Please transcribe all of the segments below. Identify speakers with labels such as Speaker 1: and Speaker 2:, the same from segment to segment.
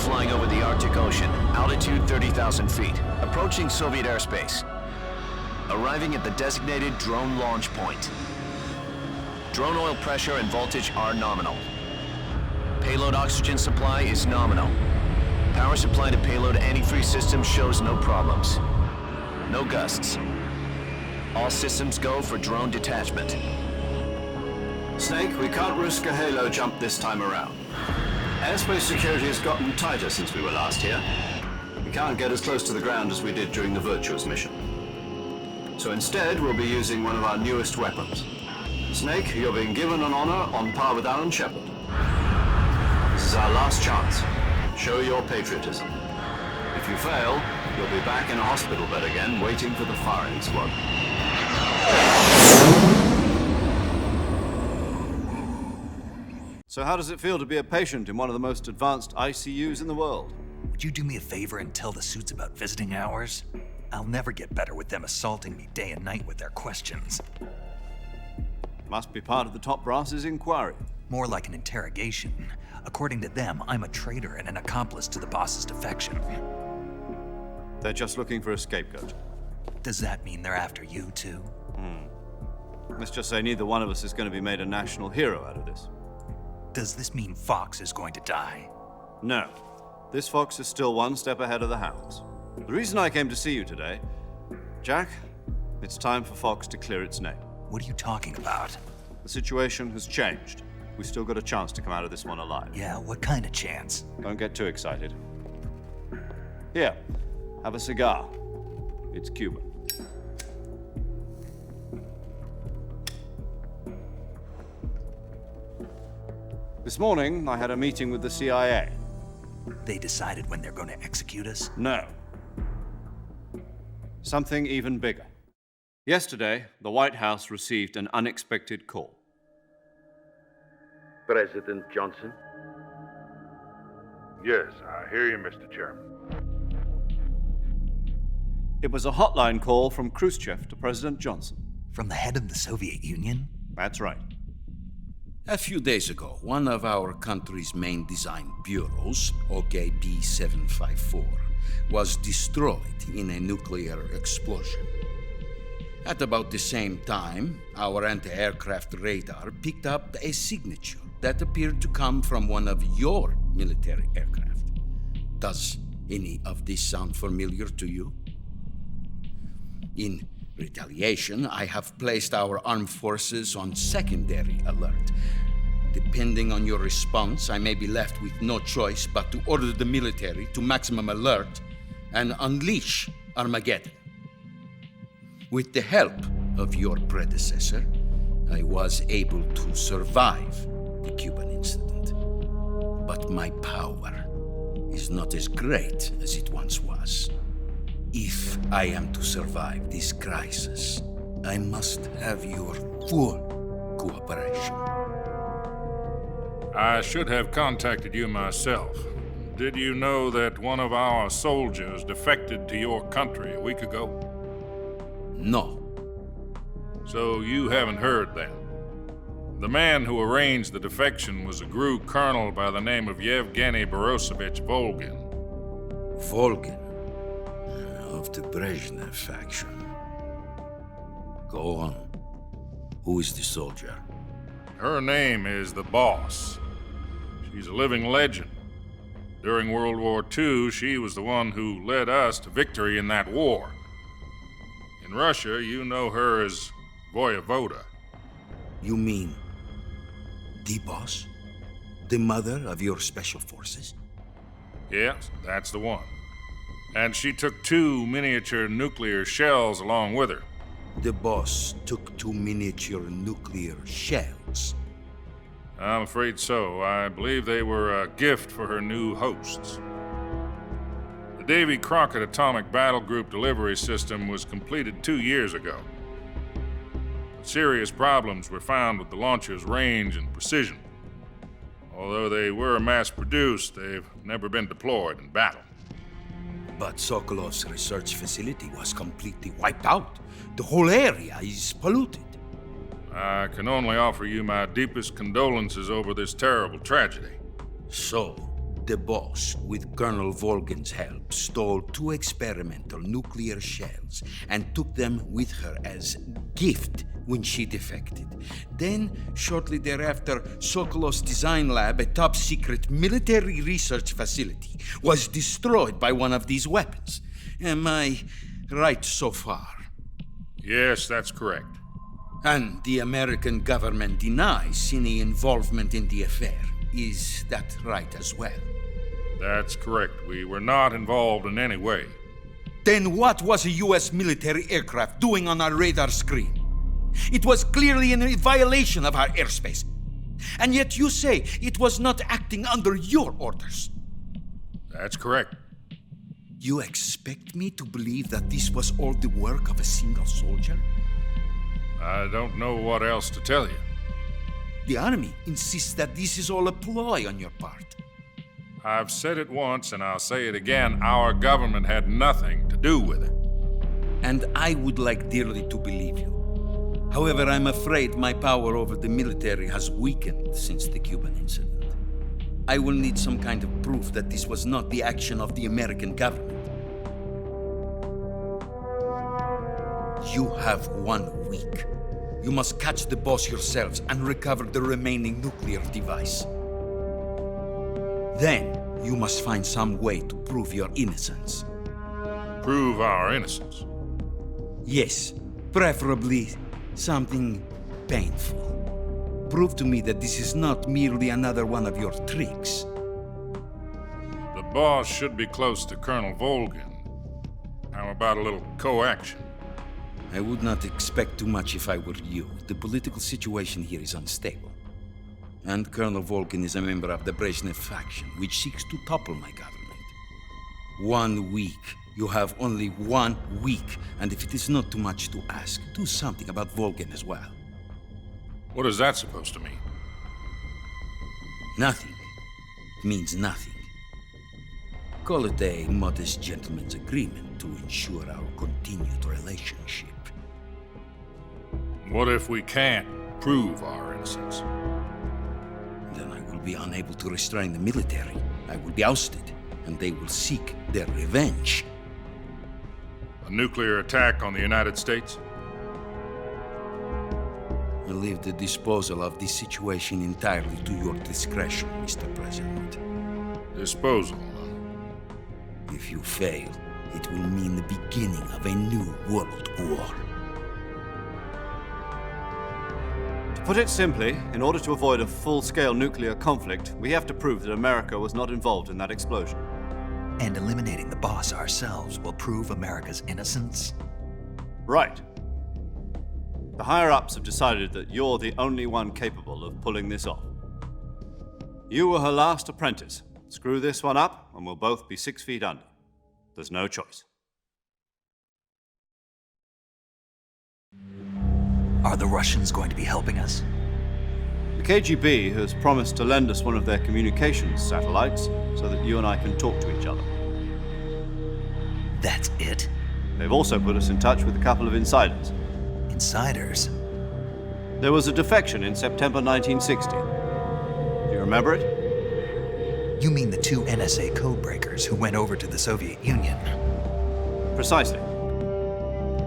Speaker 1: flying over the Arctic Ocean, altitude 30,000 feet, approaching Soviet airspace. Arriving at the designated drone launch point. Drone oil pressure and voltage are nominal. Payload oxygen supply is nominal. Power supply to payload antifreeze system shows no problems. No gusts. All systems go for drone detachment.
Speaker 2: Snake, we can't risk a halo jump this time around. Airspace security has gotten tighter since we were last here. We can't get as close to the ground as we did during the Virtuous mission. So instead, we'll be using one of our newest weapons. Snake, you're being given an honor on par with Alan Shepard. This is our last chance. Show your patriotism. If you fail, you'll be back in a hospital bed again, waiting for the firing squad.
Speaker 3: So how does it feel to be a patient in one of the most advanced ICUs in the world?
Speaker 4: Would you do me a favor and tell the suits about visiting hours? I'll never get better with them assaulting me day and night with their questions.
Speaker 3: Must be part of the top brass's inquiry.
Speaker 4: More like an interrogation. According to them, I'm a traitor and an accomplice to the boss's defection.
Speaker 3: They're just looking for a scapegoat.
Speaker 4: Does that mean they're after you too?
Speaker 3: Let's just say neither one of us is going to be made a national hero out of this.
Speaker 4: Does this mean Fox is going to die?
Speaker 3: No. This fox is still one step ahead of the hounds. The reason I came to see you today, Jack, it's time for Fox to clear its name.
Speaker 4: What are you talking about?
Speaker 3: The situation has changed. We've still got a chance to come out of this one alive.
Speaker 4: Yeah, what kind of chance?
Speaker 3: Don't get too excited. Here, have a cigar. It's Cuban. This morning, I had a meeting with the CIA.
Speaker 4: They decided when they're going to execute us?
Speaker 3: No. Something even bigger. Yesterday, the White House received an unexpected call.
Speaker 5: President Johnson?
Speaker 6: Yes, I hear you, Mr. Chairman.
Speaker 3: It was a hotline call from Khrushchev to President Johnson.
Speaker 4: From the head of the Soviet Union?
Speaker 3: That's right.
Speaker 7: A few days ago, one of our country's main design bureaus, OKB-754, was destroyed in a nuclear explosion. At about the same time, our anti-aircraft radar picked up a signature that appeared to come from one of your military aircraft. Does any of this sound familiar to you? In retaliation, I have placed our armed forces on secondary alert. Depending on your response, I may be left with no choice but to order the military to maximum alert and unleash Armageddon. With the help of your predecessor, I was able to survive the Cuban incident. But my power is not as great as it once was. If I am to survive this crisis, I must have your full cooperation.
Speaker 6: I should have contacted you myself. Did you know that one of our soldiers defected to your country a week ago?
Speaker 7: No.
Speaker 6: So you haven't heard then. The man who arranged the defection was a GRU colonel by the name of Yevgeny Borosovich Volgin.
Speaker 7: Volgin, of the Brezhnev faction. Go on. Who is the soldier?
Speaker 6: Her name is the Boss. She's a living legend. During World War II, she was the one who led us to victory in that war. In Russia, you know her as Voyevoda.
Speaker 7: You mean the boss? The mother of your special forces?
Speaker 6: Yes, that's the one. And she took 2 miniature nuclear shells along with her.
Speaker 7: The boss took 2 miniature nuclear shells.
Speaker 6: I'm afraid so. I believe they were a gift for her new hosts. The Davy Crockett Atomic Battle Group delivery system was completed 2 years ago. Serious problems were found with the launcher's range and precision. Although they were mass-produced, they've never been deployed in battle.
Speaker 7: But Sokolov's research facility was completely wiped out. The whole area is polluted.
Speaker 6: I can only offer you my deepest condolences over this terrible tragedy.
Speaker 7: So, The boss, with Colonel Volgin's help, stole 2 experimental nuclear shells and took them with her as gift when she defected. Then, shortly thereafter, Sokolov's design lab, a top-secret military research facility, was destroyed by one of these weapons. Am I right so far?
Speaker 6: Yes, that's correct.
Speaker 7: And the American government denies any involvement in the affair. Is that right as well?
Speaker 6: That's correct. We were not involved in any way.
Speaker 7: Then what was a U.S. military aircraft doing on our radar screen? It was clearly in violation of our airspace. And yet you say it was not acting under your orders.
Speaker 6: That's correct.
Speaker 7: You expect me to believe that this was all the work of a single soldier?
Speaker 6: I don't know what else to tell you.
Speaker 7: The Army insists that this is all a ploy on your part.
Speaker 6: I've said it once and I'll say it again. Our government had nothing to do with it.
Speaker 7: And I would like dearly to believe you. However, I'm afraid my power over the military has weakened since the Cuban incident. I will need some kind of proof that this was not the action of the American government. You have 1 week. You must catch the boss yourselves and recover the remaining nuclear device. Then, you must find some way to prove your innocence.
Speaker 6: Prove our innocence.
Speaker 7: Yes, preferably something painful. Prove to me that this is not merely another one of your tricks.
Speaker 6: The boss should be close to Colonel Volgin. How about a little coaction?
Speaker 7: I would not expect too much if I were you. The political situation here is unstable. And Colonel Volgin is a member of the Brezhnev faction, which seeks to topple my government. 1 week. You have only 1 week, and if it is not too much to ask, do something about Volgin as well.
Speaker 6: What is that supposed to mean?
Speaker 7: Nothing. It means nothing. Call it a modest gentleman's agreement to ensure our continued relationship.
Speaker 6: What if we can't prove our innocence?
Speaker 7: Then I will be unable to restrain the military. I will be ousted, and they will seek their revenge.
Speaker 6: A nuclear attack on the United States?
Speaker 7: I leave the disposal of this situation entirely to your discretion, Mr. President.
Speaker 6: Disposal.
Speaker 7: If you fail, it will mean the beginning of a new world war.
Speaker 3: To put it simply, in order to avoid a full-scale nuclear conflict, we have to prove that America was not involved in that explosion.
Speaker 4: And eliminating the boss ourselves will prove America's innocence?
Speaker 3: Right. The higher-ups have decided that you're the only one capable of pulling this off. You were her last apprentice. Screw this one up, and we'll both be 6 feet under. There's no choice.
Speaker 4: Are the Russians going to be helping us?
Speaker 3: The KGB has promised to lend us one of their communications satellites so that you and I can talk to each other.
Speaker 4: That's it?
Speaker 3: They've also put us in touch with a couple of insiders.
Speaker 4: Insiders?
Speaker 3: There was a defection in September 1960. Do you remember it?
Speaker 4: You mean the 2 NSA codebreakers who went over to the Soviet Union?
Speaker 3: Precisely.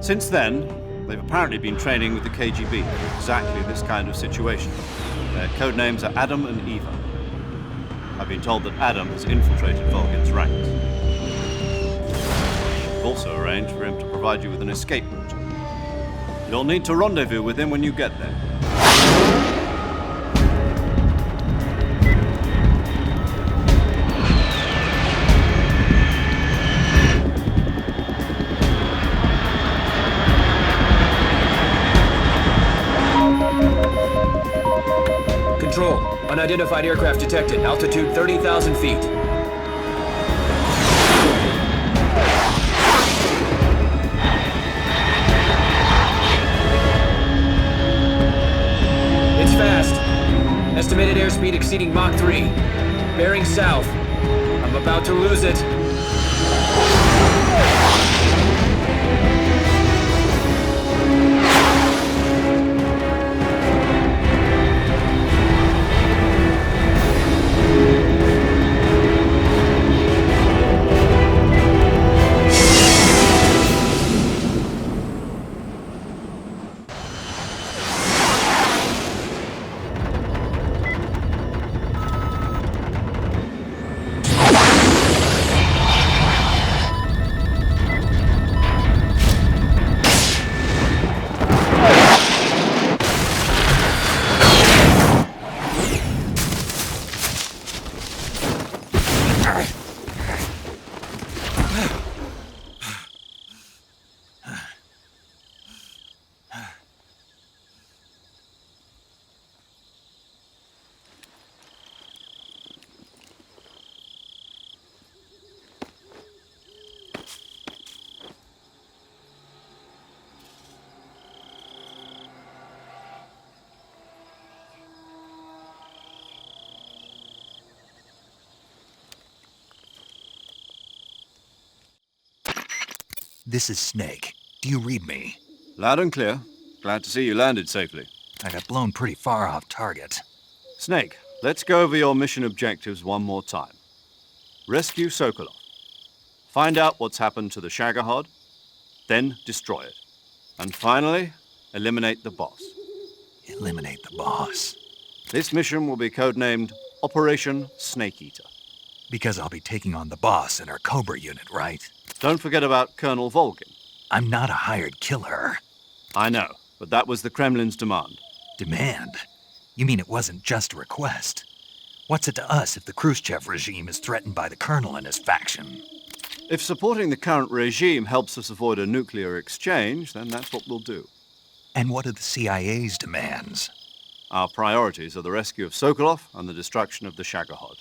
Speaker 3: Since then, they've apparently been training with the KGB for exactly this kind of situation. Their code names are Adam and Eva. I've been told that Adam has infiltrated Volgin's ranks. We've also arranged for him to provide you with an escape route. You'll need to rendezvous with him when you get there.
Speaker 5: Control. Unidentified aircraft detected. Altitude 30,000 feet. It's fast. Estimated airspeed exceeding Mach 3. Bearing south. I'm about to lose it.
Speaker 4: This is Snake. Do you read me?
Speaker 3: Loud and clear. Glad to see you landed safely.
Speaker 4: I got blown pretty far off target.
Speaker 3: Snake, let's go over your mission objectives one more time. Rescue Sokolov. Find out what's happened to the Shagohod, then destroy it. And finally, eliminate the boss.
Speaker 4: Eliminate the boss.
Speaker 3: This mission will be codenamed Operation Snake Eater.
Speaker 4: Because I'll be taking on the boss in our Cobra unit, right?
Speaker 3: Don't forget about Colonel Volgin.
Speaker 4: I'm not a hired killer.
Speaker 3: I know, but that was the Kremlin's demand.
Speaker 4: Demand? You mean it wasn't just a request? What's it to us if the Khrushchev regime is threatened by the Colonel and his faction?
Speaker 3: If supporting the current regime helps us avoid a nuclear exchange, then that's what we'll do.
Speaker 4: And what are the CIA's demands?
Speaker 3: Our priorities are the rescue of Sokolov and the destruction of the Shagohod.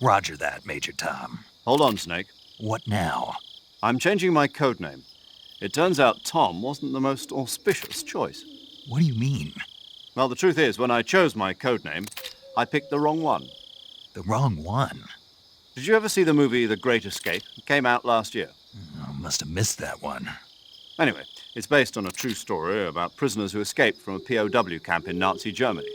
Speaker 4: Roger that, Major Tom.
Speaker 3: Hold on, Snake.
Speaker 4: What now?
Speaker 3: I'm changing my codename. It turns out Tom wasn't the most auspicious choice.
Speaker 4: What do you mean?
Speaker 3: Well, the truth is, when I chose my codename, I picked the wrong one.
Speaker 4: The wrong one?
Speaker 3: Did you ever see the movie The Great Escape? It came out last year.
Speaker 4: I must have missed that one.
Speaker 3: Anyway, it's based on a true story about prisoners who escaped from a POW camp in Nazi Germany.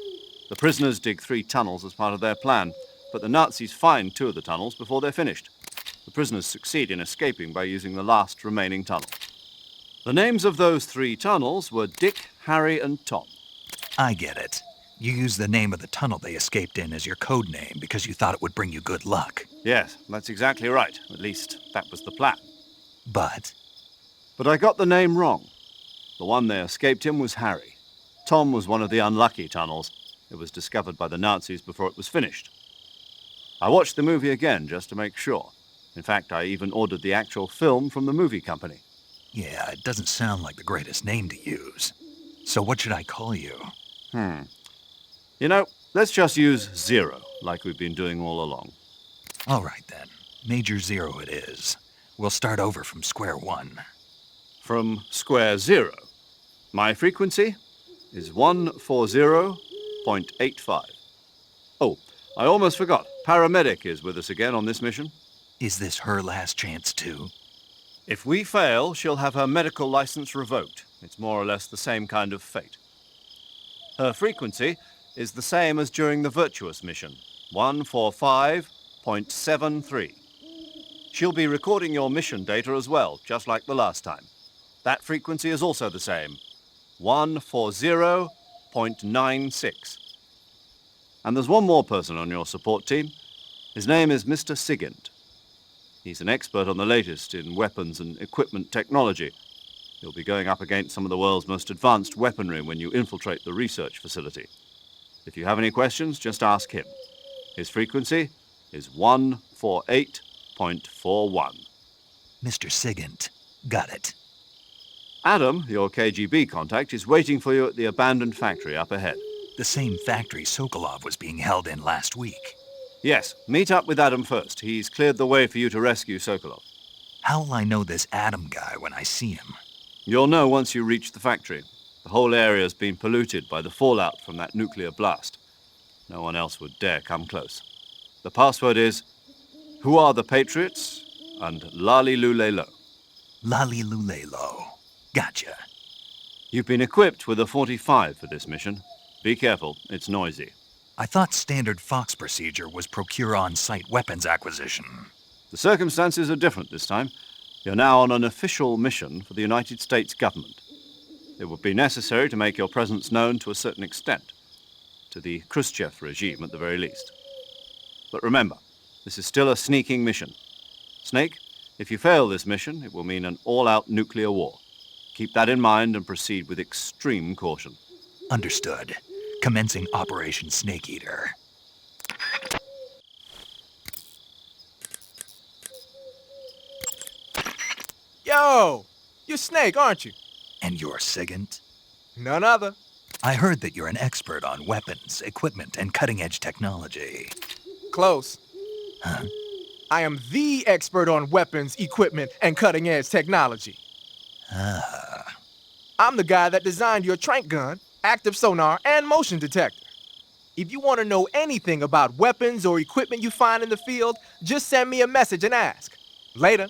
Speaker 3: The prisoners dig 3 tunnels as part of their plan, but the Nazis find 2 of the tunnels before they're finished. The prisoners succeed in escaping by using the last remaining tunnel. The names of those 3 tunnels were Dick, Harry, and Tom.
Speaker 4: I get it. You used the name of the tunnel they escaped in as your code name because you thought it would bring you good luck.
Speaker 3: Yes, that's exactly right. At least, that was the plan.
Speaker 4: But
Speaker 3: I got the name wrong. The one they escaped in was Harry. Tom was one of the unlucky tunnels. It was discovered by the Nazis before it was finished. I watched the movie again just to make sure. In fact, I even ordered the actual film from the movie company.
Speaker 4: yeah, it doesn't sound like the greatest name to use. So what should I call you?
Speaker 3: You know, let's just use Zero, like we've been doing all along.
Speaker 4: All right then. Major Zero it is. We'll start over from square one.
Speaker 3: From square 0. My frequency is 140.85. Oh, I almost forgot. Paramedic is with us again on this mission.
Speaker 4: Is this her last chance too?
Speaker 3: If we fail, she'll have her medical license revoked. It's more or less the same kind of fate. Her frequency is the same as during the Virtuous mission, 145.73. She'll be recording your mission data as well, just like the last time. That frequency is also the same, 140.96. And there's one more person on your support team. His name is Mr. Sigint. He's an expert on the latest in weapons and equipment technology. You'll be going up against some of the world's most advanced weaponry when you infiltrate the research facility. If you have any questions, just ask him. His frequency is 148.41.
Speaker 4: Mr. Sigint. Got it.
Speaker 3: Adam, your KGB contact, is waiting for you at the abandoned factory up ahead.
Speaker 4: The same factory Sokolov was being held in last week.
Speaker 3: Yes, meet up with Adam first. He's cleared the way for you to rescue Sokolov.
Speaker 4: How will I know this Adam guy when I see him?
Speaker 3: You'll know once you reach the factory. The whole area's been polluted by the fallout from that nuclear blast. No one else would dare come close. The password is, "Who are the Patriots?" and "Lali Lulelo."
Speaker 4: Lali Lulelo. Gotcha.
Speaker 3: You've been equipped with a 45 for this mission. Be careful, it's noisy.
Speaker 4: I thought standard Fox procedure was procure on-site weapons acquisition.
Speaker 3: The circumstances are different this time. You're now on an official mission for the United States government. It would be necessary to make your presence known to a certain extent, to the Khrushchev regime at the very least. But remember, this is still a sneaking mission. Snake, if you fail this mission, it will mean an all-out nuclear war. Keep that in mind and proceed with extreme caution.
Speaker 4: Understood. Commencing Operation Snake Eater.
Speaker 8: Yo! You're Snake, aren't you?
Speaker 4: And you're Sigint?
Speaker 8: None other.
Speaker 4: I heard that you're an expert on weapons, equipment, and cutting-edge technology.
Speaker 8: Close.
Speaker 4: Huh?
Speaker 8: I am the expert on weapons, equipment, and cutting-edge technology.
Speaker 4: Ah.
Speaker 8: I'm the guy that designed your trank gun, active sonar, and motion detector. If you want to know anything about weapons or equipment you find in the field, just send me a message and ask. Later.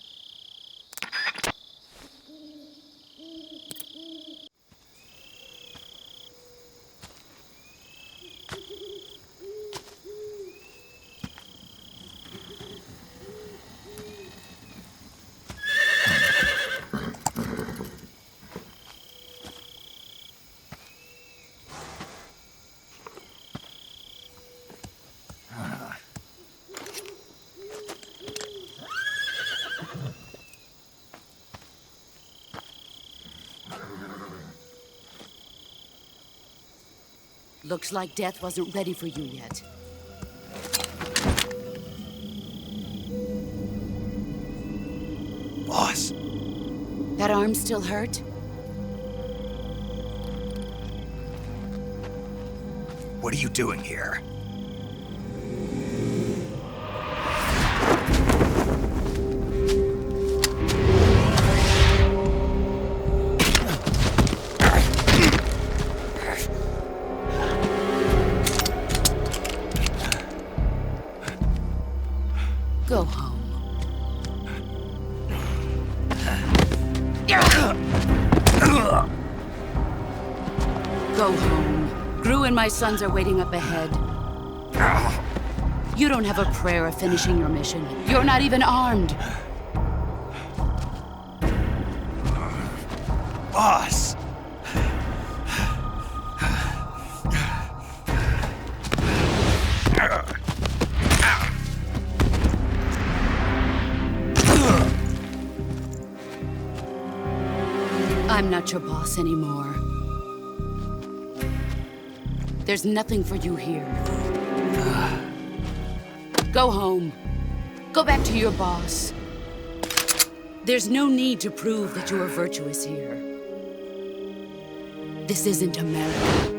Speaker 9: Looks like death wasn't ready for you yet.
Speaker 4: Boss.
Speaker 9: That arm still hurt?
Speaker 4: What are you doing here?
Speaker 9: Go home. Go home. Gru and my sons are waiting up ahead. You don't have a prayer of finishing your mission. You're not even armed.
Speaker 4: Boss!
Speaker 9: I'm not your boss anymore. There's nothing for you here. Go home. Go back to your boss. There's no need to prove that you are virtuous here. This isn't America.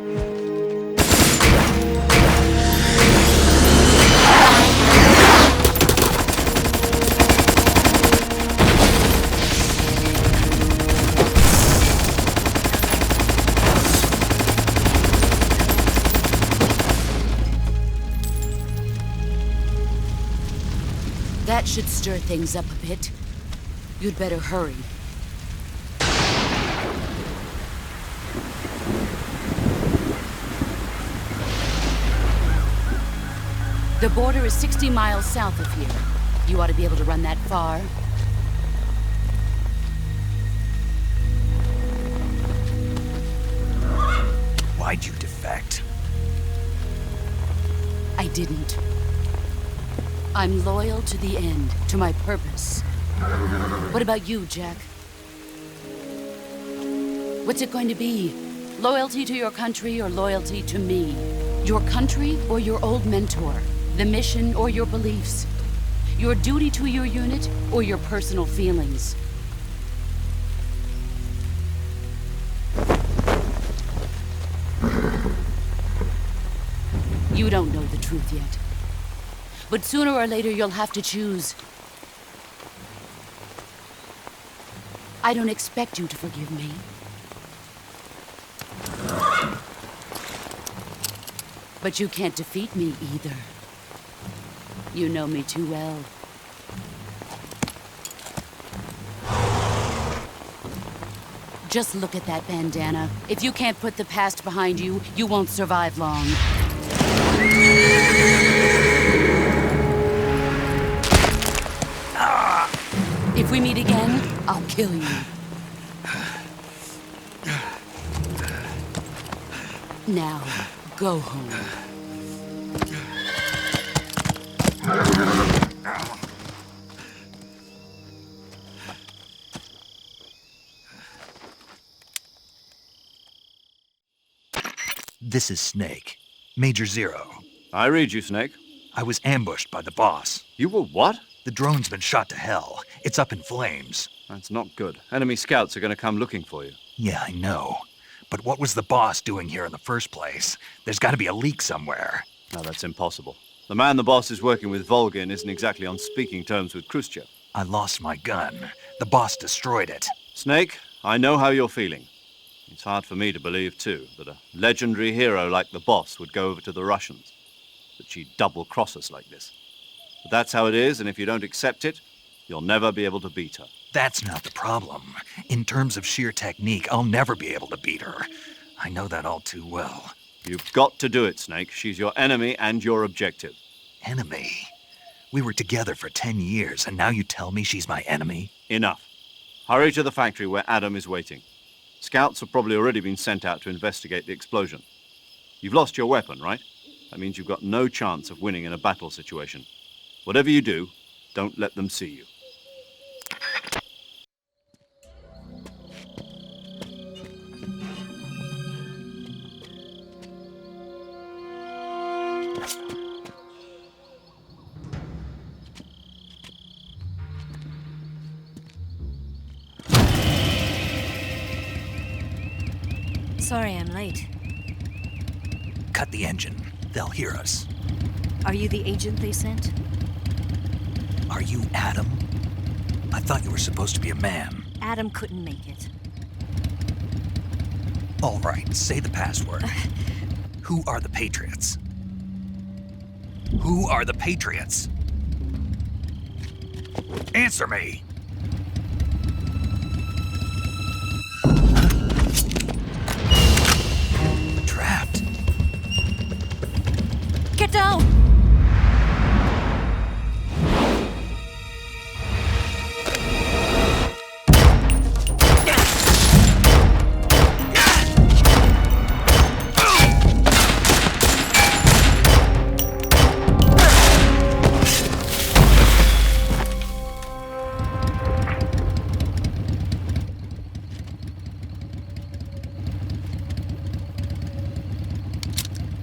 Speaker 9: That should stir things up a bit. You'd better hurry. The border is 60 miles south of here. You ought to be able to run that far.
Speaker 4: Why'd you defect?
Speaker 9: I didn't. I'm loyal to the end, to my purpose. What about you, Jack? What's it going to be? Loyalty to your country or loyalty to me? Your country or your old mentor? The mission or your beliefs? Your duty to your unit or your personal feelings? You don't know the truth yet. But sooner or later, you'll have to choose. I don't expect you to forgive me. But you can't defeat me either. You know me too well. Just look at that bandana. If you can't put the past behind you, you won't survive long. If we meet again, I'll kill you. Now, go home.
Speaker 4: This is Snake. Major Zero.
Speaker 3: I read you, Snake.
Speaker 4: I was ambushed by the boss.
Speaker 3: You were what?
Speaker 4: The drone's been shot to hell. It's up in flames.
Speaker 3: That's not good. Enemy scouts are going to come looking for you.
Speaker 4: Yeah, I know. But what was the boss doing here in the first place? There's got to be a leak somewhere.
Speaker 3: No, that's impossible. The man the boss is working with, Volgin, isn't exactly on speaking terms with Khrushchev.
Speaker 4: I lost my gun. The boss destroyed it.
Speaker 3: Snake, I know how you're feeling. It's hard for me to believe, too, that a legendary hero like the boss would go over to the Russians. That she'd double-cross us like this. But that's how it is, and if you don't accept it, you'll never be able to beat her.
Speaker 4: That's not the problem. In terms of sheer technique, I'll never be able to beat her. I know that all too well.
Speaker 3: You've got to do it, Snake. She's your enemy and your objective.
Speaker 4: Enemy? We were together for 10 years, and now you tell me she's my enemy?
Speaker 3: Enough. Hurry to the factory where Adam is waiting. Scouts have probably already been sent out to investigate the explosion. You've lost your weapon, right? That means you've got no chance of winning in a battle situation. Whatever you do, don't let them see you.
Speaker 10: Sorry I'm late.
Speaker 4: Cut the engine. They'll hear us.
Speaker 10: Are you the agent they sent?
Speaker 4: Are you Adam? I thought you were supposed to be a man.
Speaker 10: Adam couldn't make it.
Speaker 4: All right, say the password. Who are the Patriots? Who are the Patriots? Answer me! Trapped.
Speaker 10: Get down!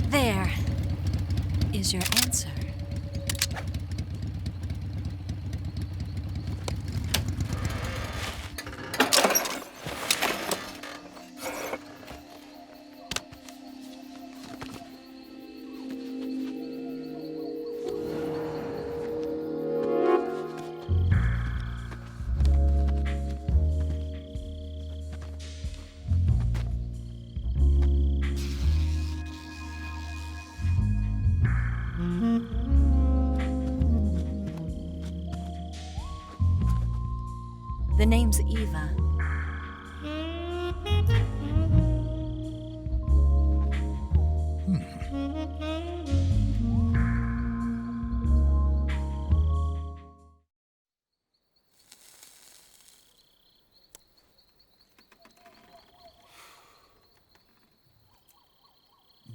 Speaker 10: There is your answer. The name's Eva.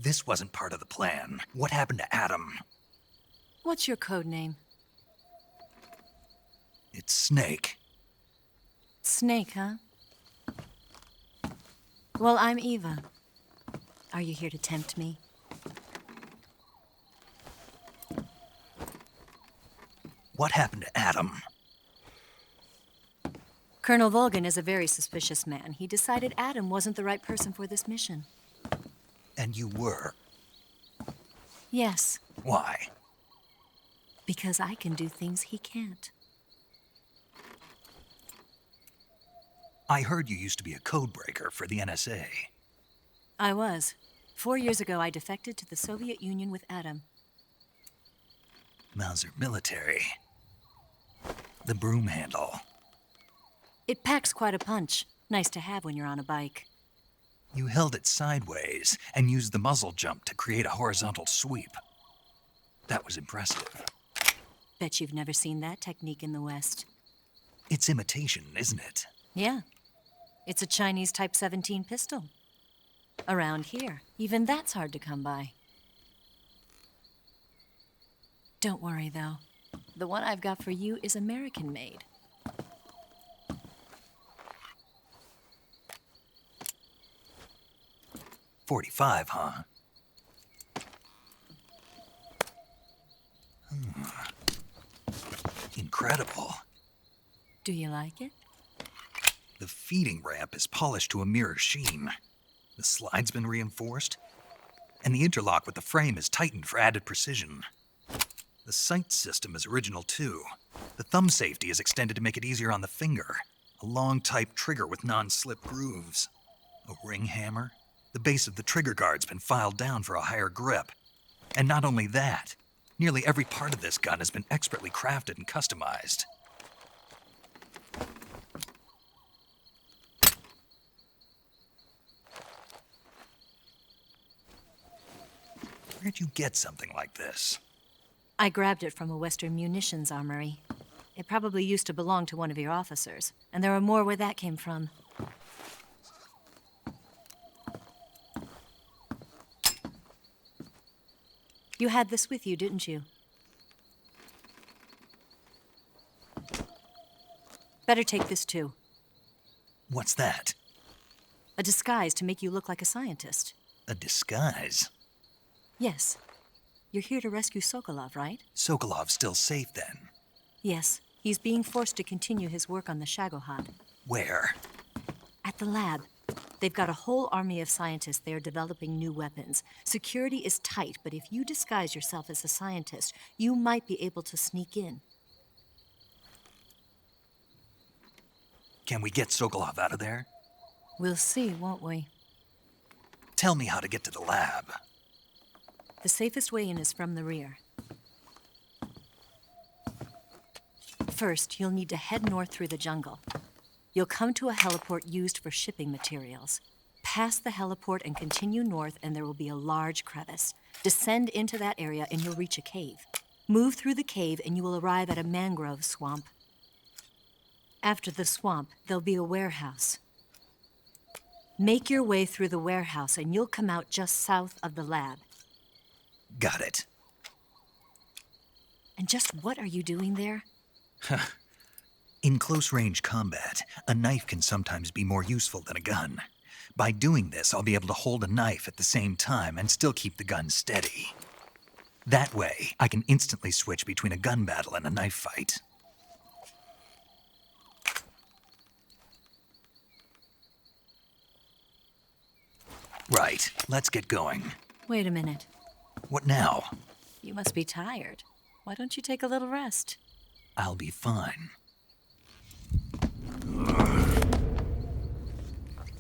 Speaker 4: This wasn't part of the plan. What happened to Adam?
Speaker 10: What's your code name?
Speaker 4: It's Snake.
Speaker 10: Snake, huh? Well, I'm Eva. Are you here to tempt me?
Speaker 4: What happened to Adam?
Speaker 10: Colonel Volgan is a very suspicious man. He decided Adam wasn't the right person for this mission.
Speaker 4: And you were?
Speaker 10: Yes,
Speaker 4: Why?
Speaker 10: because I can do things he can't.
Speaker 4: I heard you used to be a codebreaker for the NSA.
Speaker 10: I was. 4 years ago, I defected to the Soviet Union with Adam.
Speaker 4: Mauser military. The broom handle.
Speaker 10: It packs quite a punch. Nice to have when you're on a bike.
Speaker 4: You held it sideways and used the muzzle jump to create a horizontal sweep. That was impressive.
Speaker 10: Bet you've never seen that technique in the West.
Speaker 4: It's imitation, isn't it?
Speaker 10: Yeah. It's a Chinese Type 17 pistol. Around here, even that's hard to come by. Don't worry, though. The one I've got for you is American-made.
Speaker 4: .45, huh? Incredible.
Speaker 10: Do you like it?
Speaker 4: The feeding ramp is polished to a mirror sheen. The slide's been reinforced, and the interlock with the frame is tightened for added precision. The sight system is original too. The thumb safety is extended to make it easier on the finger. A long type trigger with non-slip grooves. A ring hammer. The base of the trigger guard's been filed down for a higher grip. And not only that, nearly every part of this gun has been expertly crafted and customized. Where'd you get something like this?
Speaker 10: I grabbed it from a Western munitions armory. It probably used to belong to one of your officers, and there are more where that came from. You had this with you, didn't you? Better take this too.
Speaker 4: What's that?
Speaker 10: A disguise to make you look like a scientist.
Speaker 4: A disguise?
Speaker 10: Yes. You're here to rescue Sokolov, right?
Speaker 4: Sokolov's still safe then.
Speaker 10: Yes, He's being forced to continue his work on the Shagohod.
Speaker 4: Where?
Speaker 10: At the lab. They've got a whole army of scientists there developing new weapons. Security is tight, but if you disguise yourself as a scientist, you might be able to sneak in.
Speaker 4: Can we get Sokolov out of there?
Speaker 10: We'll see, won't we?
Speaker 4: Tell me how to get to the lab.
Speaker 10: The safest way in is from the rear. First, you'll need to head north through the jungle. You'll come to a heliport used for shipping materials. Pass the heliport and continue north, and there will be a large crevice. Descend into that area, and you'll reach a cave. Move through the cave, and you will arrive at a mangrove swamp. After the swamp, there'll be a warehouse. Make your way through the warehouse, and you'll come out just south of the lab.
Speaker 4: Got it.
Speaker 10: And just what are you doing there?
Speaker 4: In close-range combat, a knife can sometimes be more useful than a gun. By doing this, I'll be able to hold a knife at the same time and still keep the gun steady. That way, I can instantly switch between a gun battle and a knife fight. Right, let's get going.
Speaker 10: Wait a minute.
Speaker 4: What now?
Speaker 10: You must be tired. Why don't you take a little rest?
Speaker 4: I'll be fine.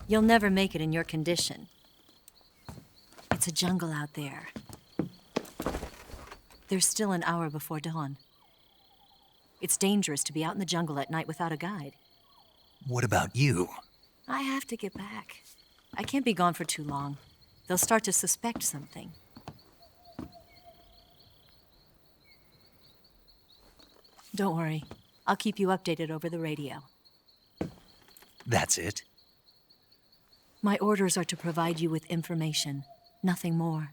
Speaker 10: You'll never make it in your condition. It's a jungle out there. There's still an hour before dawn. It's dangerous to be out in the jungle at night without a guide.
Speaker 4: What about you?
Speaker 10: I have to get back. I can't be gone for too long. They'll start to suspect something. Don't worry. I'll keep you updated over the radio.
Speaker 4: That's it?
Speaker 10: My orders are to provide you with information, nothing more.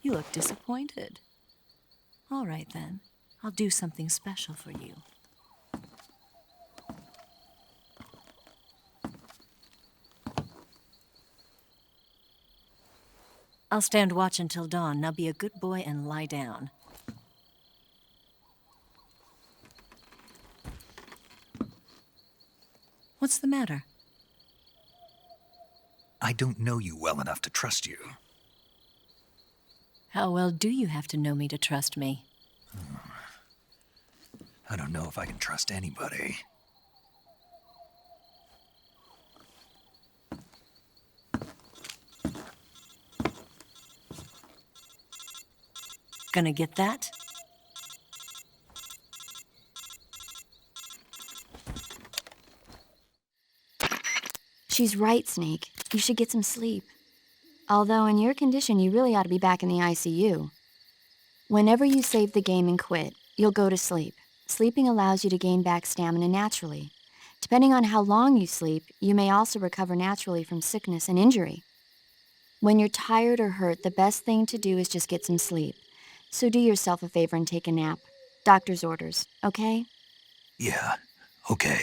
Speaker 10: You look disappointed. All right, then. I'll do something special for you. I'll stand watch until dawn. Now be a good boy and lie down. What's the matter?
Speaker 4: I don't know you well enough to trust you.
Speaker 10: How well do you have to know me to trust me?
Speaker 4: I don't know if I can trust anybody.
Speaker 10: Gonna get that?
Speaker 11: She's right, Snake. You should get some sleep. Although in your condition, you really ought to be back in the ICU. Whenever you save the game and quit, you'll go to sleep. Sleeping allows you to gain back stamina naturally. Depending on how long you sleep, you may also recover naturally from sickness and injury. When you're tired or hurt, the best thing to do is just get some sleep. So do yourself a favor and take a nap. Doctor's orders, okay?
Speaker 4: Yeah, okay.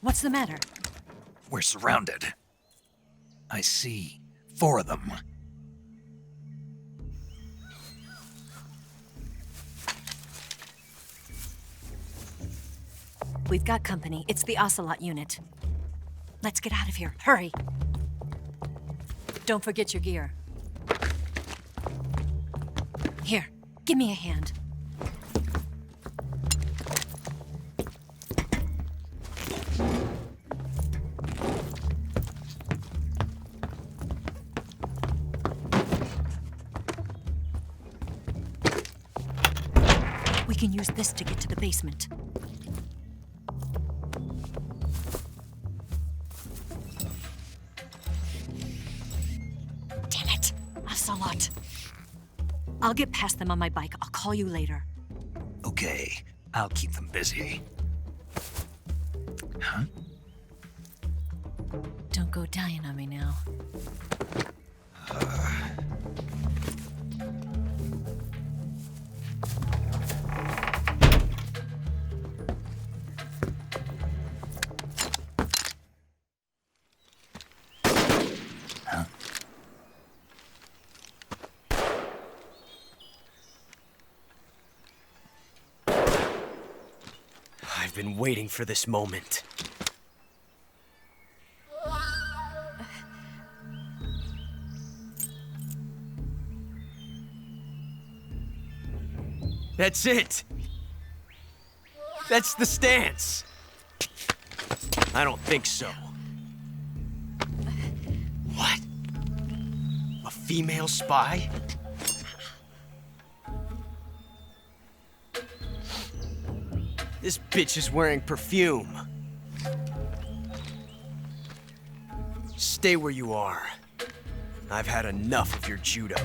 Speaker 10: What's the matter?
Speaker 4: We're surrounded. I see 4 of them.
Speaker 10: We've got company. It's the Ocelot unit. Let's get out of here. Hurry. Don't forget your gear. Here, give me a hand. can use this to get to the basement. Damn it! Ocelot. I'll get past them on my bike. I'll call you later.
Speaker 4: Okay, I'll keep them busy. Huh?
Speaker 10: Don't go dying on me now.
Speaker 5: I've been waiting for this moment. That's it! That's the stance! I don't think so. What? A female spy? This bitch is wearing perfume. Stay where you are. I've had enough of your judo.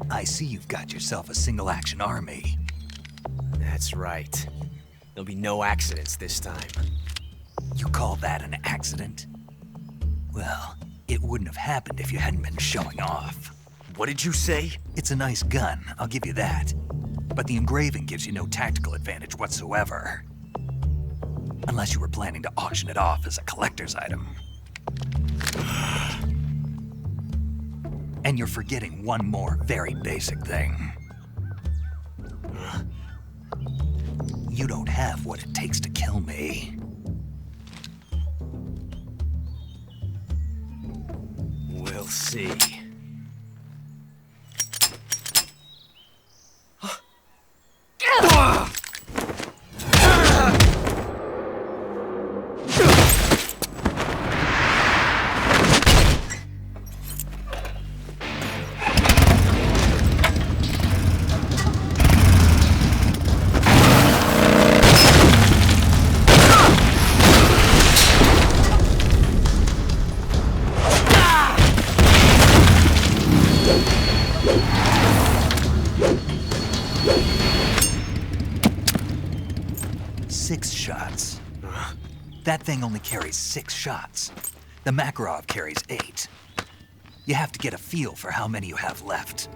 Speaker 4: I see you've got yourself a single-action army.
Speaker 5: That's right. There'll be no accidents this time.
Speaker 4: You call that an accident? Well, it wouldn't have happened if you hadn't been showing off.
Speaker 5: What did you say?
Speaker 4: It's a nice gun, I'll give you that. But the engraving gives you no tactical advantage whatsoever. Unless you were planning to auction it off as a collector's item. And you're forgetting one more very basic thing. You don't have what it takes to kill me.
Speaker 5: We'll see.
Speaker 4: That thing only carries 6 shots. The Makarov carries 8. You have to get a feel for how many you have left.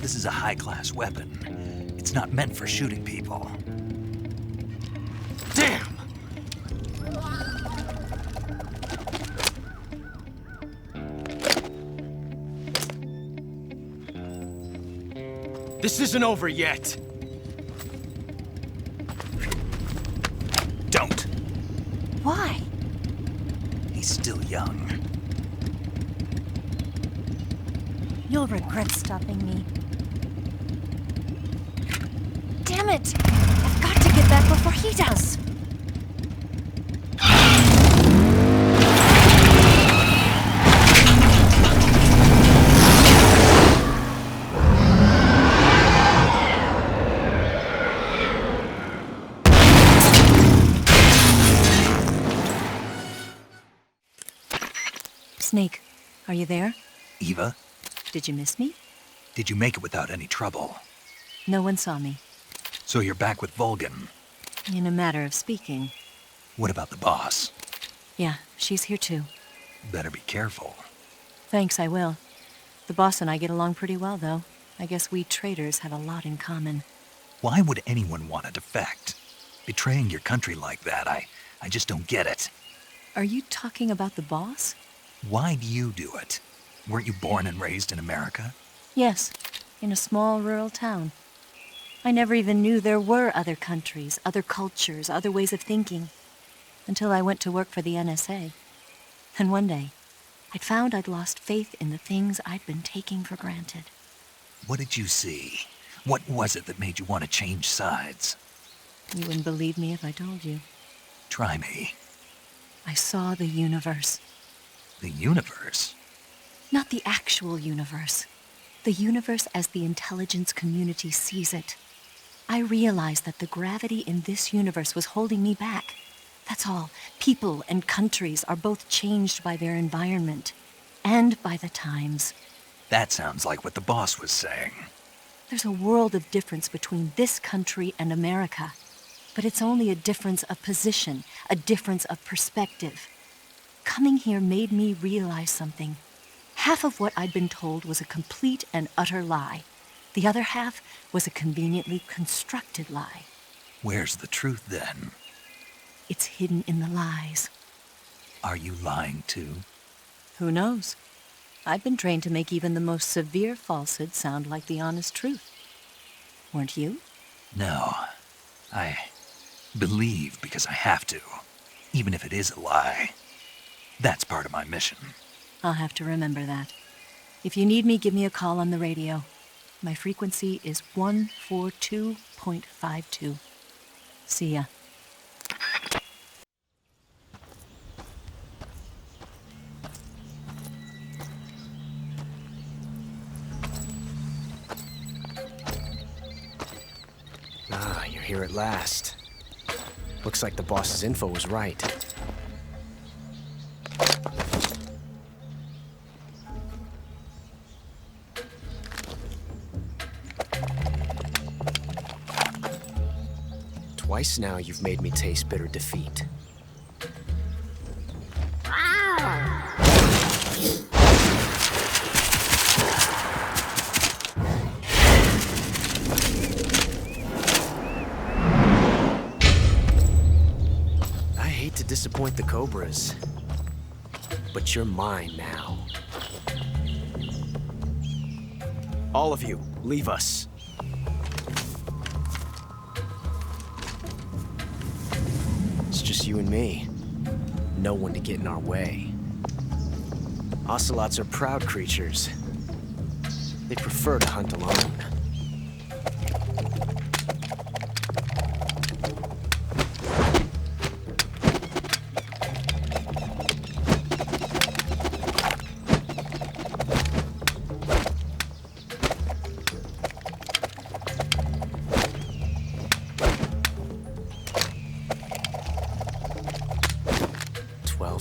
Speaker 4: This is a high-class weapon. It's not meant for shooting people.
Speaker 5: Damn! This isn't over yet.
Speaker 4: Don't.
Speaker 10: Why?
Speaker 4: He's still young.
Speaker 10: You'll regret stopping me. Damn it! I've got to get back before he does. Snake, are you there?
Speaker 4: Eva?
Speaker 10: Did you miss me?
Speaker 4: Did you make it without any trouble?
Speaker 10: No one saw me.
Speaker 4: So you're back with Volgan?
Speaker 10: In a matter of speaking.
Speaker 4: What about the boss?
Speaker 10: Yeah, she's here too.
Speaker 4: Better be careful.
Speaker 10: Thanks, I will. The boss and I get along pretty well, though. I guess we traders have a lot in common.
Speaker 4: Why would anyone want to defect? Betraying your country like that, I just don't get it.
Speaker 10: Are you talking about the boss?
Speaker 4: Why do you do it? Weren't you born and raised in America?
Speaker 10: Yes, in a small rural town. I never even knew there were other countries, other cultures, other ways of thinking, until I went to work for the NSA. And one day, I'd found I'd lost faith in the things I'd been taking for granted.
Speaker 4: What did you see? What was it that made you want to change sides?
Speaker 10: You wouldn't believe me if I told you.
Speaker 4: Try me.
Speaker 10: I saw the universe.
Speaker 4: The universe?
Speaker 10: Not the actual universe. The universe as the intelligence community sees it. I realized that the gravity in this universe was holding me back. That's all. People and countries are both changed by their environment and by the times.
Speaker 4: That sounds like what the boss was saying.
Speaker 10: There's a world of difference between this country and America. But it's only a difference of position, a difference of perspective. Coming here made me realize something. Half of what I'd been told was a complete and utter lie. The other half was a conveniently constructed lie.
Speaker 4: Where's the truth then?
Speaker 10: It's hidden in the lies.
Speaker 4: Are you lying too?
Speaker 10: Who knows? I've been trained to make even the most severe falsehood sound like the honest truth. Weren't you?
Speaker 4: No. I believe because I have to, even if it is a lie. That's part of my mission.
Speaker 10: I'll have to remember that. If you need me, give me a call on the radio. My frequency is 142.52. See ya.
Speaker 5: Ah, you're here at last. Looks like the boss's info was right. Twice now you've made me taste bitter defeat. I hate to disappoint the Cobras, but you're mine now. All of you, leave us. It's just you and me. No one to get in our way. Ocelots are proud creatures. They prefer to hunt alone.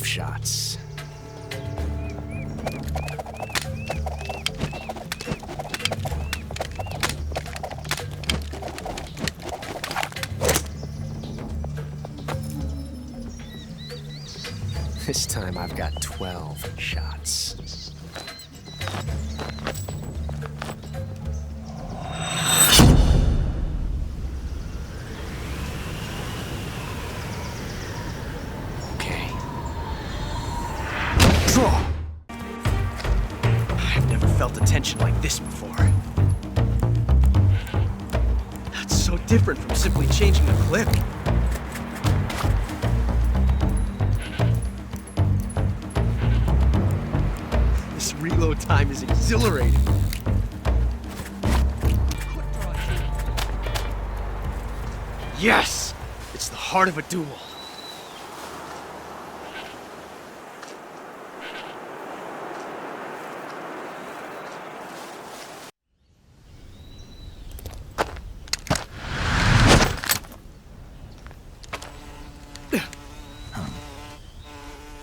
Speaker 5: Shots. This time I've got 12 shots. I've never felt a tension like this before. That's so different from simply changing the clip. This reload time is exhilarating. Yes! It's the heart of a duel.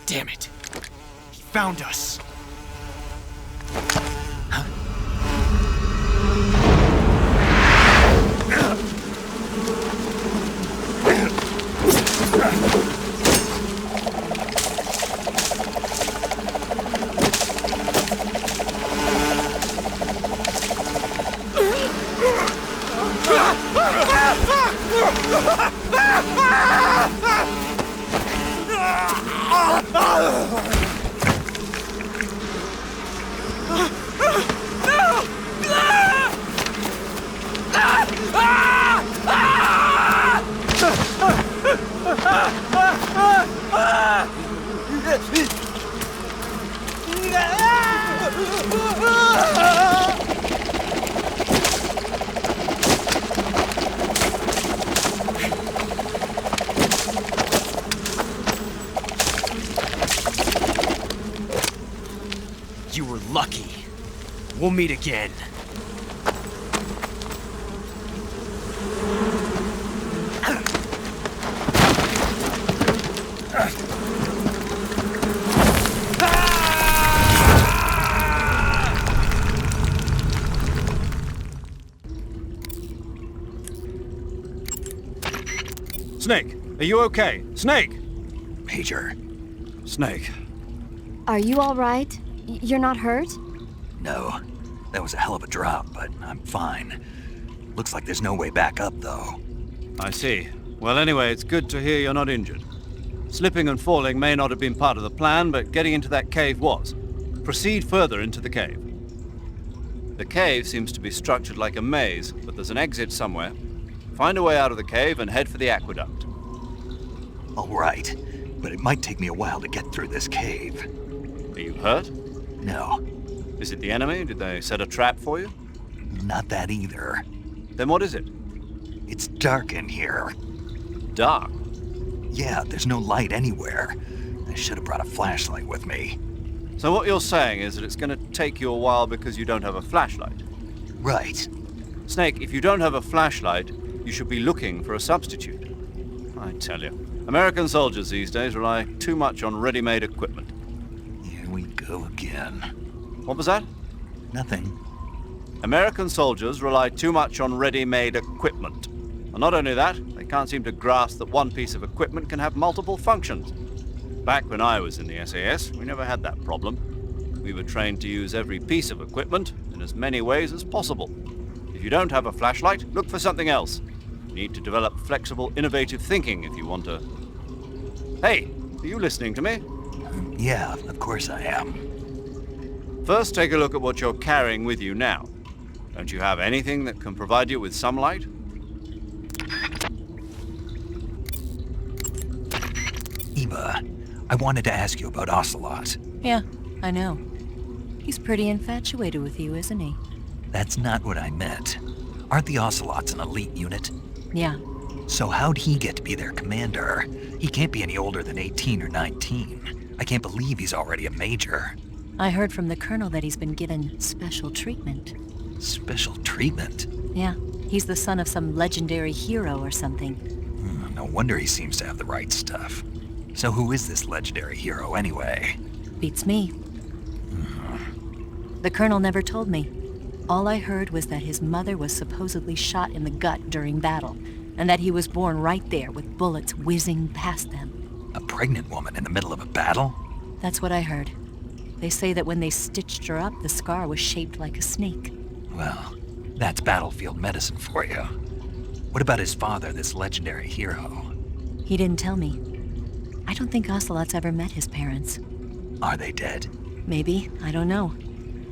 Speaker 5: Damn it. He found us. lucky. We'll meet again.
Speaker 3: Snake, are you okay? Snake!
Speaker 4: Major.
Speaker 3: Snake.
Speaker 11: Are you all right? You're not hurt?
Speaker 4: No. That was a hell of a drop, but I'm fine. Looks like there's no way back up, though.
Speaker 3: I see. Well, anyway, it's good to hear you're not injured. Slipping and falling may not have been part of the plan, but getting into that cave was. Proceed further into the cave. The cave seems to be structured like a maze, but there's an exit somewhere. Find a way out of the cave and head for the aqueduct.
Speaker 4: All right, but it might take me a while to get through this cave.
Speaker 3: Are you hurt?
Speaker 4: No,
Speaker 3: Is it the enemy? Did they set a trap for you?
Speaker 4: not that either.
Speaker 3: Then what is it?
Speaker 4: It's dark in here.
Speaker 3: Dark.
Speaker 4: Yeah, there's no light anywhere. I should have brought a flashlight with me.
Speaker 3: So what you're saying is that it's going to take you a while because you don't have a flashlight.
Speaker 4: Right.
Speaker 3: Snake, if you don't have a flashlight, you should be looking for a substitute. I tell you, American soldiers these days rely too much on ready-made equipment.
Speaker 4: Here we go again.
Speaker 3: What was that?
Speaker 4: Nothing.
Speaker 3: American soldiers rely too much on ready-made equipment. And not only that, they can't seem to grasp that one piece of equipment can have multiple functions. Back when I was in the SAS, we never had that problem. We were trained to use every piece of equipment in as many ways as possible. If you don't have a flashlight, look for something else. You need to develop flexible, innovative thinking if you want to... Hey, are you listening to me?
Speaker 4: Yeah, of course I am.
Speaker 3: First, take a look at what you're carrying with you now. Don't you have anything that can provide you with some light?
Speaker 4: Eva, I wanted to ask you about Ocelot.
Speaker 10: Yeah, I know. He's pretty infatuated with you, isn't he?
Speaker 4: That's not what I meant. Aren't the Ocelots an elite unit?
Speaker 10: Yeah.
Speaker 4: So how'd he get to be their commander? He can't be any older than 18 or 19. I can't believe he's already a major.
Speaker 10: I heard from the colonel that he's been given special treatment.
Speaker 4: Special treatment?
Speaker 10: Yeah, he's the son of some legendary hero or something.
Speaker 4: No wonder he seems to have the right stuff. So who is this legendary hero anyway?
Speaker 10: Beats me. The colonel never told me. All I heard was that his mother was supposedly shot in the gut during battle, and that he was born right there with bullets whizzing past them.
Speaker 4: A pregnant woman in the middle of a battle?
Speaker 10: That's what I heard. They say that when they stitched her up, the scar was shaped like a snake.
Speaker 4: Well, that's battlefield medicine for you. What about his father, this legendary hero?
Speaker 10: He didn't tell me. I don't think Ocelot's ever met his parents.
Speaker 4: Are they dead?
Speaker 10: Maybe, I don't know.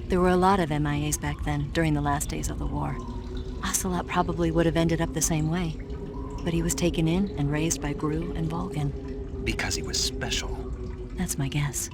Speaker 10: There were a lot of MIAs back then, during the last days of the war. Ocelot probably would have ended up the same way. But he was taken in and raised by Gru and Volgan.
Speaker 4: Because he was special.
Speaker 10: That's my guess.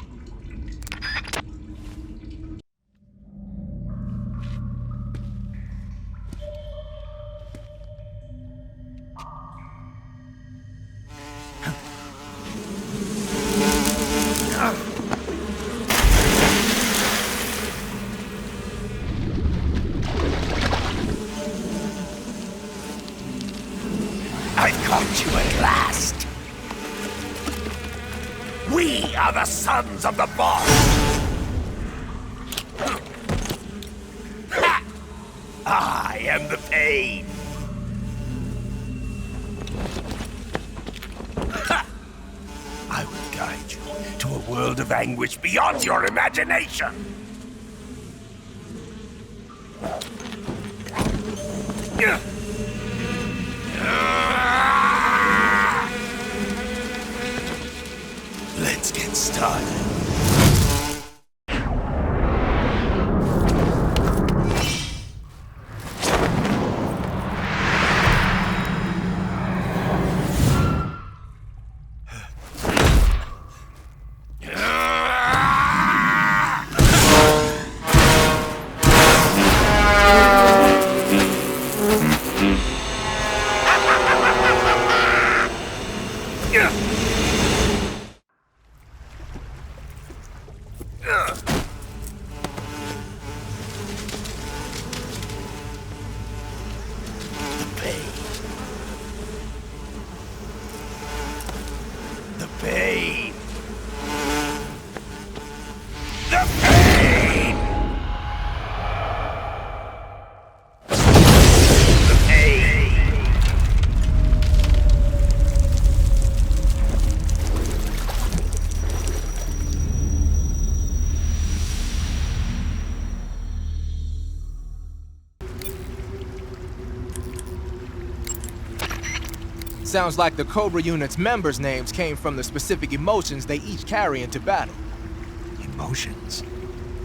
Speaker 12: I've caught you at last. We are the sons of the boss. Ha! I am the pain. Ha! I will guide you to a world of anguish beyond your imagination. Let's get started.
Speaker 8: Sounds like the Cobra unit's members' names came from the specific emotions they each carry into battle.
Speaker 4: Emotions?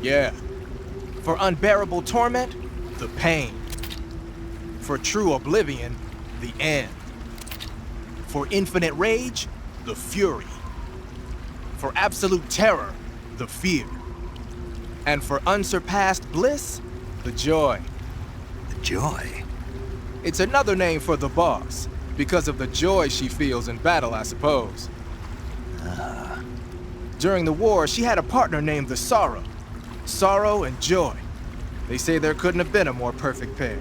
Speaker 8: Yeah. For unbearable torment, the pain. For true oblivion, the end. For infinite rage, the fury. For absolute terror, the fear. And for unsurpassed bliss, the joy.
Speaker 4: The joy?
Speaker 8: It's another name for the boss, because of the joy she feels in battle, I suppose. During the war, she had a partner named the Sorrow. Sorrow and joy. They say there couldn't have been a more perfect pair.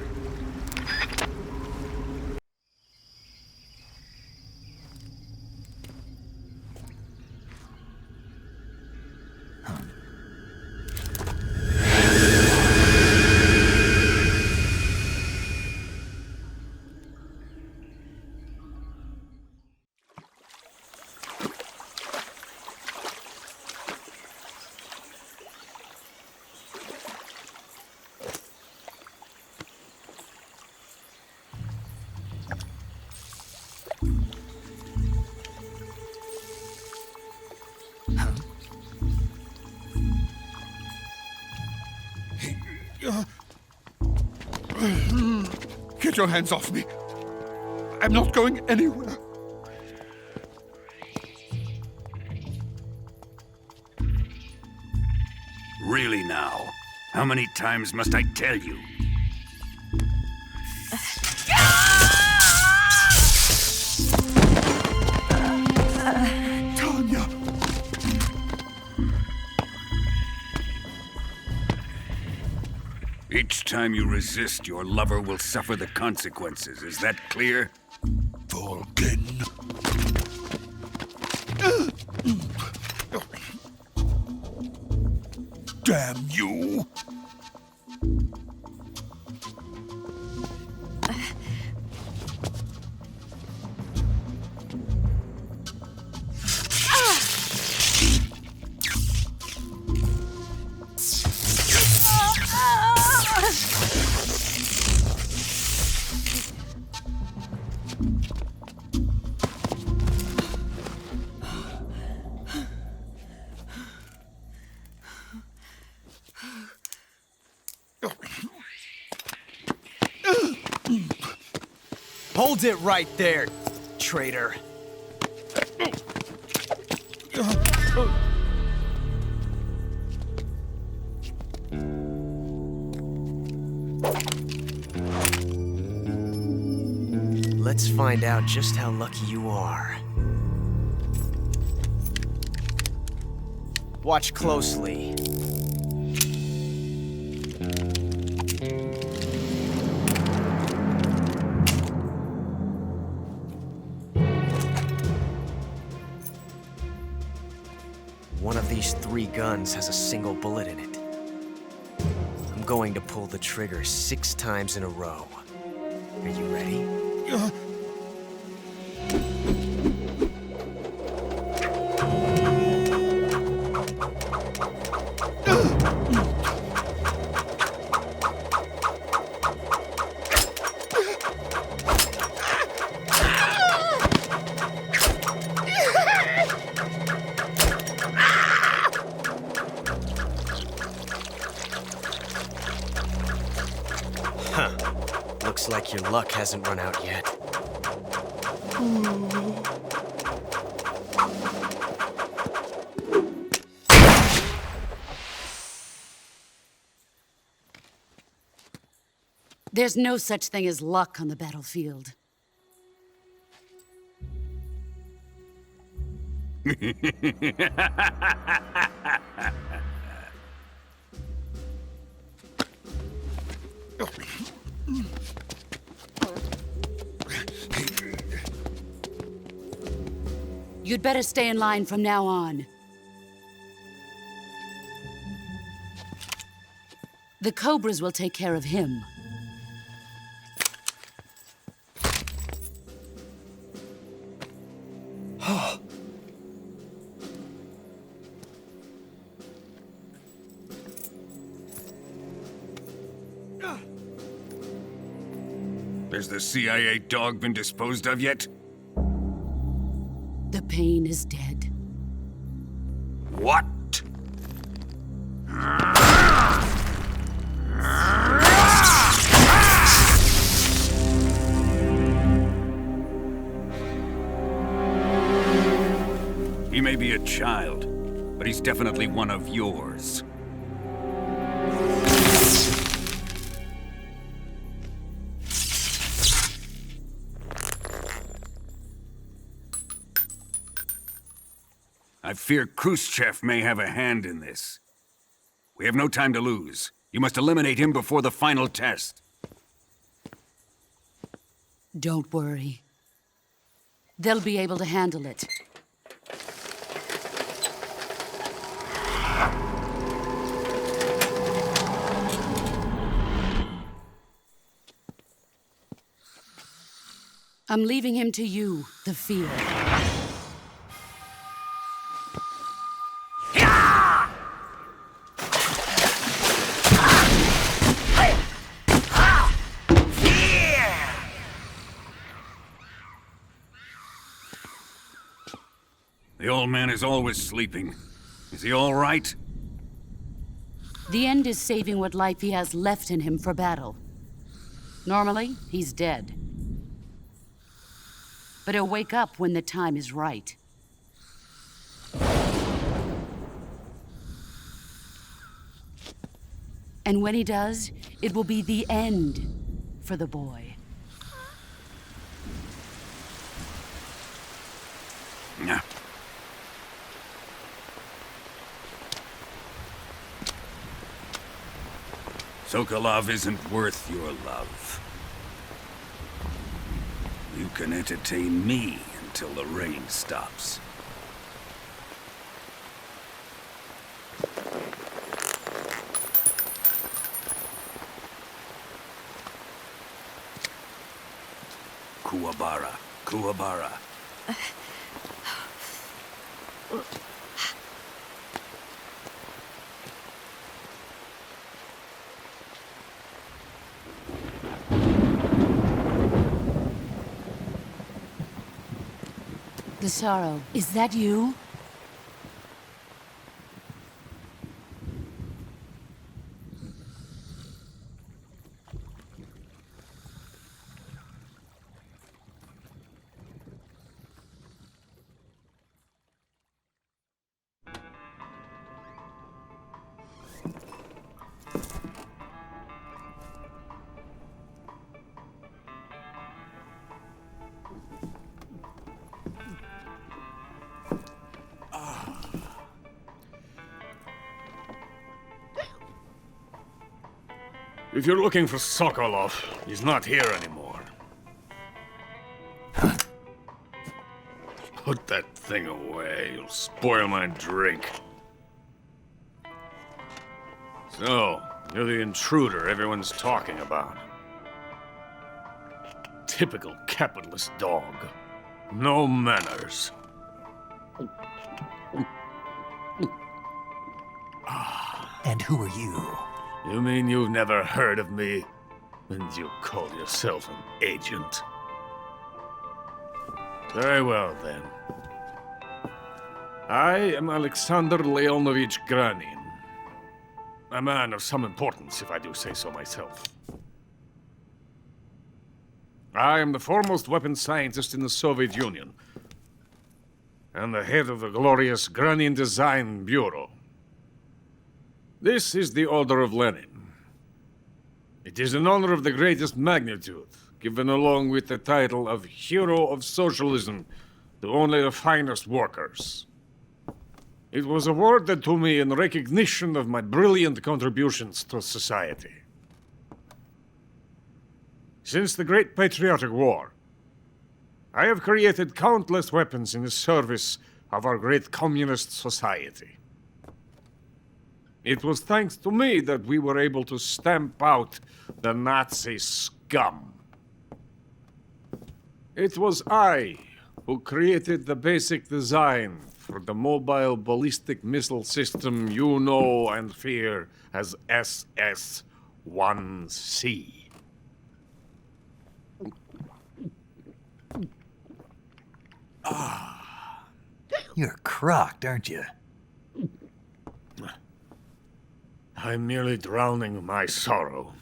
Speaker 12: Get your hands off me. I'm not going anywhere.
Speaker 13: Really now? How many times must I tell you?
Speaker 12: Tanya!
Speaker 13: Each time you resist, your lover will suffer the consequences. Is that clear?
Speaker 12: Vulcan. Damn you!
Speaker 5: Hold it right there, traitor. Let's find out just how lucky you are. Watch closely. One of these 3 guns has a single bullet in it. I'm going to pull the trigger 6 times in a row. Are you ready? Looks like your luck hasn't run out yet.
Speaker 9: There's no such thing as luck on the battlefield. You'd better stay in line from now on. The Cobras will take care of him.
Speaker 13: Has the CIA dog been disposed of yet?
Speaker 9: The pain is dead.
Speaker 13: What? He may be a child, but he's definitely one of yours. I fear Khrushchev may have a hand in this. We have no time to lose. You must eliminate him before the final test.
Speaker 9: Don't worry. They'll be able to handle it. I'm leaving him to you, the field.
Speaker 13: The old man is always sleeping. Is he all right?
Speaker 9: The end is saving what life he has left in him for battle. Normally, he's dead. But he'll wake up when the time is right. And when he does, it will be the end for the boy.
Speaker 13: Yeah. Sokolov isn't worth your love. You can entertain me until the rain stops. Kuwabara, Kuwabara.
Speaker 9: The sorrow, is that you?
Speaker 14: If you're looking for Sokolov, he's not here anymore. Put that thing away. You'll spoil my drink. So, you're the intruder everyone's talking about. Typical capitalist dog. No manners.
Speaker 4: And who are you?
Speaker 14: You mean you've never heard of me? And you call yourself an agent? Very well, then. I am Alexander Leonovich Granin. A man of some importance, if I do say so myself. I am the foremost weapons scientist in the Soviet Union, and the head of the glorious Granin Design Bureau. This is the Order of Lenin. It is an honor of the greatest magnitude, given along with the title of Hero of Socialism to only the finest workers. It was awarded to me in recognition of my brilliant contributions to society. Since the Great Patriotic War, I have created countless weapons in the service of our great communist society. It was thanks to me that we were able to stamp out the Nazi scum. It was I who created the basic design for the mobile ballistic missile system you know and fear as SS-1C.
Speaker 4: You're crocked, aren't you?
Speaker 14: I'm merely drowning my sorrow.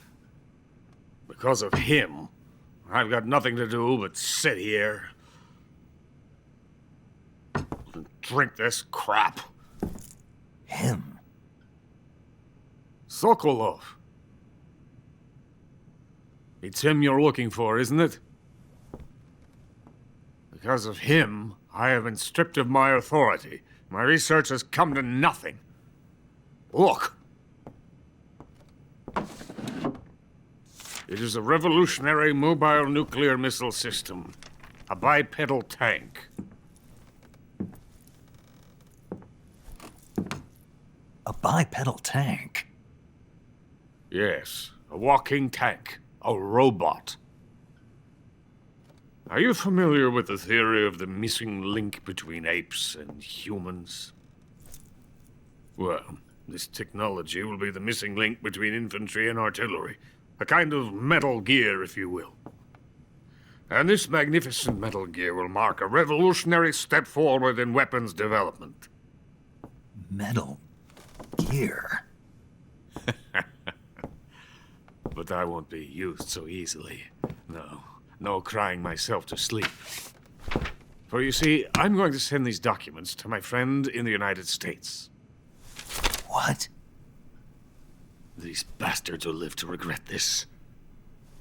Speaker 14: Because of him, I've got nothing to do but sit here and drink this crap.
Speaker 4: Him?
Speaker 14: Sokolov. It's him you're looking for, isn't it? Because of him, I have been stripped of my authority. My research has come to nothing. Look. It is a revolutionary mobile nuclear missile system. A bipedal tank.
Speaker 4: A bipedal tank?
Speaker 14: Yes, a walking tank. A robot. Are you familiar with the theory of the missing link between apes and humans? Well, this technology will be the missing link between infantry and artillery. A kind of Metal Gear, if you will. And this magnificent Metal Gear will mark a revolutionary step forward in weapons development.
Speaker 4: Metal Gear?
Speaker 14: But I won't be used so easily. No crying myself to sleep. For you see, I'm going to send these documents to my friend in the United States.
Speaker 4: What?
Speaker 14: These bastards will live to regret this.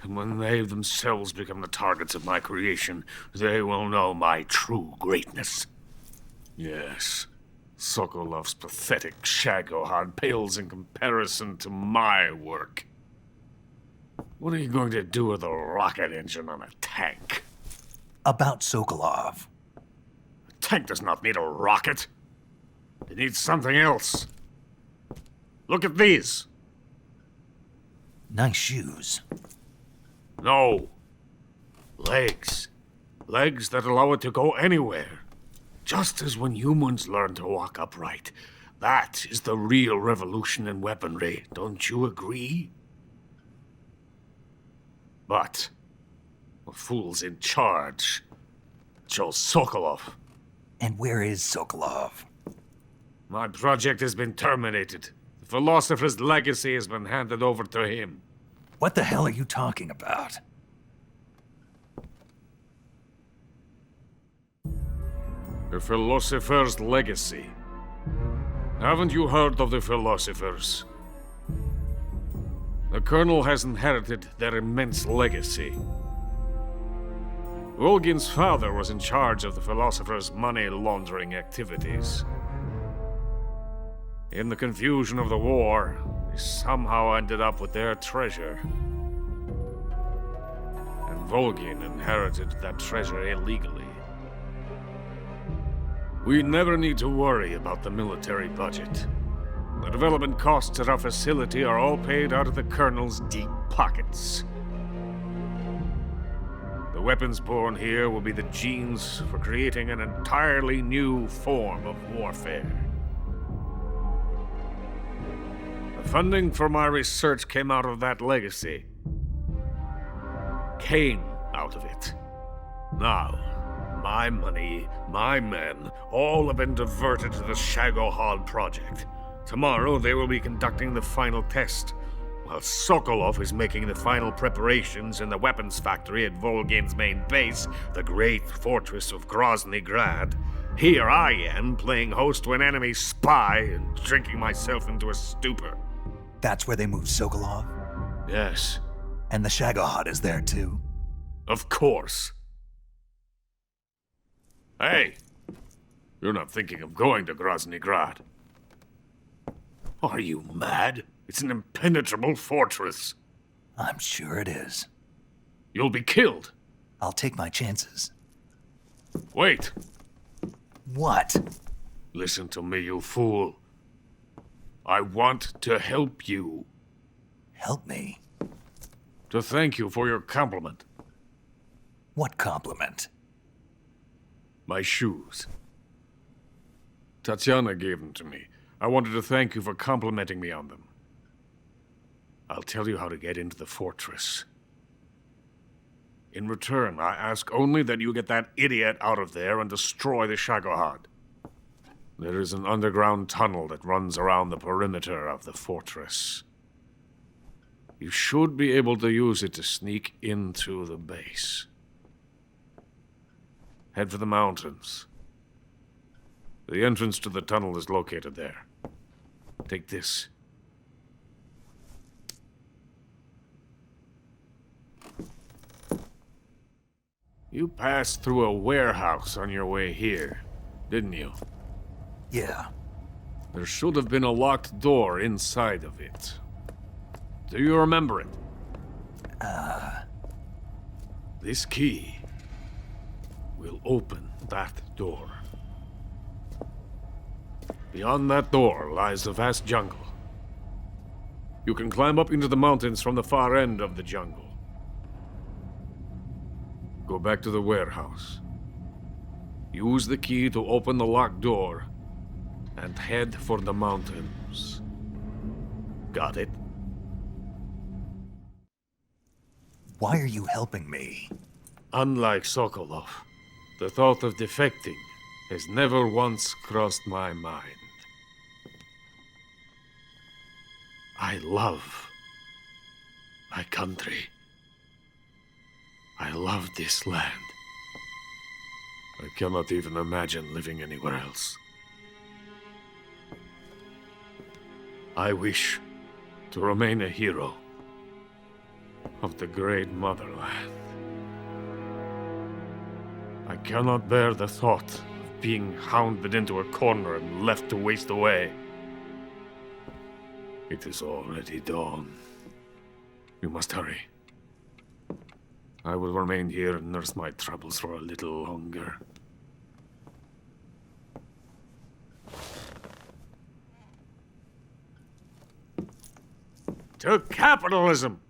Speaker 14: And when they themselves become the targets of my creation, they will know my true greatness. Yes, Sokolov's pathetic Shagohod pales in comparison to my work. What are you going to do with a rocket engine on a tank?
Speaker 4: About Sokolov.
Speaker 14: A tank does not need a rocket. It needs something else. Look at these.
Speaker 4: Nice shoes.
Speaker 14: No. Legs. Legs that allow it to go anywhere. Just as when humans learn to walk upright. That is the real revolution in weaponry. Don't you agree? But the fool's in charge. Joe Sokolov.
Speaker 4: And where is Sokolov?
Speaker 14: My project has been terminated. The philosopher's legacy has been handed over to him.
Speaker 4: What the hell are you talking about?
Speaker 14: The philosopher's legacy. Haven't you heard of the philosophers? The Colonel has inherited their immense legacy. Volgin's father was in charge of the philosophers' money laundering activities. In the confusion of the war, they somehow ended up with their treasure. And Volgin inherited that treasure illegally. We never need to worry about the military budget. The development costs at our facility are all paid out of the Colonel's deep pockets. The weapons born here will be the genes for creating an entirely new form of warfare. The funding for my research came out of that legacy. Came out of it. Now, my money, my men, all have been diverted to the Shagohod project. Tomorrow, they will be conducting the final test, while Sokolov is making the final preparations in the weapons factory at Volgin's main base, the great fortress of Grozny Grad. Here I am, playing host to an enemy spy and drinking myself into a stupor.
Speaker 4: That's where they moved Sokolov?
Speaker 14: Yes.
Speaker 4: And the Shagohod is there, too?
Speaker 14: Of course. Hey! You're not thinking of going to Grozny Grad. Are you mad? It's an impenetrable fortress.
Speaker 4: I'm sure it is.
Speaker 14: You'll be killed.
Speaker 4: I'll take my chances.
Speaker 14: Wait.
Speaker 4: What?
Speaker 14: Listen to me, you fool. I want to help you.
Speaker 4: Help me?
Speaker 14: To thank you for your compliment.
Speaker 4: What compliment?
Speaker 14: My shoes. Tatiana gave them to me. I wanted to thank you for complimenting me on them. I'll tell you how to get into the fortress. In return, I ask only that you get that idiot out of there and destroy the Shagohod. There is an underground tunnel that runs around the perimeter of the fortress. You should be able to use it to sneak into the base. Head for the mountains. The entrance to the tunnel is located there. Take this. You passed through a warehouse on your way here, didn't you?
Speaker 4: Yeah.
Speaker 14: There should have been a locked door inside of it. Do you remember it? This key will open that door. Beyond that door lies the vast jungle. You can climb up into the mountains from the far end of the jungle. Go back to the warehouse. Use the key to open the locked door and head for the mountains. Got it?
Speaker 4: Why are you helping me?
Speaker 14: Unlike Sokolov, the thought of defecting has never once crossed my mind. I love my country. I love this land. I cannot even imagine living anywhere else. I wish to remain a hero of the great motherland. I cannot bear the thought of being hounded into a corner and left to waste away. It is already dawn. You must hurry. I will remain here and nurse my troubles for a little longer. To capitalism!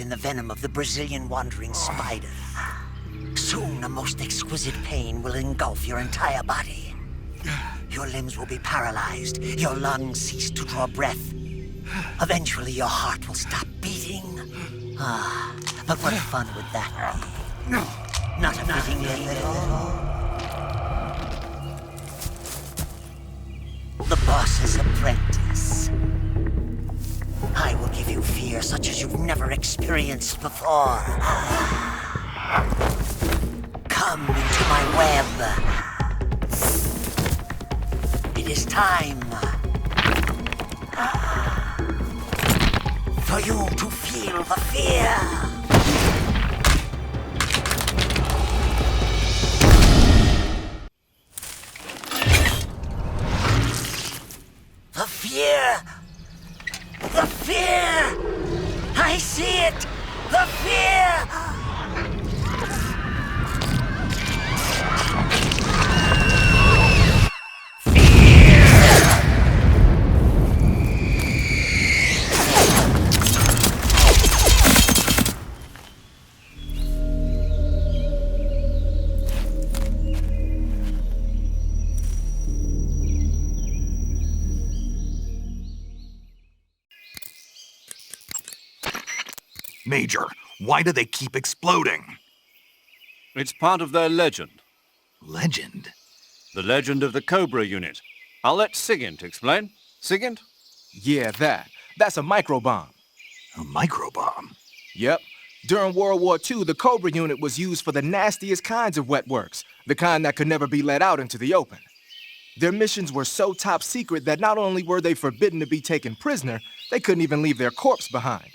Speaker 15: The venom of the Brazilian wandering spider. Soon, a most exquisite pain will engulf your entire body. Your limbs will be paralyzed, your lungs cease to draw breath. Eventually, your heart will stop beating. But what fun would that be? Not a fitting end at all. The boss's apprentice. I will give you fear such as you've never experienced before. Come into my web. It is time for you to feel the fear. The fear! The fear! I see it! The fear!
Speaker 4: Major, why do they keep exploding?
Speaker 3: It's part of their legend.
Speaker 4: Legend?
Speaker 3: The legend of the Cobra unit. I'll let Sigint explain. Sigint?
Speaker 8: Yeah, that's a microbomb.
Speaker 4: A microbomb?
Speaker 8: Yep. During World War II, the Cobra unit was used for the nastiest kinds of wet works, the kind that could never be let out into the open. Their missions were so top secret that not only were they forbidden to be taken prisoner, they couldn't even leave their corpse behind.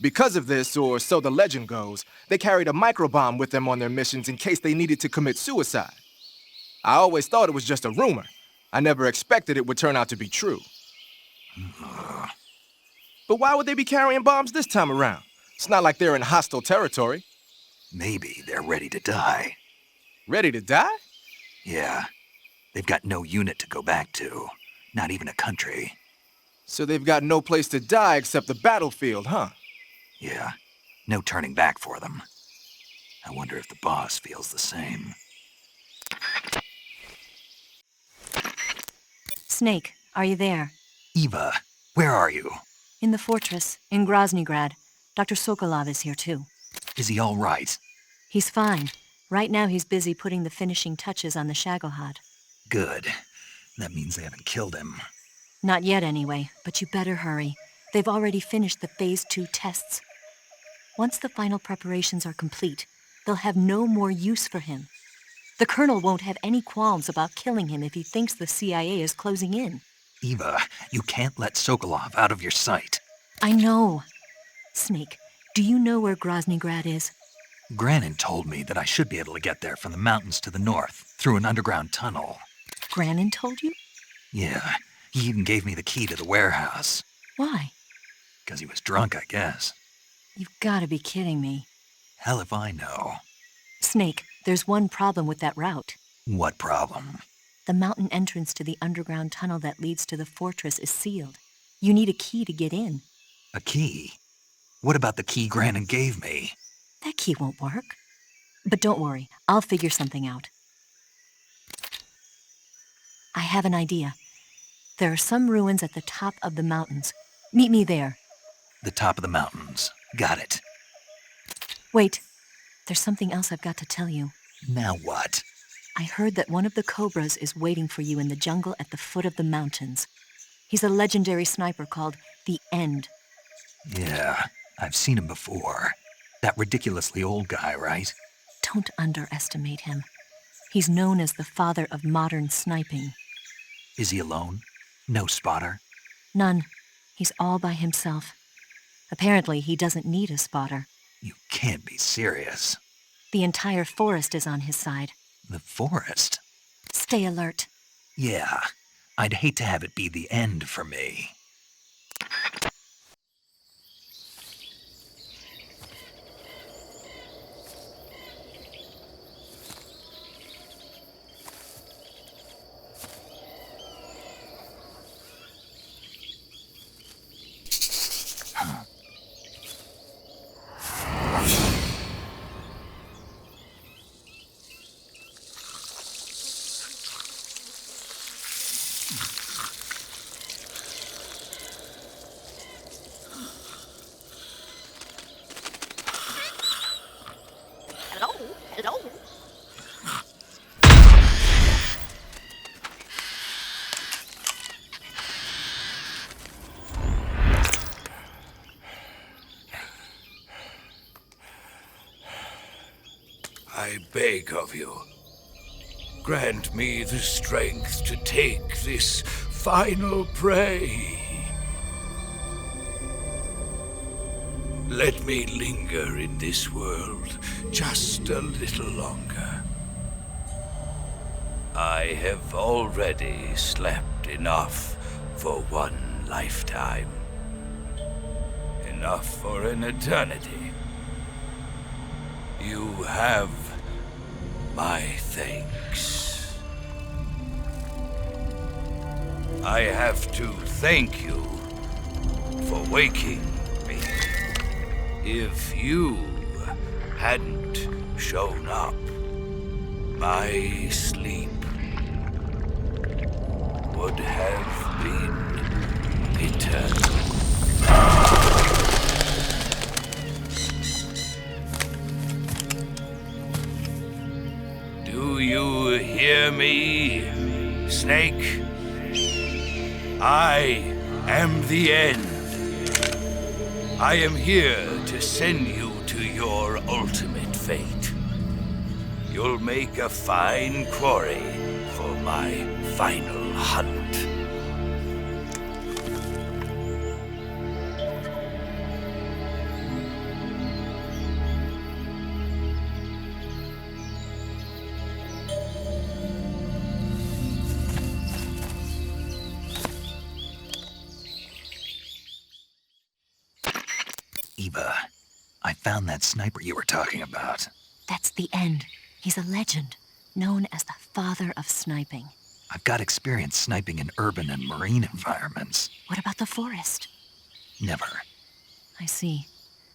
Speaker 8: Because of this, or so the legend goes, they carried a microbomb with them on their missions in case they needed to commit suicide. I always thought it was just a rumor. I never expected it would turn out to be true. But why would they be carrying bombs this time around? It's not like they're in hostile territory.
Speaker 4: Maybe they're ready to die.
Speaker 8: Ready to die?
Speaker 4: Yeah. They've got no unit to go back to. Not even a country.
Speaker 8: So they've got no place to die except the battlefield, huh?
Speaker 4: Yeah. No turning back for them. I wonder if the boss feels the same.
Speaker 10: Snake, are you there?
Speaker 4: Eva, where are you?
Speaker 10: In the fortress, in Groznygrad. Dr. Sokolov is here too.
Speaker 4: Is he all right?
Speaker 10: He's fine. Right now he's busy putting the finishing touches on the Shagohod.
Speaker 4: Good. That means they haven't killed him.
Speaker 10: Not yet anyway, but you better hurry. They've already finished the Phase 2 tests. Once the final preparations are complete, they'll have no more use for him. The Colonel won't have any qualms about killing him if he thinks the CIA is closing in.
Speaker 4: Eva, you can't let Sokolov out of your sight.
Speaker 10: I know. Snake, do you know where Groznygrad is?
Speaker 4: Granin told me that I should be able to get there from the mountains to the north, through an underground tunnel.
Speaker 10: Granin told you?
Speaker 4: Yeah, he even gave me the key to the warehouse.
Speaker 10: Why?
Speaker 4: Because he was drunk, I guess.
Speaker 10: You've got to be kidding me.
Speaker 4: Hell if I know.
Speaker 10: Snake, there's one problem with that route.
Speaker 4: What problem?
Speaker 10: The mountain entrance to the underground tunnel that leads to the fortress is sealed. You need a key to get in.
Speaker 4: A key? What about the key Granin gave me?
Speaker 10: That key won't work. But don't worry, I'll figure something out. I have an idea. There are some ruins at the top of the mountains. Meet me there.
Speaker 4: The top of the mountains. Got it.
Speaker 10: Wait, there's something else I've got to tell you.
Speaker 4: Now what?
Speaker 10: I heard that one of the Cobras is waiting for you in the jungle at the foot of the mountains. He's a legendary sniper called the End.
Speaker 4: Yeah, I've seen him before. That ridiculously old guy, right?
Speaker 10: Don't underestimate him. He's known as the father of modern sniping.
Speaker 4: Is he alone? No spotter?
Speaker 10: None. He's all by himself. Apparently, he doesn't need a spotter.
Speaker 4: You can't be serious.
Speaker 10: The entire forest is on his side.
Speaker 4: The forest?
Speaker 10: Stay alert.
Speaker 4: Yeah, I'd hate to have it be the end for me.
Speaker 15: Hello?
Speaker 12: I beg of you, grant me the strength to take this final prey. Let me linger in this world just a little longer. I have already slept enough for one lifetime. Enough for an eternity. You have my thanks. I have to thank you for waking me. If you hadn't shown up, my sleep would have been eternal. Do you hear me, Snake? I am the End. I am here to send you to your ultimate fate. You'll make a fine quarry for my final hunt.
Speaker 4: Eva, I found that sniper you were talking about.
Speaker 10: That's the end. He's a legend, known as the father of sniping.
Speaker 4: I've got experience sniping in urban and marine environments.
Speaker 10: What about the forest?
Speaker 4: Never.
Speaker 10: I see.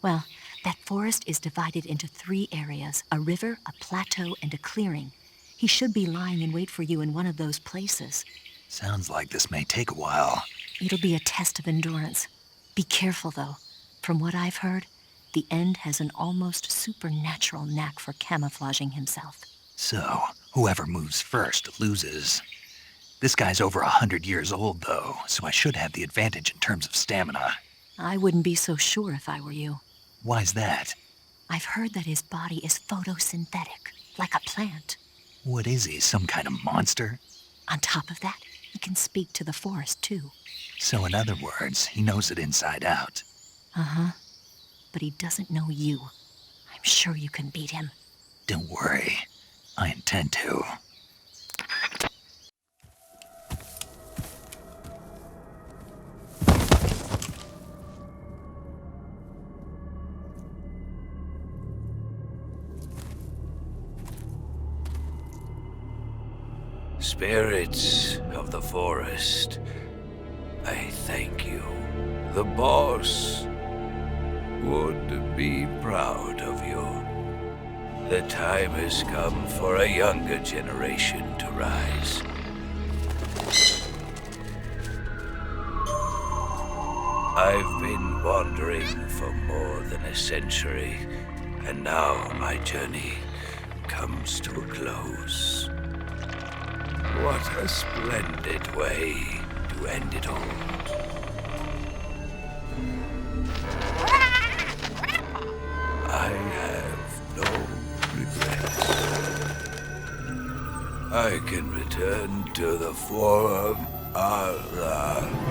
Speaker 10: Well, that forest is divided into 3 areas, a river, a plateau, and a clearing. He should be lying in wait for you in one of those places.
Speaker 4: Sounds like this may take a while.
Speaker 10: It'll be a test of endurance. Be careful, though. From what I've heard, the End has an almost supernatural knack for camouflaging himself.
Speaker 4: So, whoever moves first loses. This guy's over 100 years old, though, so I should have the advantage in terms of stamina.
Speaker 10: I wouldn't be so sure if I were you.
Speaker 4: Why's that?
Speaker 10: I've heard that his body is photosynthetic, like a plant.
Speaker 4: What is he, some kind of monster?
Speaker 10: On top of that, he can speak to the forest, too.
Speaker 4: So in other words, he knows it inside out.
Speaker 10: Uh-huh. But he doesn't know you. I'm sure you can beat him.
Speaker 4: Don't worry. I intend to.
Speaker 12: Spirits of the forest, I thank you. The boss would be proud of you. The time has come for a younger generation to rise. I've been wandering for more than a century, and now my journey comes to a close. What a splendid way to end it all. I have no regrets. I can return to the form of the...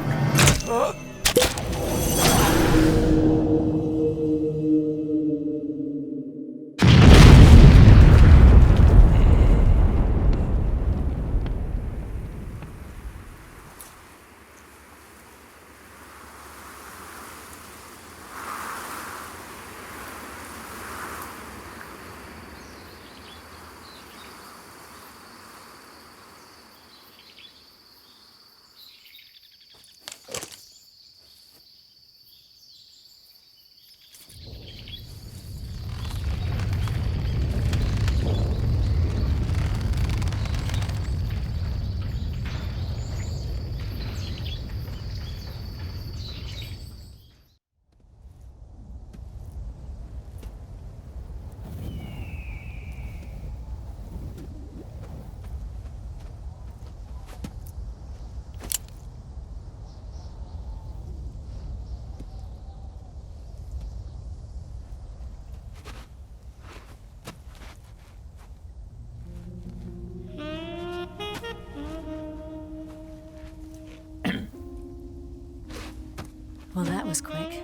Speaker 10: Well, that was quick.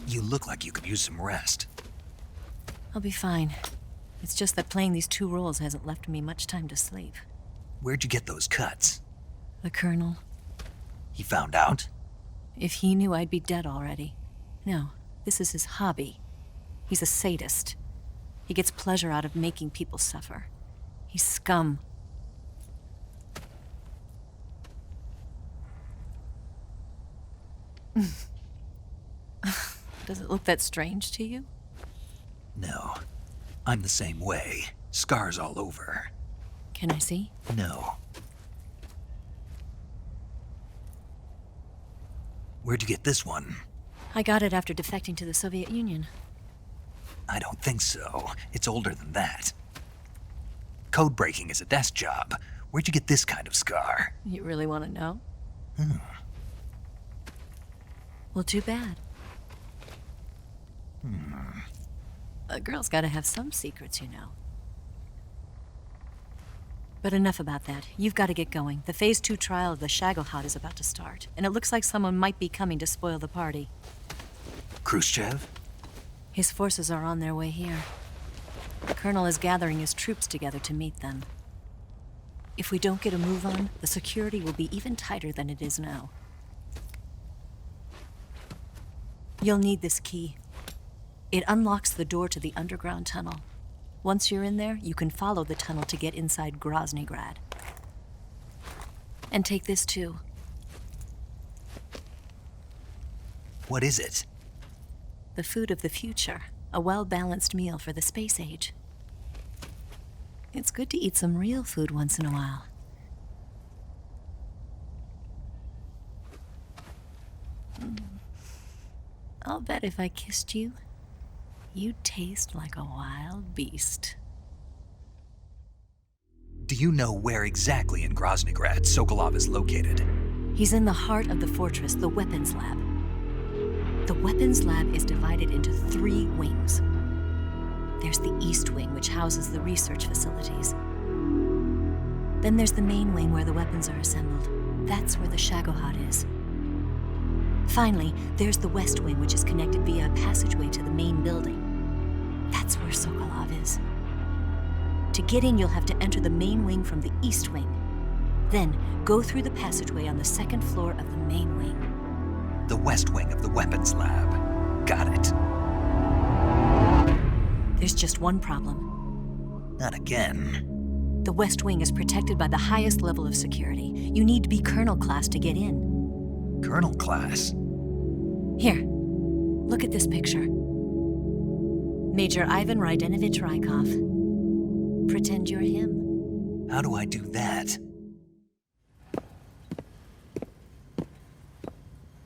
Speaker 4: You look like you could use some rest.
Speaker 10: I'll be fine. It's just that playing these 2 roles hasn't left me much time to sleep.
Speaker 4: Where'd you get those cuts?
Speaker 10: The Colonel.
Speaker 4: He found out?
Speaker 10: If he knew, I'd be dead already. No, this is his hobby. He's a sadist. He gets pleasure out of making people suffer. He's scum. Does it look that strange to you?
Speaker 4: No. I'm the same way. Scars all over.
Speaker 10: Can I see?
Speaker 4: No. Where'd you get this one?
Speaker 10: I got it after defecting to the Soviet Union.
Speaker 4: I don't think so. It's older than that. Code breaking is a desk job. Where'd you get this kind of scar?
Speaker 10: You really want to know? Well, too bad. A girl's gotta have some secrets, you know. But enough about that. You've got to get going. The Phase 2 trial of the Shagohod is about to start, and it looks like someone might be coming to spoil the party.
Speaker 4: Khrushchev?
Speaker 10: His forces are on their way here. The Colonel is gathering his troops together to meet them. If we don't get a move on, the security will be even tighter than it is now. You'll need this key. It unlocks the door to the underground tunnel. Once you're in there, you can follow the tunnel to get inside Groznygrad. And take this too.
Speaker 4: What is it?
Speaker 10: The food of the future. A well-balanced meal for the space age. It's good to eat some real food once in a while. I'll bet if I kissed you, you'd taste like a wild beast.
Speaker 4: Do you know where exactly in Groznygrad Sokolov is located?
Speaker 10: He's in the heart of the fortress, the weapons lab. The weapons lab is divided into 3 wings. There's the East Wing, which houses the research facilities. Then there's the main wing where the weapons are assembled. That's where the Shagohod is. Finally, there's the West Wing, which is connected via a passageway to the main building. That's where Sokolov is. To get in, you'll have to enter the main wing from the East Wing. Then, go through the passageway on the 2nd floor of the main wing.
Speaker 4: The West Wing of the weapons lab. Got it.
Speaker 10: There's just one problem.
Speaker 4: Not again.
Speaker 10: The West Wing is protected by the highest level of security. You need to be Colonel class to get in.
Speaker 4: Colonel class?
Speaker 10: Here, look at this picture. Major Ivan Rydenovich Rykov. Pretend you're him.
Speaker 4: How do I do that?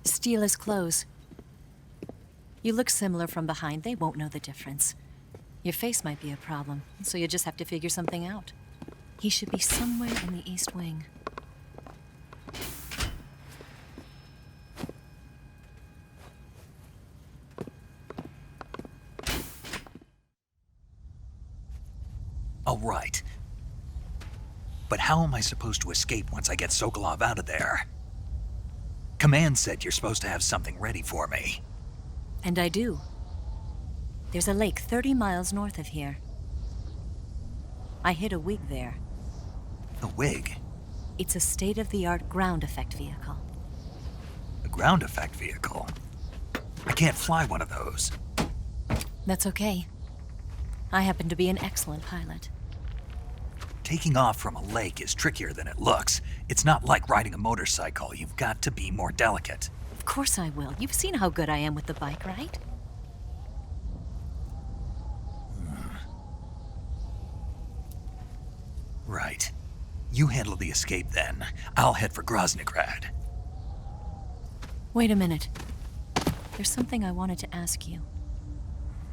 Speaker 10: Steal his clothes. You look similar from behind. They won't know the difference. Your face might be a problem, so you just have to figure something out. He should be somewhere in the East Wing.
Speaker 4: All right. But how am I supposed to escape once I get Sokolov out of there? Command said you're supposed to have something ready for me.
Speaker 10: And I do. There's a lake 30 miles north of here. I hid a wig there.
Speaker 4: A wig?
Speaker 10: It's a state-of-the-art ground effect vehicle.
Speaker 4: A ground effect vehicle? I can't fly one of those.
Speaker 10: That's okay. I happen to be an excellent pilot.
Speaker 4: Taking off from a lake is trickier than it looks. It's not like riding a motorcycle. You've got to be more delicate.
Speaker 10: Of course I will. You've seen how good I am with the bike, right?
Speaker 4: Right. You handle the escape then. I'll head for Groznygrad.
Speaker 10: Wait a minute. There's something I wanted to ask you.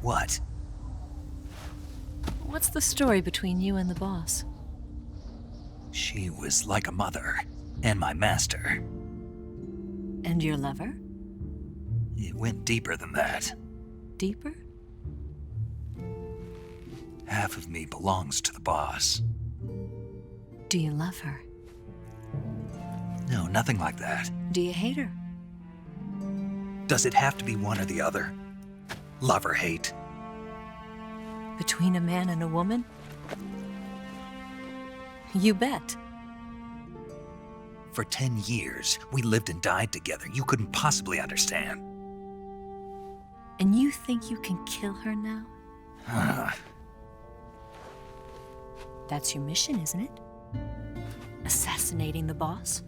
Speaker 4: What?
Speaker 10: What's the story between you and the boss?
Speaker 4: She was like a mother, and my master.
Speaker 10: And your lover?
Speaker 4: It went deeper than that.
Speaker 10: Deeper?
Speaker 4: Half of me belongs to the boss.
Speaker 10: Do you love her?
Speaker 4: No, nothing like that.
Speaker 10: Do you hate her?
Speaker 4: Does it have to be one or the other? Love or hate?
Speaker 10: Between a man and a woman? You bet.
Speaker 4: For 10 years, we lived and died together. You couldn't possibly understand.
Speaker 10: And you think you can kill her now? That's your mission, isn't it? Assassinating the boss?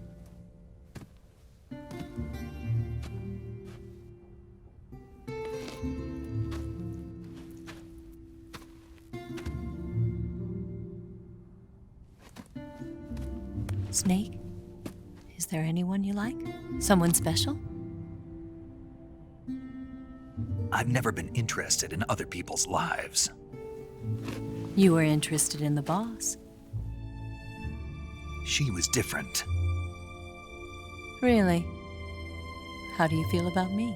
Speaker 10: Snake? Is there anyone you like? Someone special?
Speaker 4: I've never been interested in other people's lives.
Speaker 10: You were interested in the boss.
Speaker 4: She was different.
Speaker 10: Really? How do you feel about me?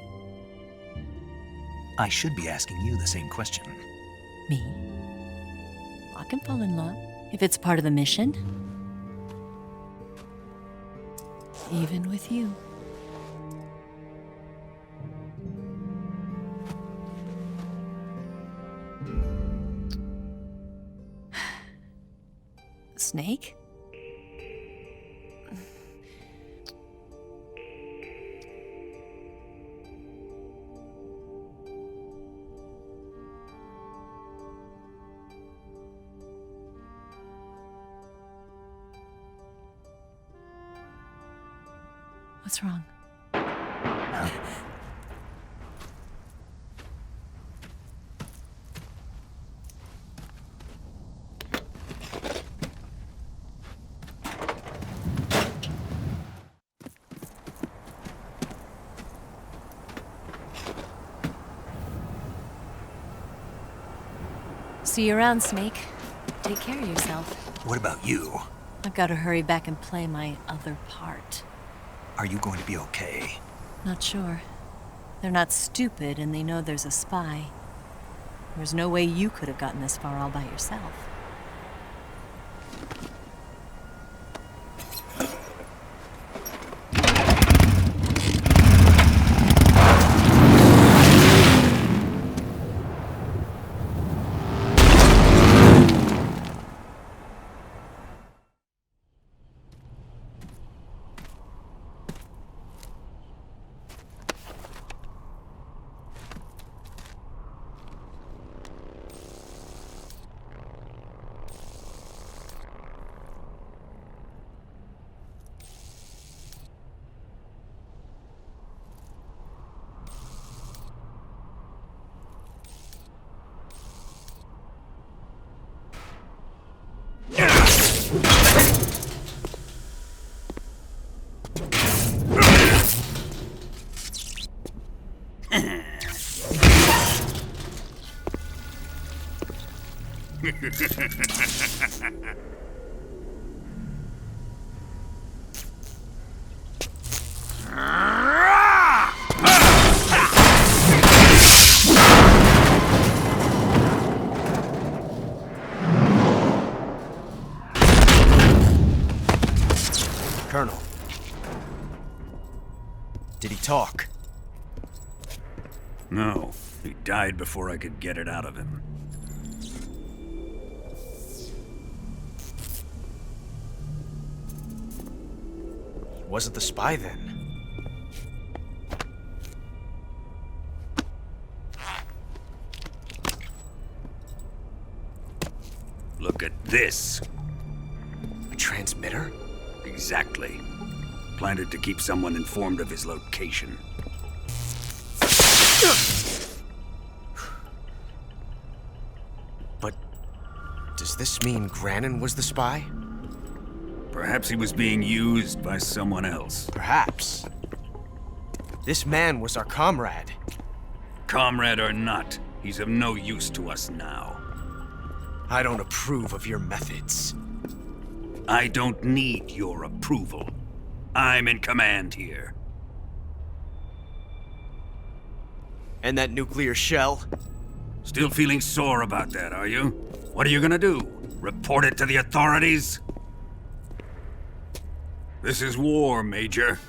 Speaker 4: I should be asking you the same question.
Speaker 10: Me? I can fall in love if it's part of the mission. Even with you. Snake? What's wrong? See you around, Snake. Take care of yourself.
Speaker 4: What about you?
Speaker 10: I've got to hurry back and play my other part.
Speaker 4: Are you going to be okay?
Speaker 10: Not sure. They're not stupid, and they know there's a spy. There's no way you could have gotten this far all by yourself.
Speaker 5: Colonel. Did he talk?
Speaker 13: No. He died before I could get it out of him.
Speaker 5: He wasn't the spy then.
Speaker 13: Look at this.
Speaker 5: A transmitter?
Speaker 13: Exactly. Planted to keep someone informed of his location.
Speaker 5: But does this mean Granin was the spy?
Speaker 13: Perhaps he was being used by someone else.
Speaker 5: Perhaps. This man was our comrade.
Speaker 13: Comrade or not, he's of no use to us now.
Speaker 5: I don't approve of your methods.
Speaker 13: I don't need your approval. I'm in command here.
Speaker 5: And that nuclear shell?
Speaker 13: Still feeling sore about that, are you? What are you gonna do? Report it to the authorities? This is war, Major.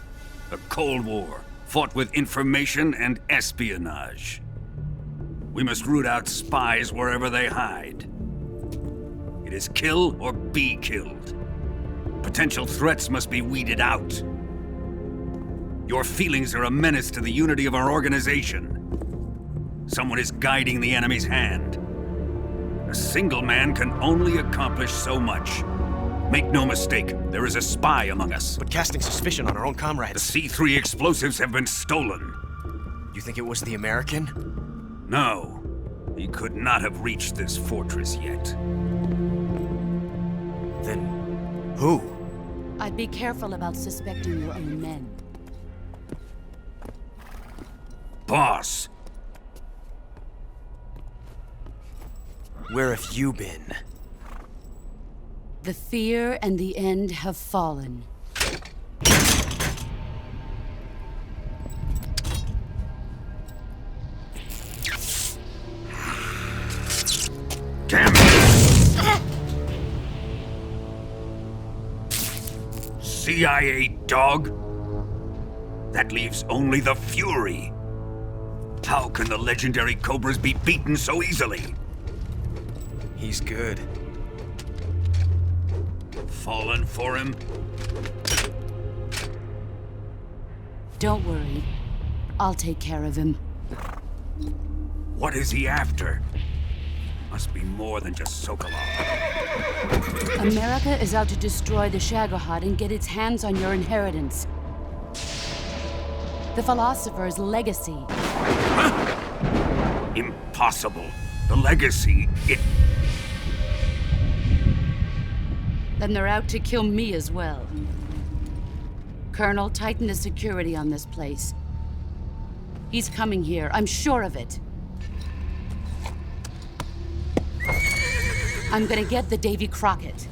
Speaker 13: A Cold War, fought with information and espionage. We must root out spies wherever they hide. It is kill or be killed. Potential threats must be weeded out. Your feelings are a menace to the unity of our organization. Someone is guiding the enemy's hand. A single man can only accomplish so much. Make no mistake, there is a spy among us.
Speaker 5: But casting suspicion on our own comrades...
Speaker 13: The C3 explosives have been stolen.
Speaker 5: You think it was the American?
Speaker 13: No. He could not have reached this fortress yet.
Speaker 5: Then... who?
Speaker 9: I'd be careful about suspecting your own men.
Speaker 13: Boss!
Speaker 5: Where have you been?
Speaker 9: The fear and the end have fallen.
Speaker 13: CIA dog? That leaves only the Fury. How can the legendary Cobras be beaten so easily?
Speaker 5: He's good.
Speaker 13: Fallen for him?
Speaker 9: Don't worry. I'll take care of him.
Speaker 13: What is he after? Must be more than just Sokolov.
Speaker 9: America is out to destroy the Shagohod and get its hands on your inheritance. The philosopher's legacy.
Speaker 13: Huh? Impossible. The legacy,
Speaker 9: Then they're out to kill me as well. Colonel, tighten the security on this place. He's coming here, I'm sure of it. I'm gonna get the Davy Crockett.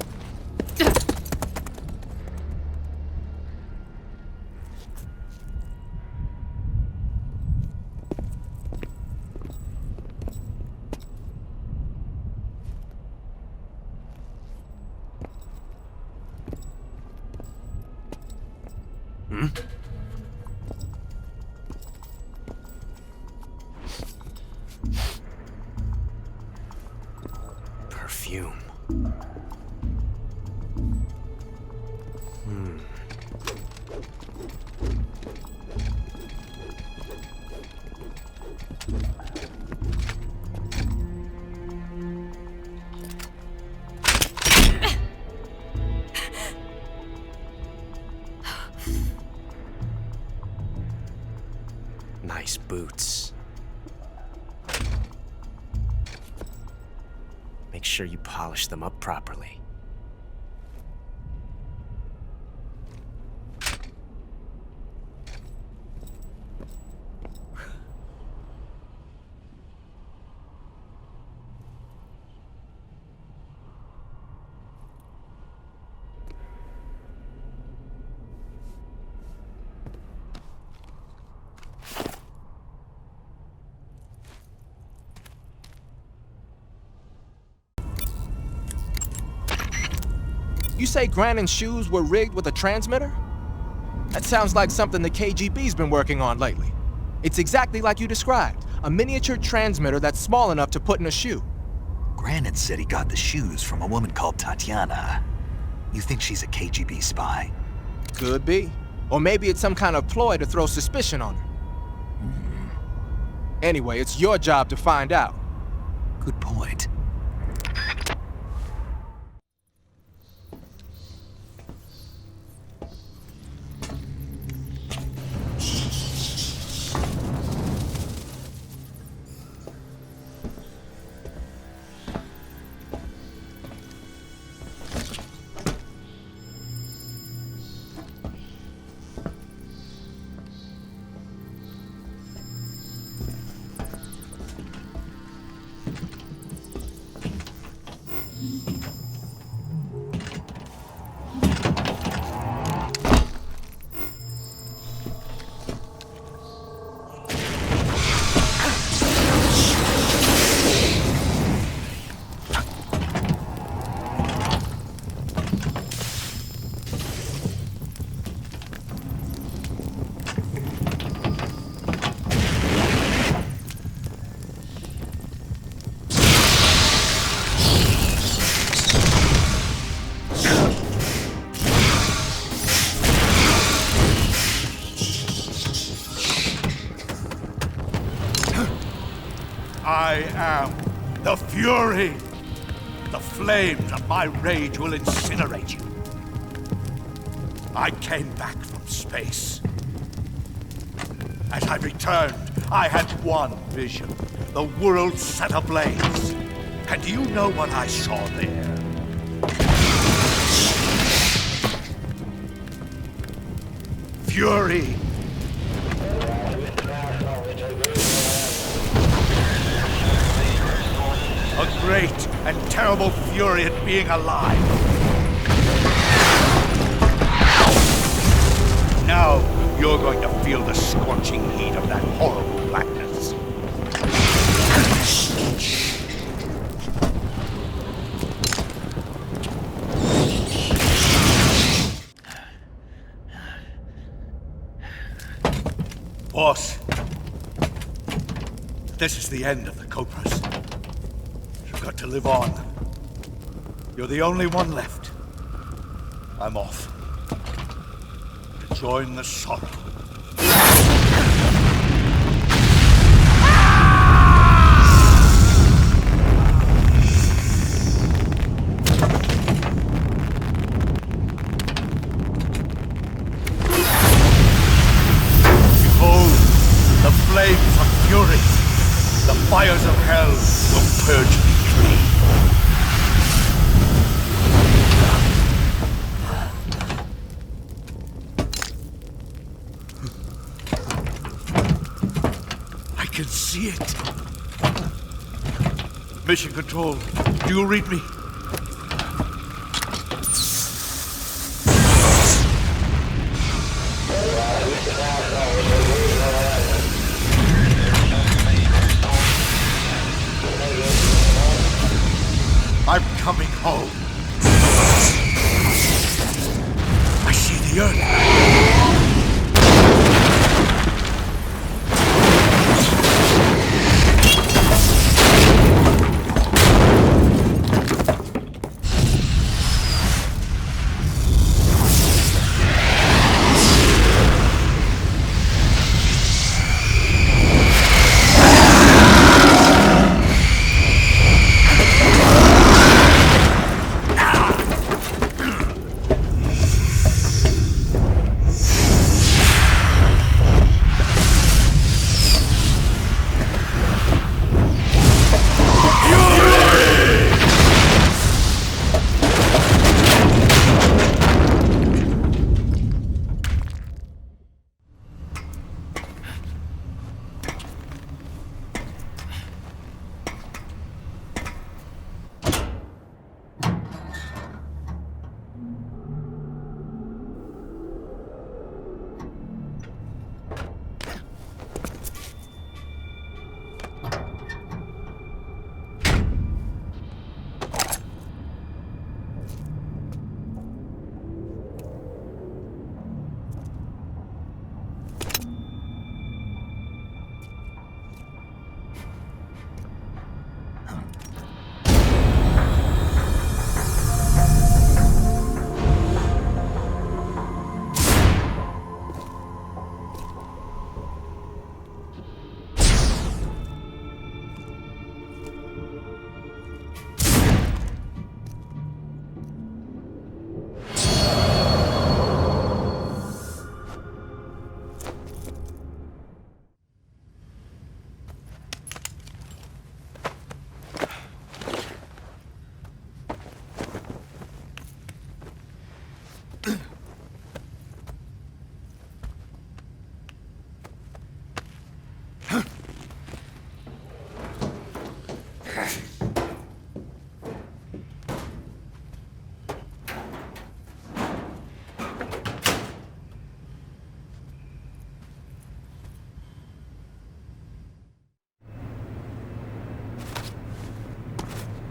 Speaker 5: Perfume. Nice boots. Make sure you polish them up properly.
Speaker 8: You say Grannon's shoes were rigged with a transmitter? That sounds like something the KGB's been working on lately. It's exactly like you described, a miniature transmitter that's small enough to put in a shoe.
Speaker 4: Grannon said he got the shoes from a woman called Tatiana. You think she's a KGB spy?
Speaker 8: Could be. Or maybe it's some kind of ploy to throw suspicion on her. Anyway, it's your job to find out.
Speaker 4: Good point.
Speaker 16: I am the Fury. The flames of my rage will incinerate you. I came back from space. As I returned, I had one vision. The world set ablaze. And do you know what I saw there? Fury. A great and terrible fury at being alive. Now you're going to feel the scorching heat of that horrible blackness. Boss, this is the end of the Cobras. You've got to live on. You're the only one left. I'm off. To join the sorrow. Behold, the flames of fury. The fires of hell will purge me clean. I can see it. Mission Control, do you read me? I'm coming home. I see the earth.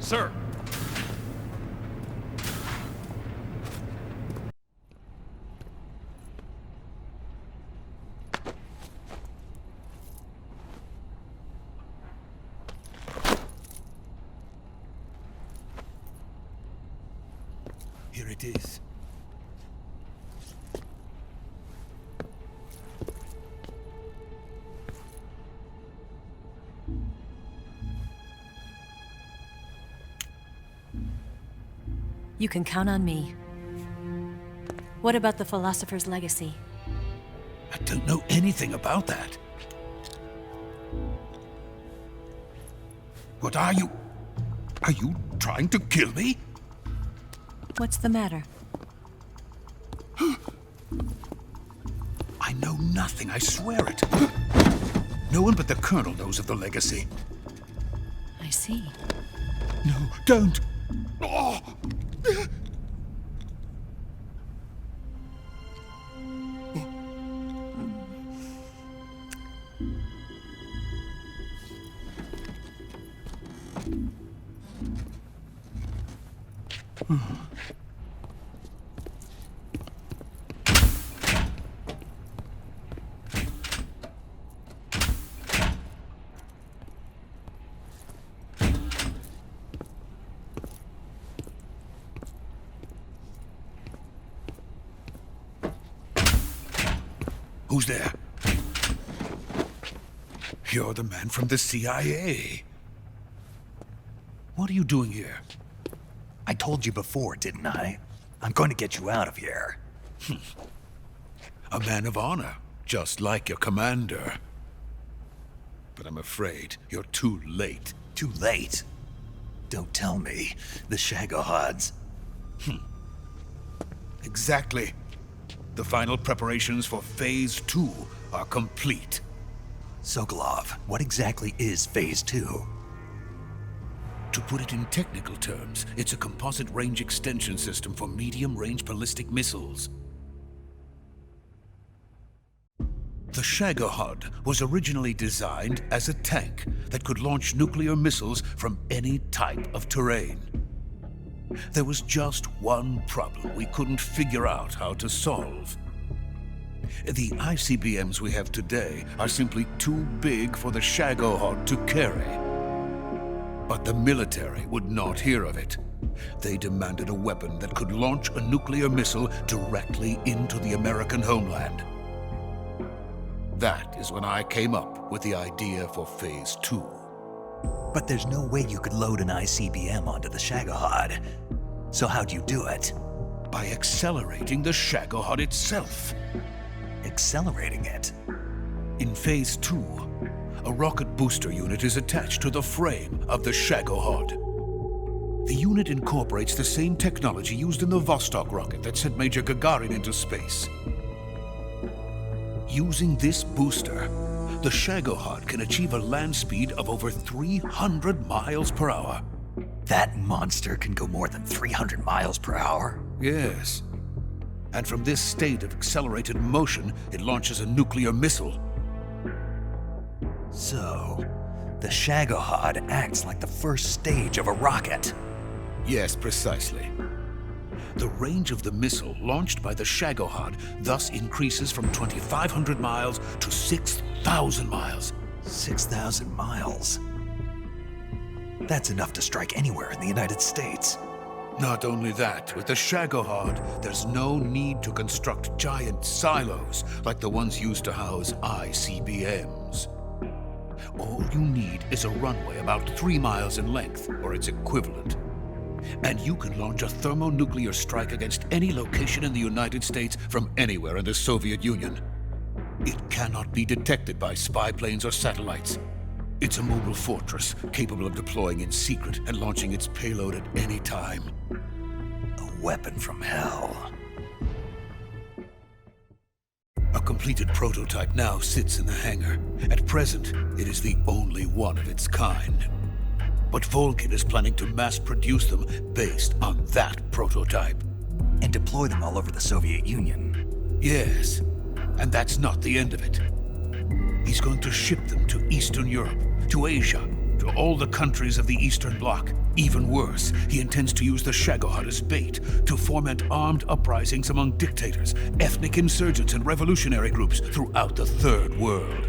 Speaker 6: Sir!
Speaker 16: Here it is.
Speaker 10: You can count on me. What about the philosopher's legacy?
Speaker 16: I don't know anything about that. What are you? Are you trying to kill me?
Speaker 10: What's the matter?
Speaker 16: I know nothing, I swear it. No one but the Colonel knows of the legacy.
Speaker 10: I see.
Speaker 16: No, don't! Oh. Who's there? You're the man from the CIA. What are you doing here?
Speaker 4: I told you before, didn't I? I'm going to get you out of here.
Speaker 16: A man of honor, just like your commander. But I'm afraid you're too late.
Speaker 4: Too late? Don't tell me. The Shagohods.
Speaker 16: Exactly. The final preparations for Phase 2 are complete.
Speaker 4: Sokolov, what exactly is Phase 2?
Speaker 16: To put it in technical terms, it's a composite range extension system for medium-range ballistic missiles. The Shagohod was originally designed as a tank that could launch nuclear missiles from any type of terrain. There was just one problem we couldn't figure out how to solve. The ICBMs we have today are simply too big for the Shagohod to carry. But the military would not hear of it. They demanded a weapon that could launch a nuclear missile directly into the American homeland. That is when I came up with the idea for Phase 2.
Speaker 4: But there's no way you could load an ICBM onto the Shagohod. So how'd you do it?
Speaker 16: By accelerating the Shagohod itself.
Speaker 4: Accelerating it?
Speaker 16: In Phase 2, a rocket booster unit is attached to the frame of the Shagohod. The unit incorporates the same technology used in the Vostok rocket that sent Major Gagarin into space. Using this booster, the Shagohod can achieve a land speed of over 300 miles per hour.
Speaker 4: That monster can go more than 300 miles per hour?
Speaker 16: Yes. And from this state of accelerated motion, it launches a nuclear missile.
Speaker 4: So, the Shagohod acts like the first stage of a rocket.
Speaker 16: Yes, precisely. The range of the missile launched by the Shagohod thus increases from 2,500 miles to 6,000 miles.
Speaker 4: 6,000 miles? That's enough to strike anywhere in the United States.
Speaker 16: Not only that, with the Shagohod, there's no need to construct giant silos like the ones used to house ICBMs. All you need is a runway about 3 miles in length, or its equivalent. And you can launch a thermonuclear strike against any location in the United States from anywhere in the Soviet Union. It cannot be detected by spy planes or satellites. It's a mobile fortress, capable of deploying in secret and launching its payload at any time.
Speaker 4: A weapon from hell.
Speaker 16: A completed prototype now sits in the hangar. At present, it is the only one of its kind. But Volkin is planning to mass-produce them based on that prototype.
Speaker 4: And deploy them all over the Soviet Union.
Speaker 16: Yes, and that's not the end of it. He's going to ship them to Eastern Europe, to Asia, to all the countries of the Eastern Bloc. Even worse, he intends to use the Shagohod as bait to foment armed uprisings among dictators, ethnic insurgents, and revolutionary groups throughout the Third World.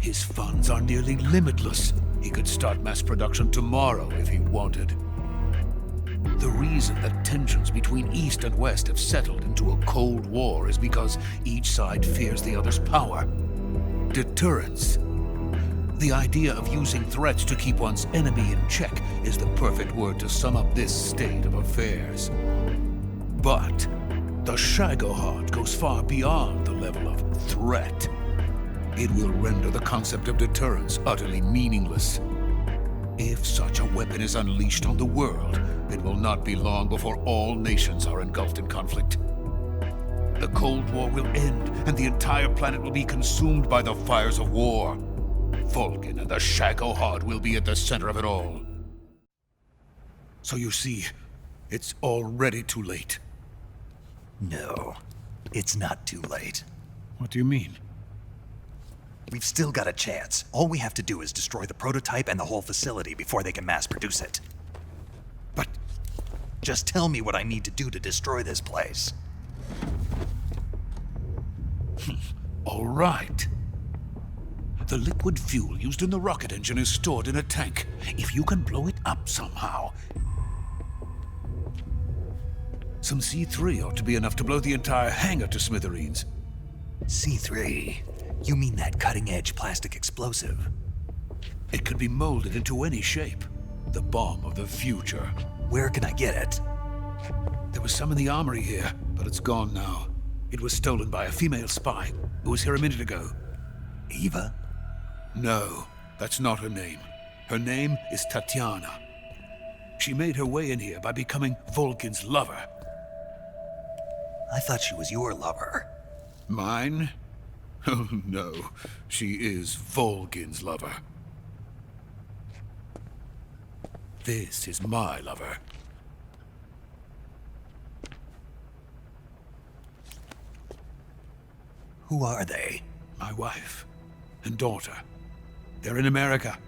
Speaker 16: His funds are nearly limitless. He could start mass production tomorrow if he wanted. The reason that tensions between East and West have settled into a Cold War is because each side fears the other's power. Deterrence. The idea of using threats to keep one's enemy in check is the perfect word to sum up this state of affairs. But the Shagohod goes far beyond the level of threat. It will render the concept of deterrence utterly meaningless. If such a weapon is unleashed on the world, it will not be long before all nations are engulfed in conflict. The Cold War will end, and the entire planet will be consumed by the fires of war. Volkin and the Shagohod will be at the center of it all. So you see, it's already too late.
Speaker 4: No, it's not too late.
Speaker 16: What do you mean?
Speaker 4: We've still got a chance. All we have to do is destroy the prototype and the whole facility before they can mass produce it.
Speaker 16: But
Speaker 4: just tell me what I need to do to destroy this place.
Speaker 16: All right. The liquid fuel used in the rocket engine is stored in a tank. If you can blow it up somehow. Some C3 ought to be enough to blow the entire hangar to smithereens.
Speaker 4: C3? You mean that cutting-edge plastic explosive?
Speaker 16: It could be molded into any shape. The bomb of the future.
Speaker 4: Where can I get it?
Speaker 16: There was some in the armory here, but it's gone now. It was stolen by a female spy who was here a minute ago.
Speaker 4: Eva?
Speaker 16: No, that's not her name. Her name is Tatiana. She made her way in here by becoming Volkin's lover.
Speaker 4: I thought she was your lover.
Speaker 16: Mine? Oh no, she is Volkin's lover. This is my lover.
Speaker 4: Who are they?
Speaker 16: My wife and daughter. They're in America.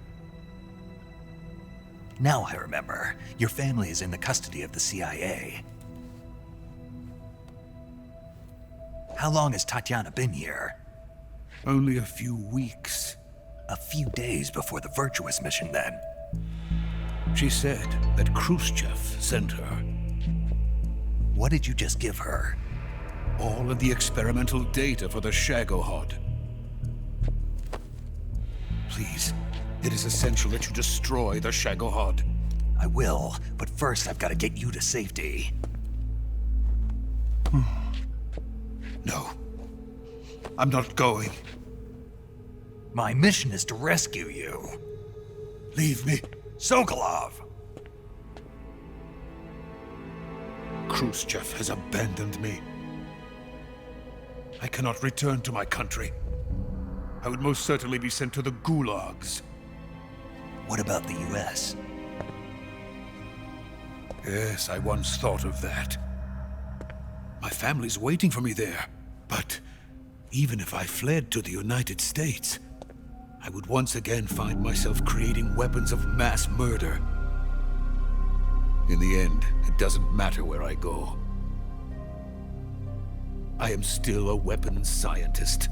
Speaker 4: Now I remember. Your family is in the custody of the CIA. How long has Tatiana been here?
Speaker 16: Only a few weeks.
Speaker 4: A few days before the Virtuous mission, then.
Speaker 16: She said that Khrushchev sent her.
Speaker 4: What did you just give her?
Speaker 16: All of the experimental data for the Shagohod. Please, it is essential that you destroy the Shagohod.
Speaker 4: I will, but first I've got to get you to safety.
Speaker 16: No. I'm not going.
Speaker 4: My mission is to rescue you.
Speaker 16: Leave me.
Speaker 4: Sokolov!
Speaker 16: Khrushchev has abandoned me. I cannot return to my country. I would most certainly be sent to the gulags.
Speaker 4: What about the US?
Speaker 16: Yes, I once thought of that. My family's waiting for me there. But even if I fled to the United States, I would once again find myself creating weapons of mass murder. In the end, it doesn't matter where I go. I am still a weapons scientist.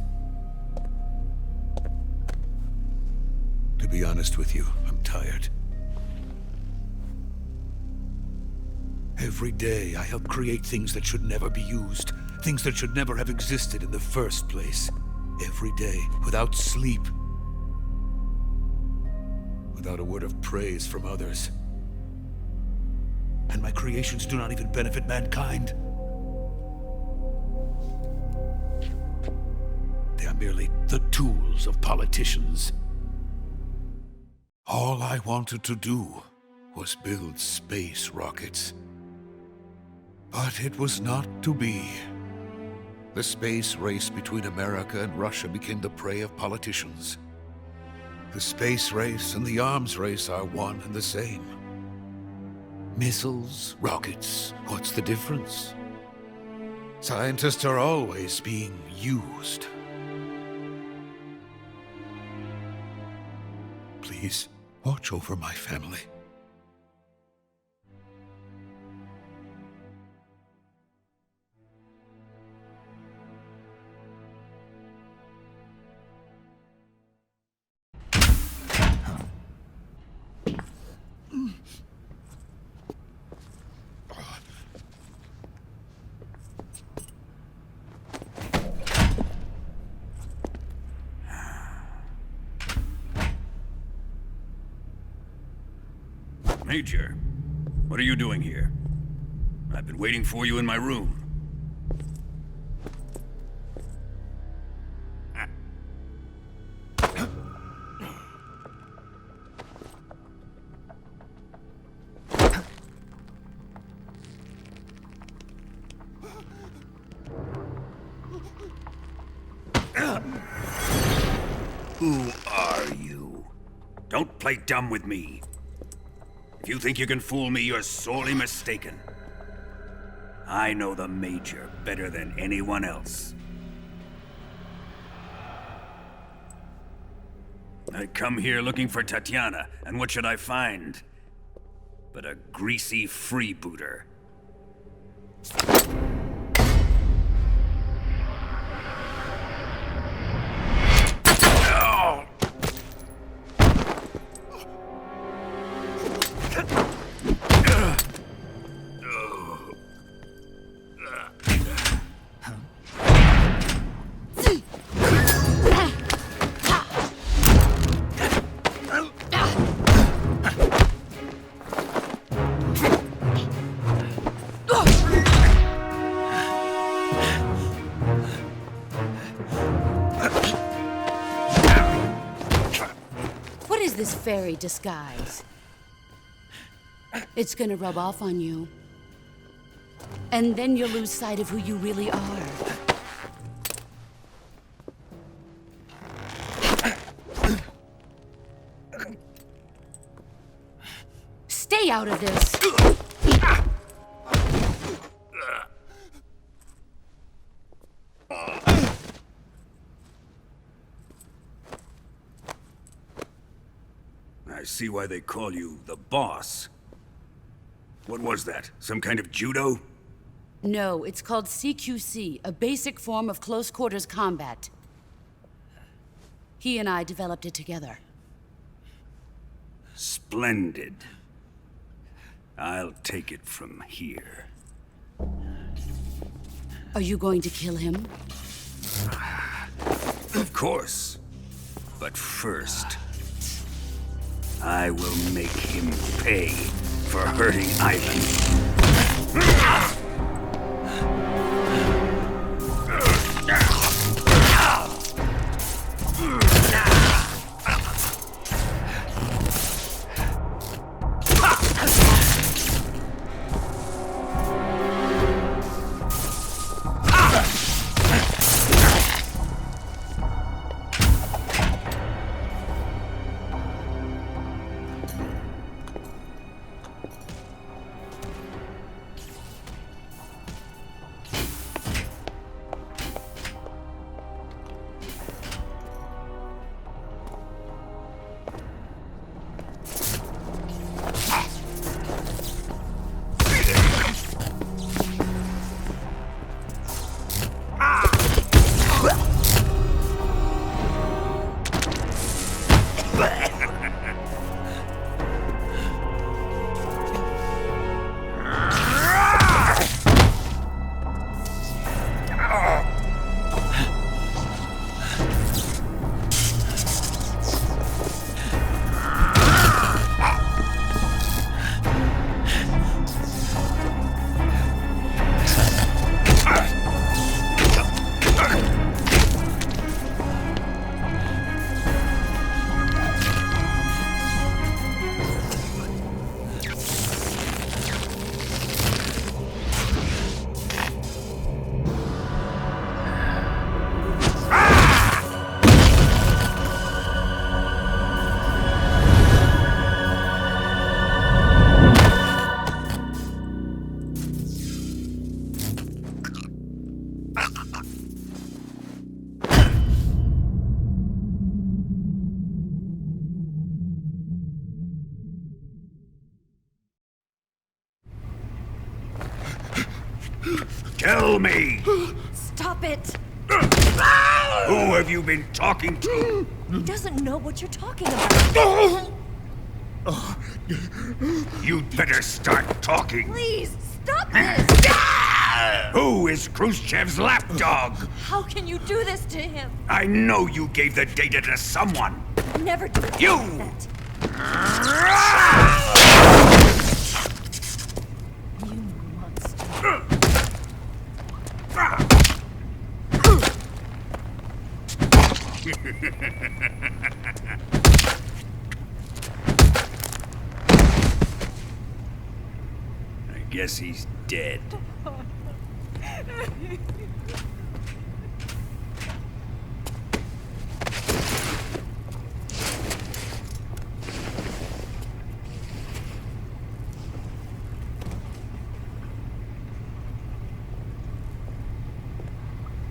Speaker 16: To be honest with you, I'm tired. Every day, I help create things that should never be used, things that should never have existed in the first place. Every day, without sleep. Without a word of praise from others. And my creations do not even benefit mankind. They are merely the tools of politicians. All I wanted to do was build space rockets. But it was not to be. The space race between America and Russia became the prey of politicians. The space race and the arms race are one and the same. Missiles, rockets, what's the difference? Scientists are always being used. Please, watch over my family.
Speaker 13: Major, what are you doing here? I've been waiting for you in my room.
Speaker 12: Who are you?
Speaker 13: Don't play dumb with me. If you think you can fool me, you're sorely mistaken. I know the Major better than anyone else. I come here looking for Tatiana, and what should I find? But a greasy freebooter.
Speaker 9: is this fairy disguise? It's gonna rub off on you. And then you'll lose sight of who you really are. Stay out of this!
Speaker 13: I see why they call you the boss. What was that? Some kind of judo?
Speaker 9: No, it's called CQC, a basic form of close quarters combat. He and I developed it together.
Speaker 13: Splendid. I'll take it from here.
Speaker 9: Are you going to kill him?
Speaker 13: Of course. But first, I will make him pay for hurting Ivan. Tell me!
Speaker 10: Stop it!
Speaker 13: Who have you been talking to?
Speaker 10: He doesn't know what you're talking about.
Speaker 13: You'd better start talking.
Speaker 10: Please, stop this!
Speaker 13: Who is Khrushchev's lapdog?
Speaker 10: How can you do this to him?
Speaker 13: I know you gave the data to someone.
Speaker 10: Never do
Speaker 13: You!
Speaker 10: that. You monster.
Speaker 13: I guess he's dead.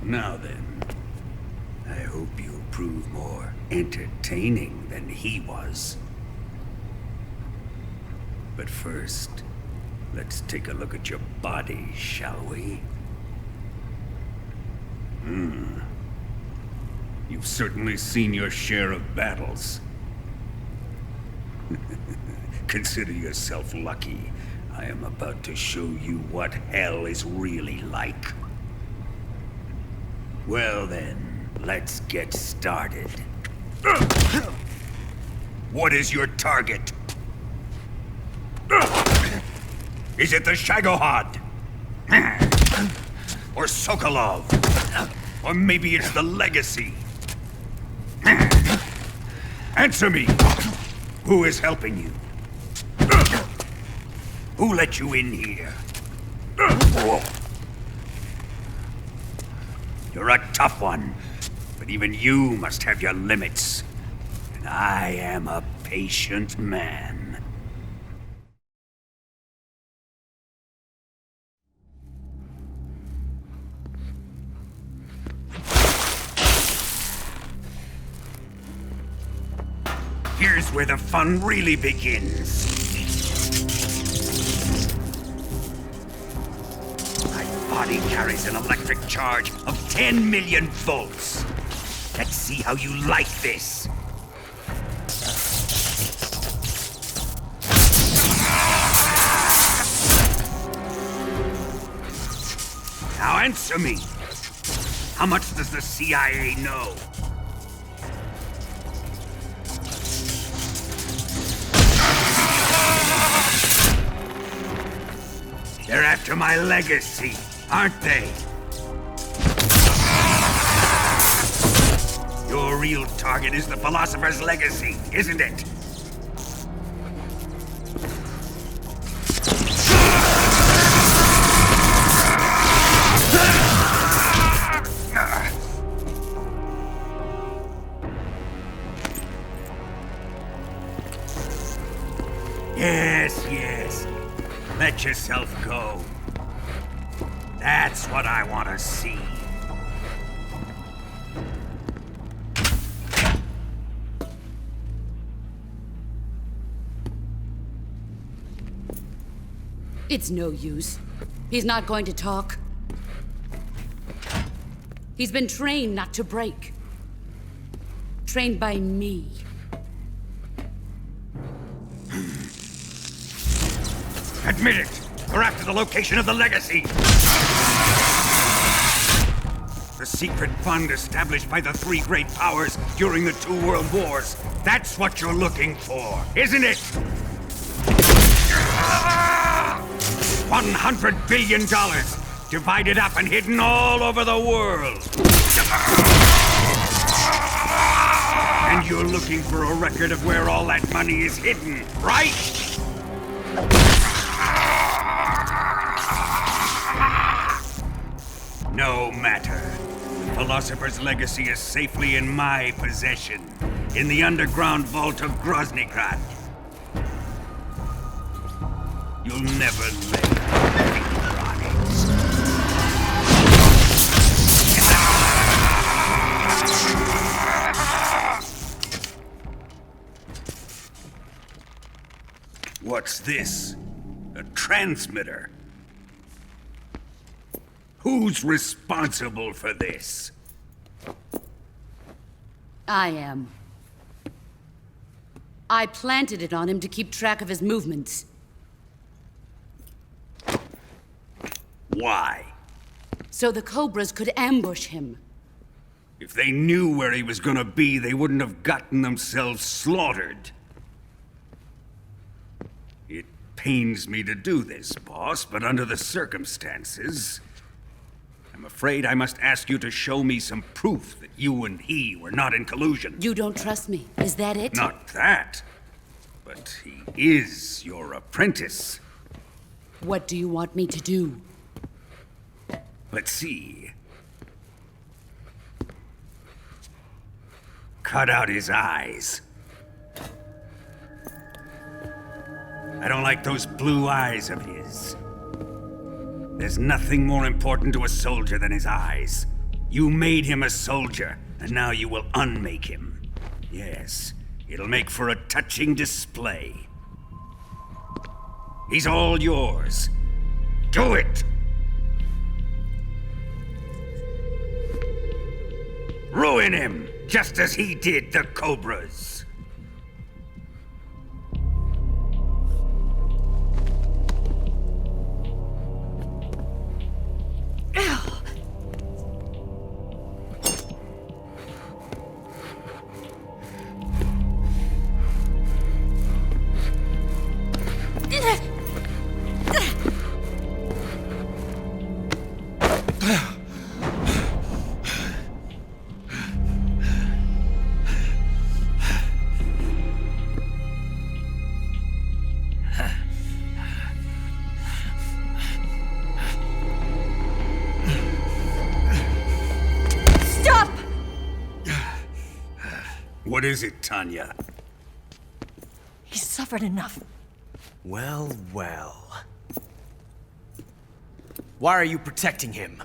Speaker 13: Now then, I hope you'll prove more entertaining than he was. But first, let's take a look at your body, shall we? You've certainly seen your share of battles. Consider yourself lucky. I am about to show you what hell is really like. Well then, let's get started. What is your target? Is it the Shagohod? Or Sokolov? Or maybe it's the Legacy? Answer me! Who is helping you? Who let you in here? You're a tough one, but even you must have your limits. And I am a patient man. Here's where the fun really begins. My body carries an electric charge of 10 million volts. Let's see how you like this. Now answer me. How much does the CIA know? They're after my legacy, aren't they? Your real target is the philosopher's legacy, isn't it? Yes. Let yourself go. That's what I want to see.
Speaker 9: It's no use. He's not going to talk. He's been trained not to break. Trained by me.
Speaker 13: Admit it! We're after the location of the legacy! The secret fund established by the three great powers during the 2 world wars. That's what you're looking for, isn't it? $100 billion, divided up and hidden all over the world. And you're looking for a record of where all that money is hidden, right? No matter. The Philosopher's legacy is safely in my possession, in the underground vault of Groznygrad. You'll never lay your finger on it. What's this? A transmitter? Who's responsible for this?
Speaker 9: I am. I planted it on him to keep track of his movements.
Speaker 13: Why?
Speaker 9: So the Cobras could ambush him.
Speaker 13: If they knew where he was gonna be, they wouldn't have gotten themselves slaughtered. It pains me to do this, boss, but under the circumstances, I'm afraid I must ask you to show me some proof that you and he were not in collusion.
Speaker 9: You don't trust me, is that it?
Speaker 13: Not that, but he is your apprentice.
Speaker 9: What do you want me to do?
Speaker 13: Let's see. Cut out his eyes. I don't like those blue eyes of his. There's nothing more important to a soldier than his eyes. You made him a soldier, and now you will unmake him. Yes, it'll make for a touching display. He's all yours. Do it! Ruin him, just as he did the Cobras. What is it, Tanya?
Speaker 10: He's suffered enough.
Speaker 5: Well, well. Why are you protecting him?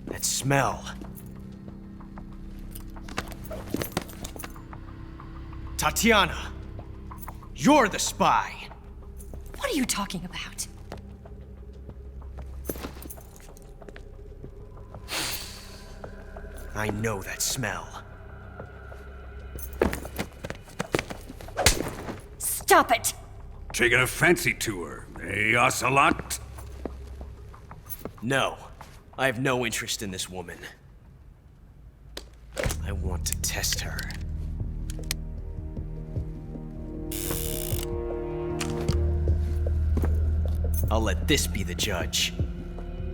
Speaker 5: That smell. Tatiana! You're the spy!
Speaker 10: What are you talking about?
Speaker 5: I know that smell.
Speaker 10: Stop it!
Speaker 13: Taking a fancy to her, eh, Ocelot?
Speaker 5: No. I have no interest in this woman. I want to test her. I'll let this be the judge.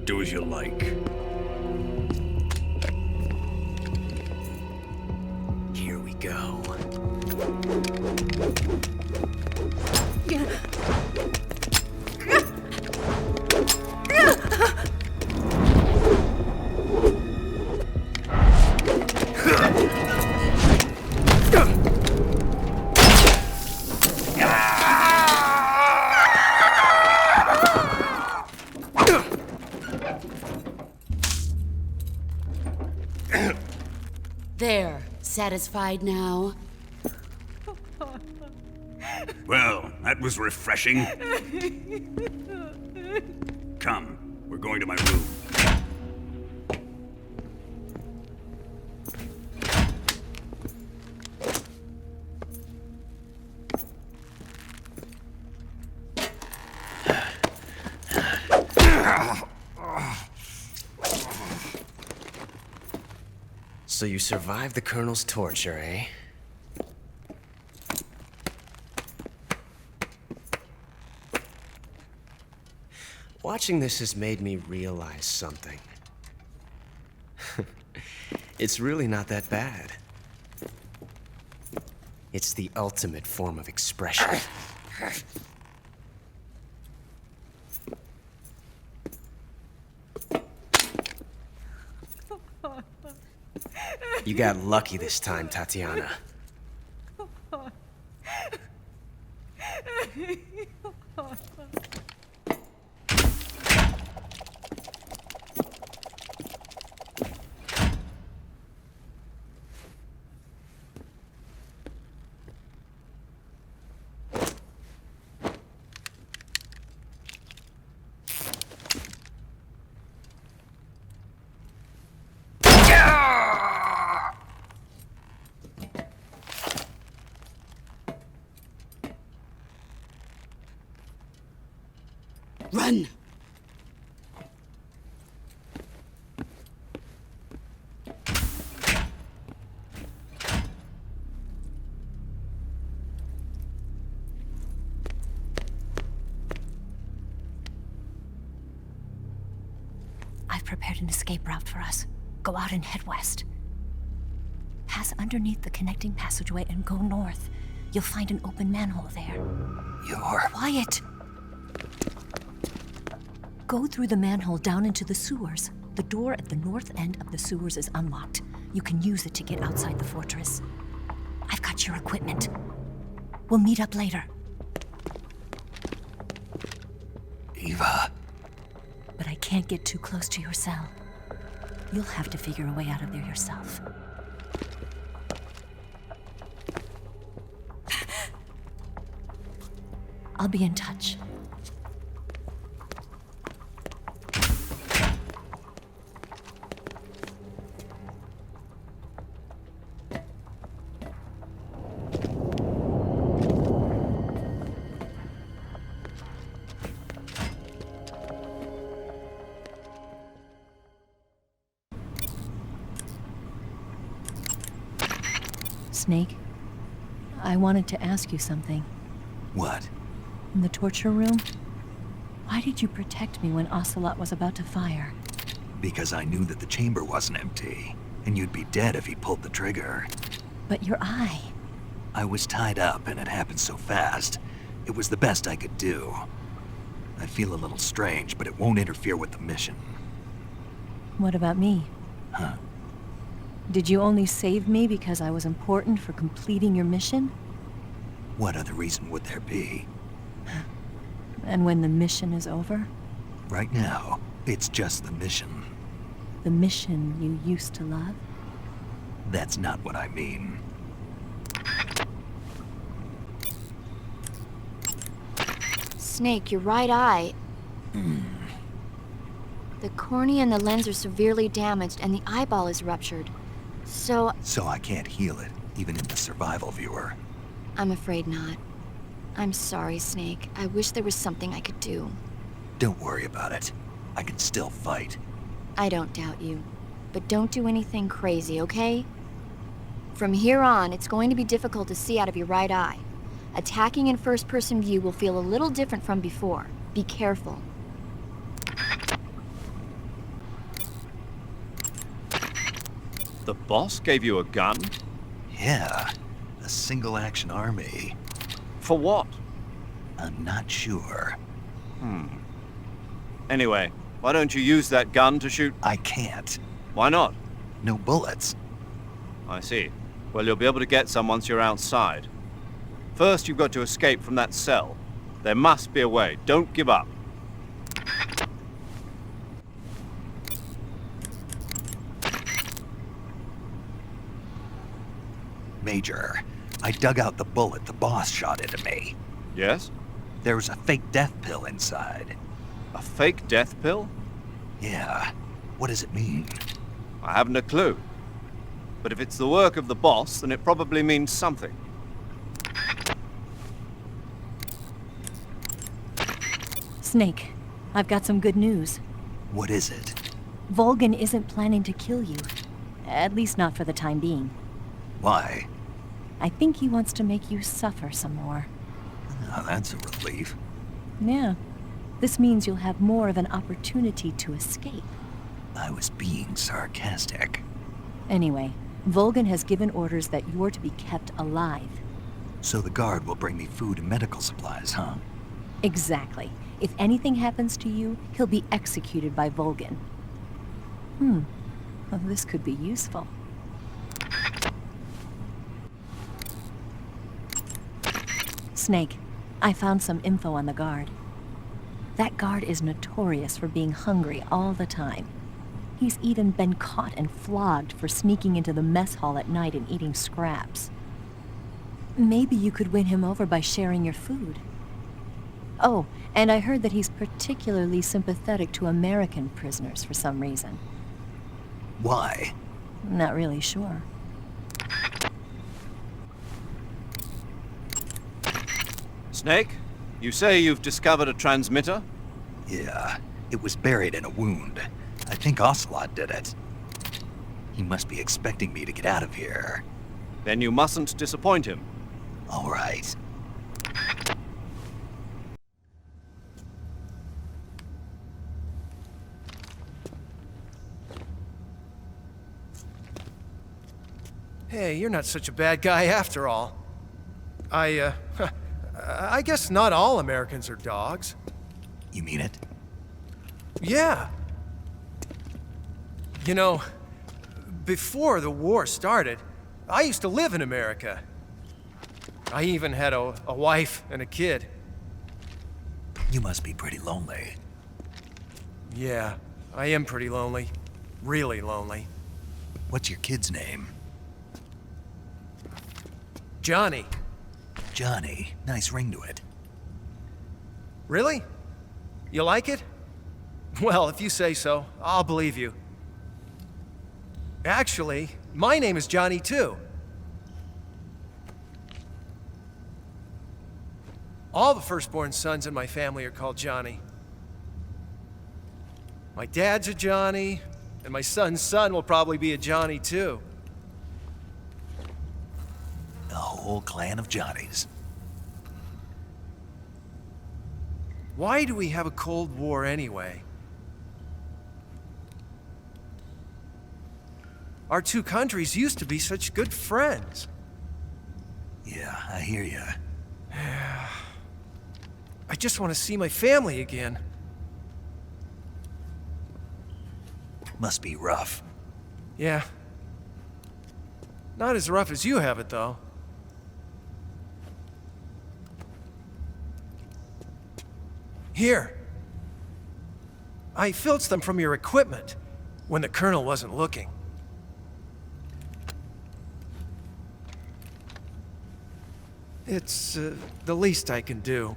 Speaker 13: Do as you like.
Speaker 5: Here we go.
Speaker 9: There. Satisfied now?
Speaker 13: Well, that was refreshing. Come, we're going to my room.
Speaker 5: So you survived the Colonel's torture, eh? Watching this has made me realize something. It's really not that bad. It's the ultimate form of expression. You got lucky this time, Tatiana.
Speaker 9: Run!
Speaker 10: I've prepared an escape route for us. Go out and head west. Pass underneath the connecting passageway and go north. You'll find an open manhole there.
Speaker 4: You're...
Speaker 10: Quiet! Go through the manhole down into the sewers. The door at the north end of the sewers is unlocked. You can use it to get outside the fortress. I've got your equipment. We'll meet up later.
Speaker 4: Eva.
Speaker 10: But I can't get too close to your cell. You'll have to figure a way out of there yourself. I'll be in touch. Snake, I wanted to ask you something.
Speaker 4: What?
Speaker 10: In the torture room, why did you protect me when Ocelot was about to fire?
Speaker 4: Because I knew that the chamber wasn't empty, and you'd be dead if he pulled the trigger.
Speaker 10: But your eye...
Speaker 4: I was tied up, and it happened so fast. It was the best I could do. I feel a little strange, but it won't interfere with the mission.
Speaker 10: What about me?
Speaker 4: Huh?
Speaker 10: Did you only save me because I was important for completing your mission?
Speaker 4: What other reason would there be?
Speaker 10: And when the mission is over?
Speaker 4: Right now, it's just the mission.
Speaker 10: The mission you used to love?
Speaker 4: That's not what I mean.
Speaker 11: Snake, your right eye. The cornea and the lens are severely damaged, and the eyeball is ruptured. So
Speaker 4: I can't heal it, even in the survival viewer.
Speaker 11: I'm afraid not. I'm sorry, Snake. I wish there was something I could do.
Speaker 4: Don't worry about it. I can still fight.
Speaker 11: I don't doubt you. But don't do anything crazy, okay? From here on, it's going to be difficult to see out of your right eye. Attacking in first-person view will feel a little different from before. Be careful.
Speaker 3: The boss gave you a gun?
Speaker 4: Yeah, a single-action army.
Speaker 3: For what?
Speaker 4: I'm not sure.
Speaker 3: Anyway, why don't you use that gun to shoot?
Speaker 4: I can't.
Speaker 3: Why not?
Speaker 4: No bullets.
Speaker 3: I see. Well, you'll be able to get some once you're outside. First, you've got to escape from that cell. There must be a way. Don't give up.
Speaker 4: Major, I dug out the bullet the boss shot into me.
Speaker 3: Yes?
Speaker 4: There was a fake death pill inside.
Speaker 3: A fake death pill?
Speaker 4: Yeah. What does it mean?
Speaker 3: I haven't a clue. But if it's the work of the boss, then it probably means something.
Speaker 10: Snake, I've got some good news.
Speaker 4: What is it?
Speaker 10: Volgin isn't planning to kill you. At least not for the time being.
Speaker 4: Why?
Speaker 10: I think he wants to make you suffer some more.
Speaker 4: Oh, that's a relief.
Speaker 10: Yeah. This means you'll have more of an opportunity to escape.
Speaker 4: I was being sarcastic.
Speaker 10: Anyway, Volgin has given orders that you're to be kept alive.
Speaker 4: So the guard will bring me food and medical supplies, huh?
Speaker 10: Exactly. If anything happens to you, he'll be executed by Volgin. Well, this could be useful. Snake, I found some info on the guard. That guard is notorious for being hungry all the time. He's even been caught and flogged for sneaking into the mess hall at night and eating scraps. Maybe you could win him over by sharing your food. Oh, and I heard that he's particularly sympathetic to American prisoners for some reason.
Speaker 4: Why?
Speaker 10: Not really sure.
Speaker 3: Snake, you say you've discovered a transmitter?
Speaker 4: Yeah, it was buried in a wound. I think Ocelot did it. He must be expecting me to get out of here.
Speaker 3: Then you mustn't disappoint him.
Speaker 4: All right.
Speaker 17: Hey, you're not such a bad guy after all. I guess not all Americans are dogs.
Speaker 4: You mean it?
Speaker 17: Yeah. You know, before the war started, I used to live in America. I even had a wife and a kid.
Speaker 4: You must be pretty lonely.
Speaker 17: Yeah, I am pretty lonely. Really lonely.
Speaker 4: What's your kid's name?
Speaker 17: Johnny.
Speaker 4: Johnny. Nice ring to it.
Speaker 17: Really? You like it? Well, if you say so, I'll believe you. Actually, my name is Johnny too. All the firstborn sons in my family are called Johnny. My dad's a Johnny, and my son's son will probably be a Johnny too.
Speaker 4: A whole clan of Johnnies.
Speaker 17: Why do we have a Cold War anyway? Our two countries used to be such good friends.
Speaker 4: Yeah, I hear ya.
Speaker 17: I just want to see my family again.
Speaker 4: Must be rough.
Speaker 17: Yeah. Not as rough as you have it, though. Here. I filched them from your equipment when the Colonel wasn't looking. It's the least I can do.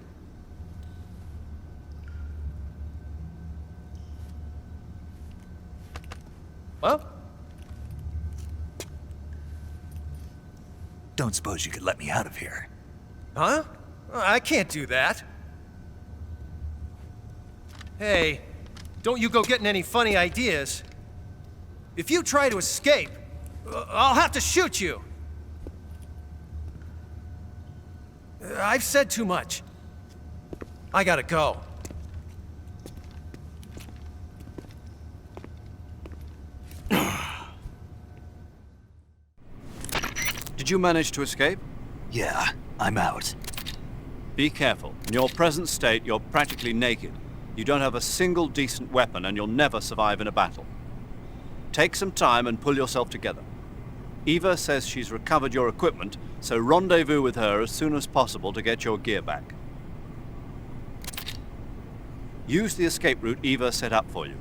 Speaker 17: Well?
Speaker 4: Don't suppose you could let me out of here?
Speaker 17: Huh? I can't do that. Hey, don't you go getting any funny ideas. If you try to escape, I'll have to shoot you. I've said too much. I gotta go.
Speaker 3: Did you manage to escape?
Speaker 4: Yeah, I'm out.
Speaker 3: Be careful. In your present state, you're practically naked. You don't have a single decent weapon, and you'll never survive in a battle. Take some time and pull yourself together. Eva says she's recovered your equipment, so rendezvous with her as soon as possible to get your gear back. Use the escape route Eva set up for you.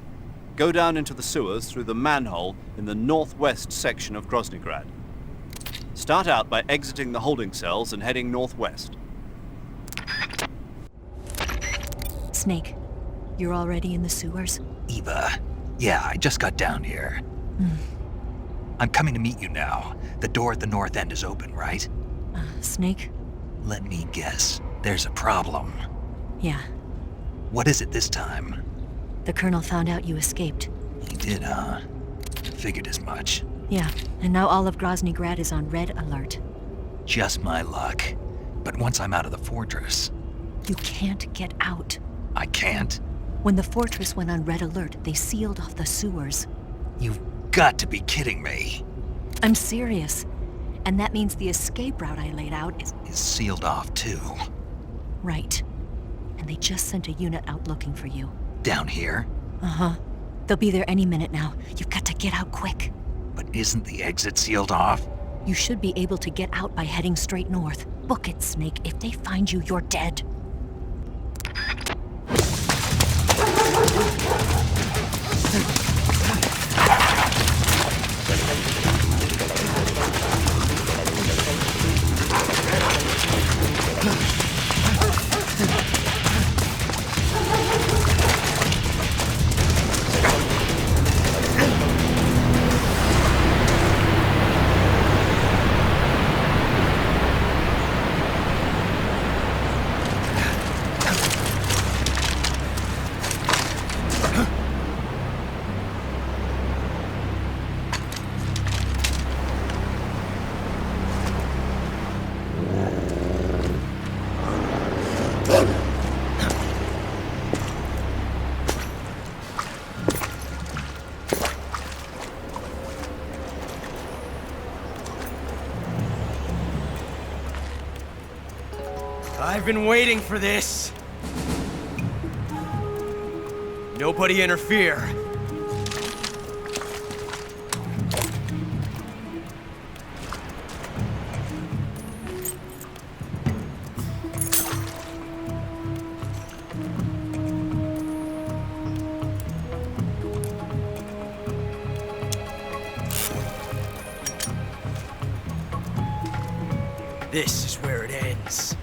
Speaker 3: Go down into the sewers through the manhole in the northwest section of Groznygrad. Start out by exiting the holding cells and heading northwest.
Speaker 10: Snake, you're already in the sewers?
Speaker 4: Eva, yeah, I just got down here. I'm coming to meet you now. The door at the north end is open, right?
Speaker 10: Snake?
Speaker 4: Let me guess. There's a problem.
Speaker 10: Yeah.
Speaker 4: What is it this time?
Speaker 10: The Colonel found out you escaped.
Speaker 4: He did, huh? Figured as much.
Speaker 10: Yeah, and now all of Groznygrad is on red alert.
Speaker 4: Just my luck. But once I'm out of the fortress...
Speaker 10: You can't get out.
Speaker 4: I can't?
Speaker 10: When the fortress went on red alert, they sealed off the sewers.
Speaker 4: You've got to be kidding me.
Speaker 10: I'm serious. And that means the escape route I laid out is
Speaker 4: sealed off, too.
Speaker 10: Right. And they just sent a unit out looking for you.
Speaker 4: Down here?
Speaker 10: Uh-huh. They'll be there any minute now. You've got to get out quick.
Speaker 4: But isn't the exit sealed off?
Speaker 10: You should be able to get out by heading straight north. Book it, Snake. If they find you, you're dead.
Speaker 17: I've been waiting for this. Nobody interfere. This is where it ends.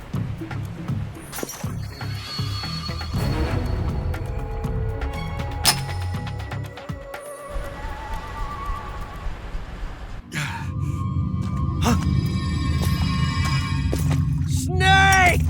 Speaker 17: Snake!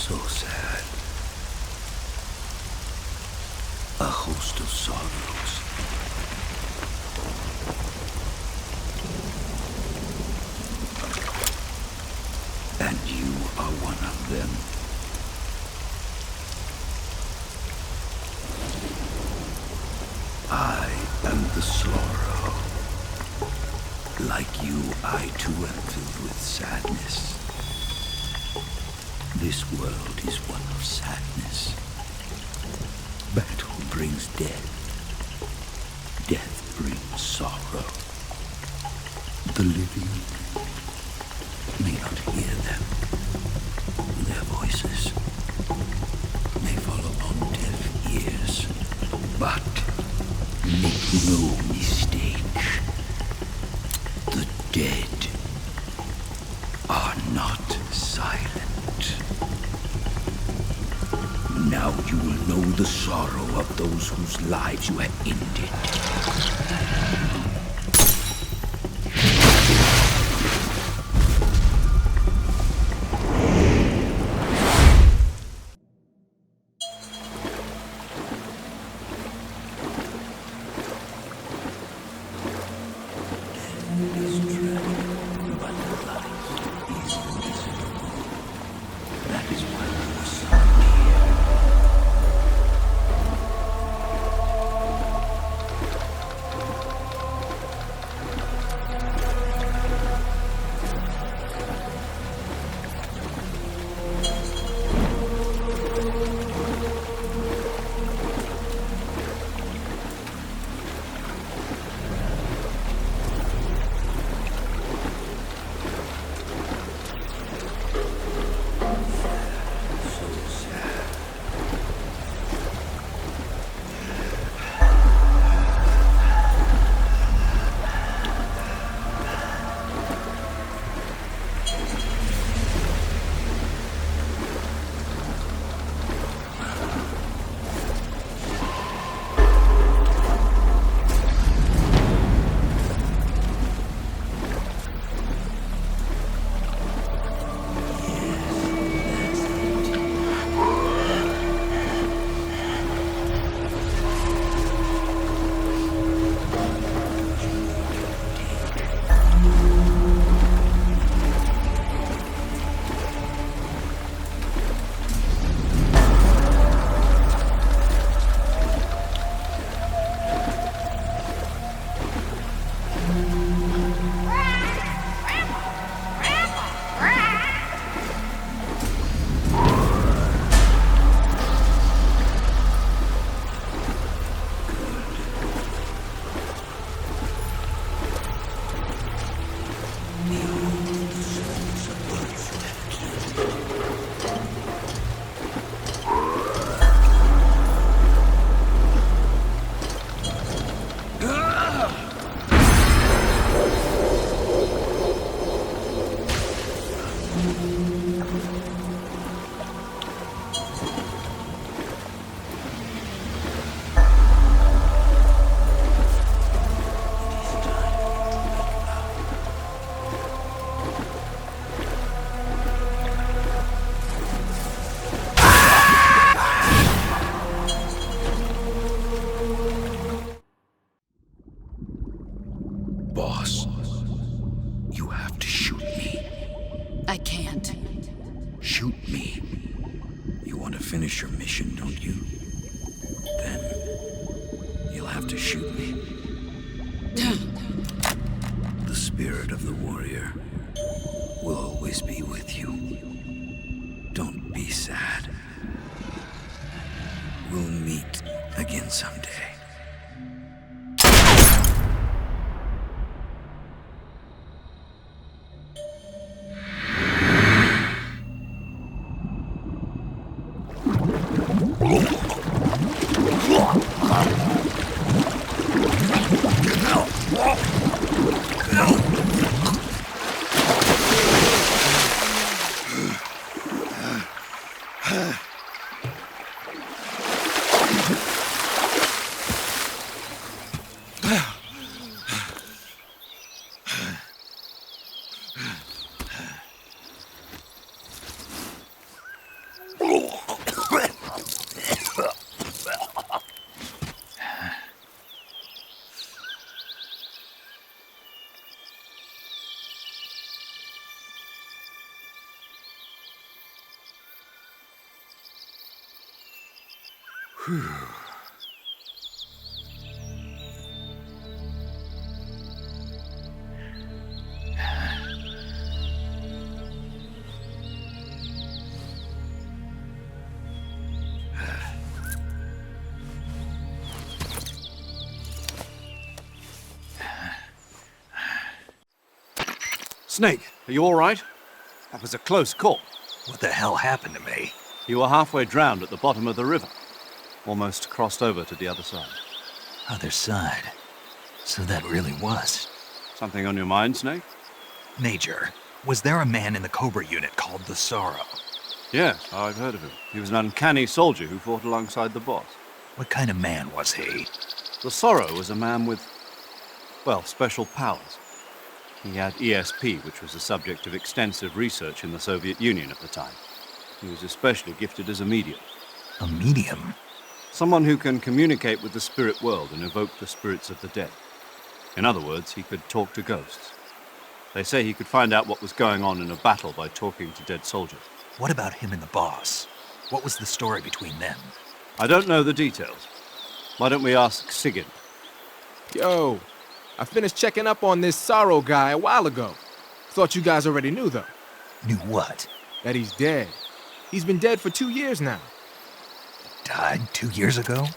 Speaker 12: So sad. A host of sorrows. And you are one of them. I am the sorrow. Like you, I too am filled with sadness. This world is one of sadness. Battle brings death. Death brings sorrow. The living may not hear them. Their voices may fall upon deaf ears. But make no mistake. The dead are not silent. Now you will know the sorrow of those whose lives you have ended. Boss, you have to shoot me.
Speaker 9: I can't.
Speaker 12: Shoot me. You want to finish your mission, don't you? Then you'll have to shoot me. The spirit of the warrior will always be with you. Don't be sad. We'll meet again someday.
Speaker 3: Snake, are you all right? That was a close call.
Speaker 4: What the hell happened to me?
Speaker 3: You were halfway drowned at the bottom of the river. Almost crossed over to the other side.
Speaker 4: Other side? So that really was.
Speaker 3: Something on your mind, Snake?
Speaker 4: Major, was there a man in the Cobra unit called the Sorrow?
Speaker 3: Yes, I've heard of him. He was an uncanny soldier who fought alongside the boss.
Speaker 4: What kind of man was he?
Speaker 3: The Sorrow was a man with, well, special powers. He had ESP, which was the subject of extensive research in the Soviet Union at the time. He was especially gifted as a medium.
Speaker 4: A medium?
Speaker 3: Someone who can communicate with the spirit world and evoke the spirits of the dead. In other words, he could talk to ghosts. They say he could find out what was going on in a battle by talking to dead soldiers.
Speaker 4: What about him and the boss? What was the story between them?
Speaker 3: I don't know the details. Why don't we ask Sigyn?
Speaker 8: Yo, I finished checking up on this Sorrow guy a while ago. Thought you guys already knew, though.
Speaker 4: Knew what?
Speaker 8: That he's dead. He's been dead for 2 years now.
Speaker 4: Died 2 years ago?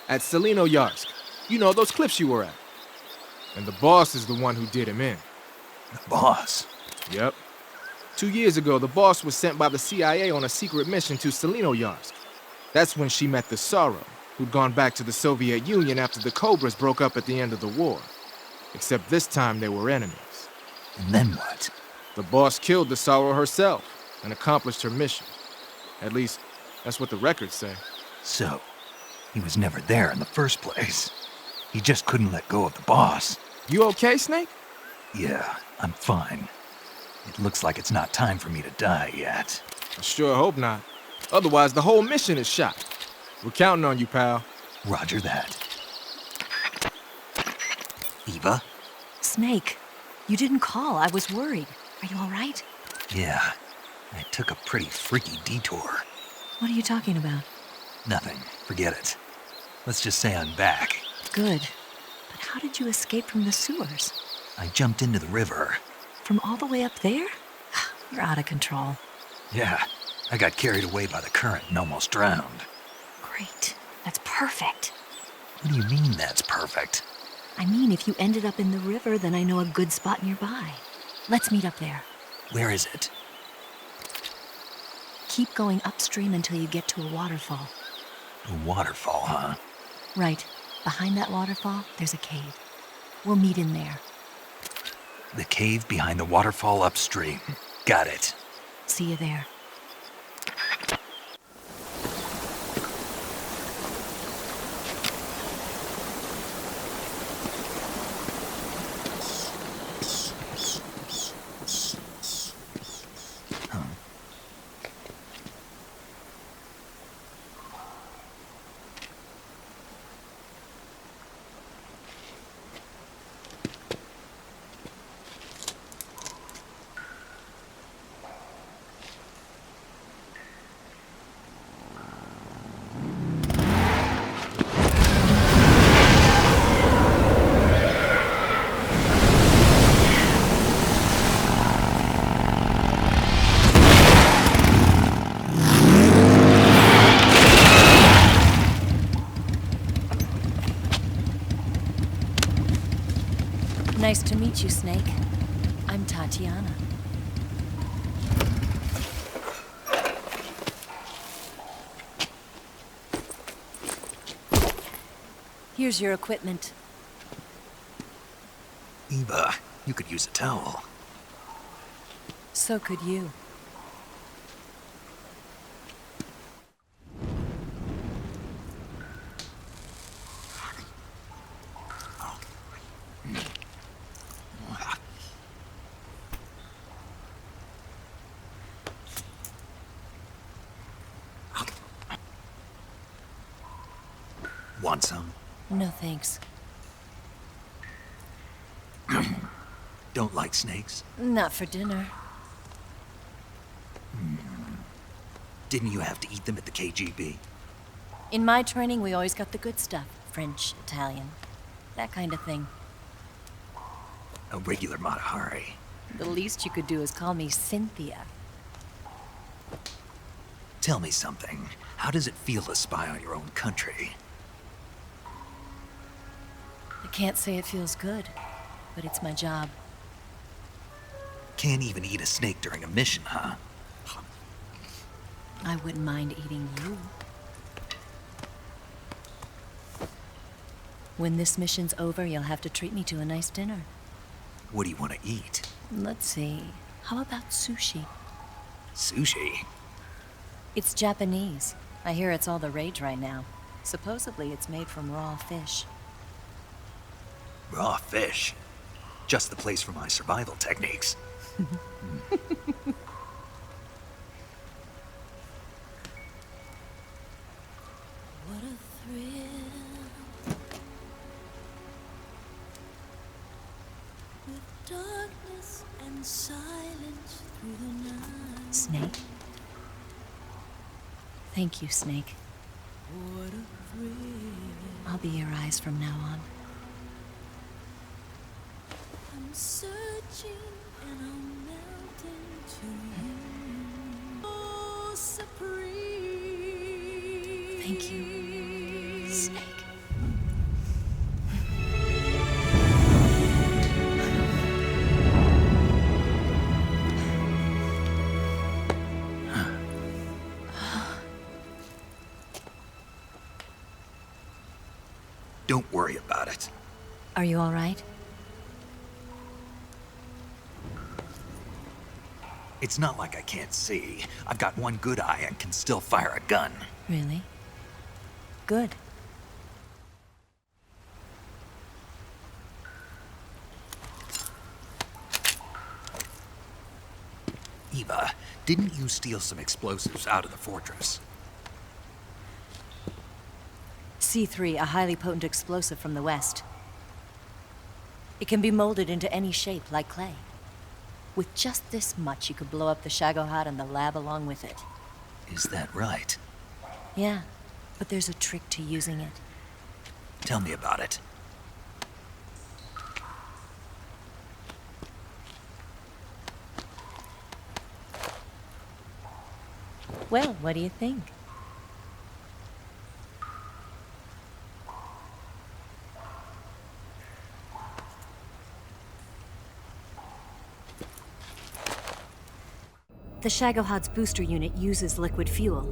Speaker 8: At Selino-Yarsk. You know, those cliffs you were at. And the boss is the one who did him in.
Speaker 4: The boss?
Speaker 8: Yep. 2 years ago, the boss was sent by the CIA on a secret mission to Selino-Yarsk. That's when she met the Sorrow, who'd gone back to the Soviet Union after the Cobras broke up at the end of the war. Except this time they were enemies.
Speaker 4: And then what?
Speaker 8: The boss killed the Sorrow herself and accomplished her mission. At least, that's what the records say.
Speaker 4: So, he was never there in the first place. He just couldn't let go of the boss.
Speaker 8: You okay, Snake?
Speaker 4: Yeah, I'm fine. It looks like it's not time for me to die yet.
Speaker 8: I sure hope not. Otherwise, the whole mission is shot. We're counting on you, pal.
Speaker 4: Roger that. Eva?
Speaker 10: Snake, you didn't call. I was worried. Are you all right?
Speaker 4: Yeah, I took a pretty freaky detour.
Speaker 10: What are you talking about?
Speaker 4: Nothing. Forget it. Let's just say I'm back.
Speaker 10: Good. But how did you escape from the sewers?
Speaker 4: I jumped into the river.
Speaker 10: From all the way up there? You're out of control.
Speaker 4: Yeah, I got carried away by the current and almost drowned.
Speaker 10: Great. That's perfect.
Speaker 4: What do you mean that's perfect?
Speaker 10: I mean, if you ended up in the river, then I know a good spot nearby. Let's meet up there.
Speaker 4: Where is it?
Speaker 10: Keep going upstream until you get to a waterfall.
Speaker 4: A waterfall, huh?
Speaker 10: Right. Behind that waterfall, there's a cave. We'll meet in there.
Speaker 4: The cave behind the waterfall upstream. Got it.
Speaker 10: See you there. Nice to meet you, Snake. I'm Tatiana. Here's your equipment.
Speaker 4: Eva, you could use a towel.
Speaker 10: So could you.
Speaker 4: Want some?
Speaker 10: No thanks.
Speaker 4: Don't like snakes?
Speaker 10: Not for dinner.
Speaker 4: Didn't you have to eat them at the KGB?
Speaker 10: In my training, we always got the good stuff. French, Italian, that kind of thing.
Speaker 4: A regular Matahari.
Speaker 10: The least you could do is call me Cynthia.
Speaker 4: Tell me something. How does it feel to spy on your own country?
Speaker 10: I can't say it feels good, but it's my job.
Speaker 4: Can't even eat a snake during a mission, huh?
Speaker 10: I wouldn't mind eating you. When this mission's over, you'll have to treat me to a nice dinner.
Speaker 4: What do you want to eat?
Speaker 10: Let's see. How about sushi?
Speaker 4: Sushi?
Speaker 10: It's Japanese. I hear it's all the rage right now. Supposedly it's made from raw fish.
Speaker 4: Raw fish? Just the place for my survival techniques.
Speaker 18: What a thrill. With darkness and silence through the night.
Speaker 10: Snake? Thank you, Snake.
Speaker 18: What a thrill.
Speaker 10: I'll be your eyes from now on.
Speaker 18: I'm searching and I'm melting to you. Oh, supreme.
Speaker 10: Thank you, Snake.
Speaker 4: Don't worry about it.
Speaker 10: Are you all right?
Speaker 4: It's not like I can't see. I've got one good eye and can still fire a gun.
Speaker 10: Really? Good.
Speaker 4: Eva, didn't you steal some explosives out of the fortress?
Speaker 10: C3, a highly potent explosive from the west. It can be molded into any shape, like clay. With just this much, you could blow up the Shagohod and the lab along with it.
Speaker 4: Is that right?
Speaker 10: Yeah, but there's a trick to using it.
Speaker 4: Tell me about it.
Speaker 10: Well, what do you think? The Shagohod's booster unit uses liquid fuel.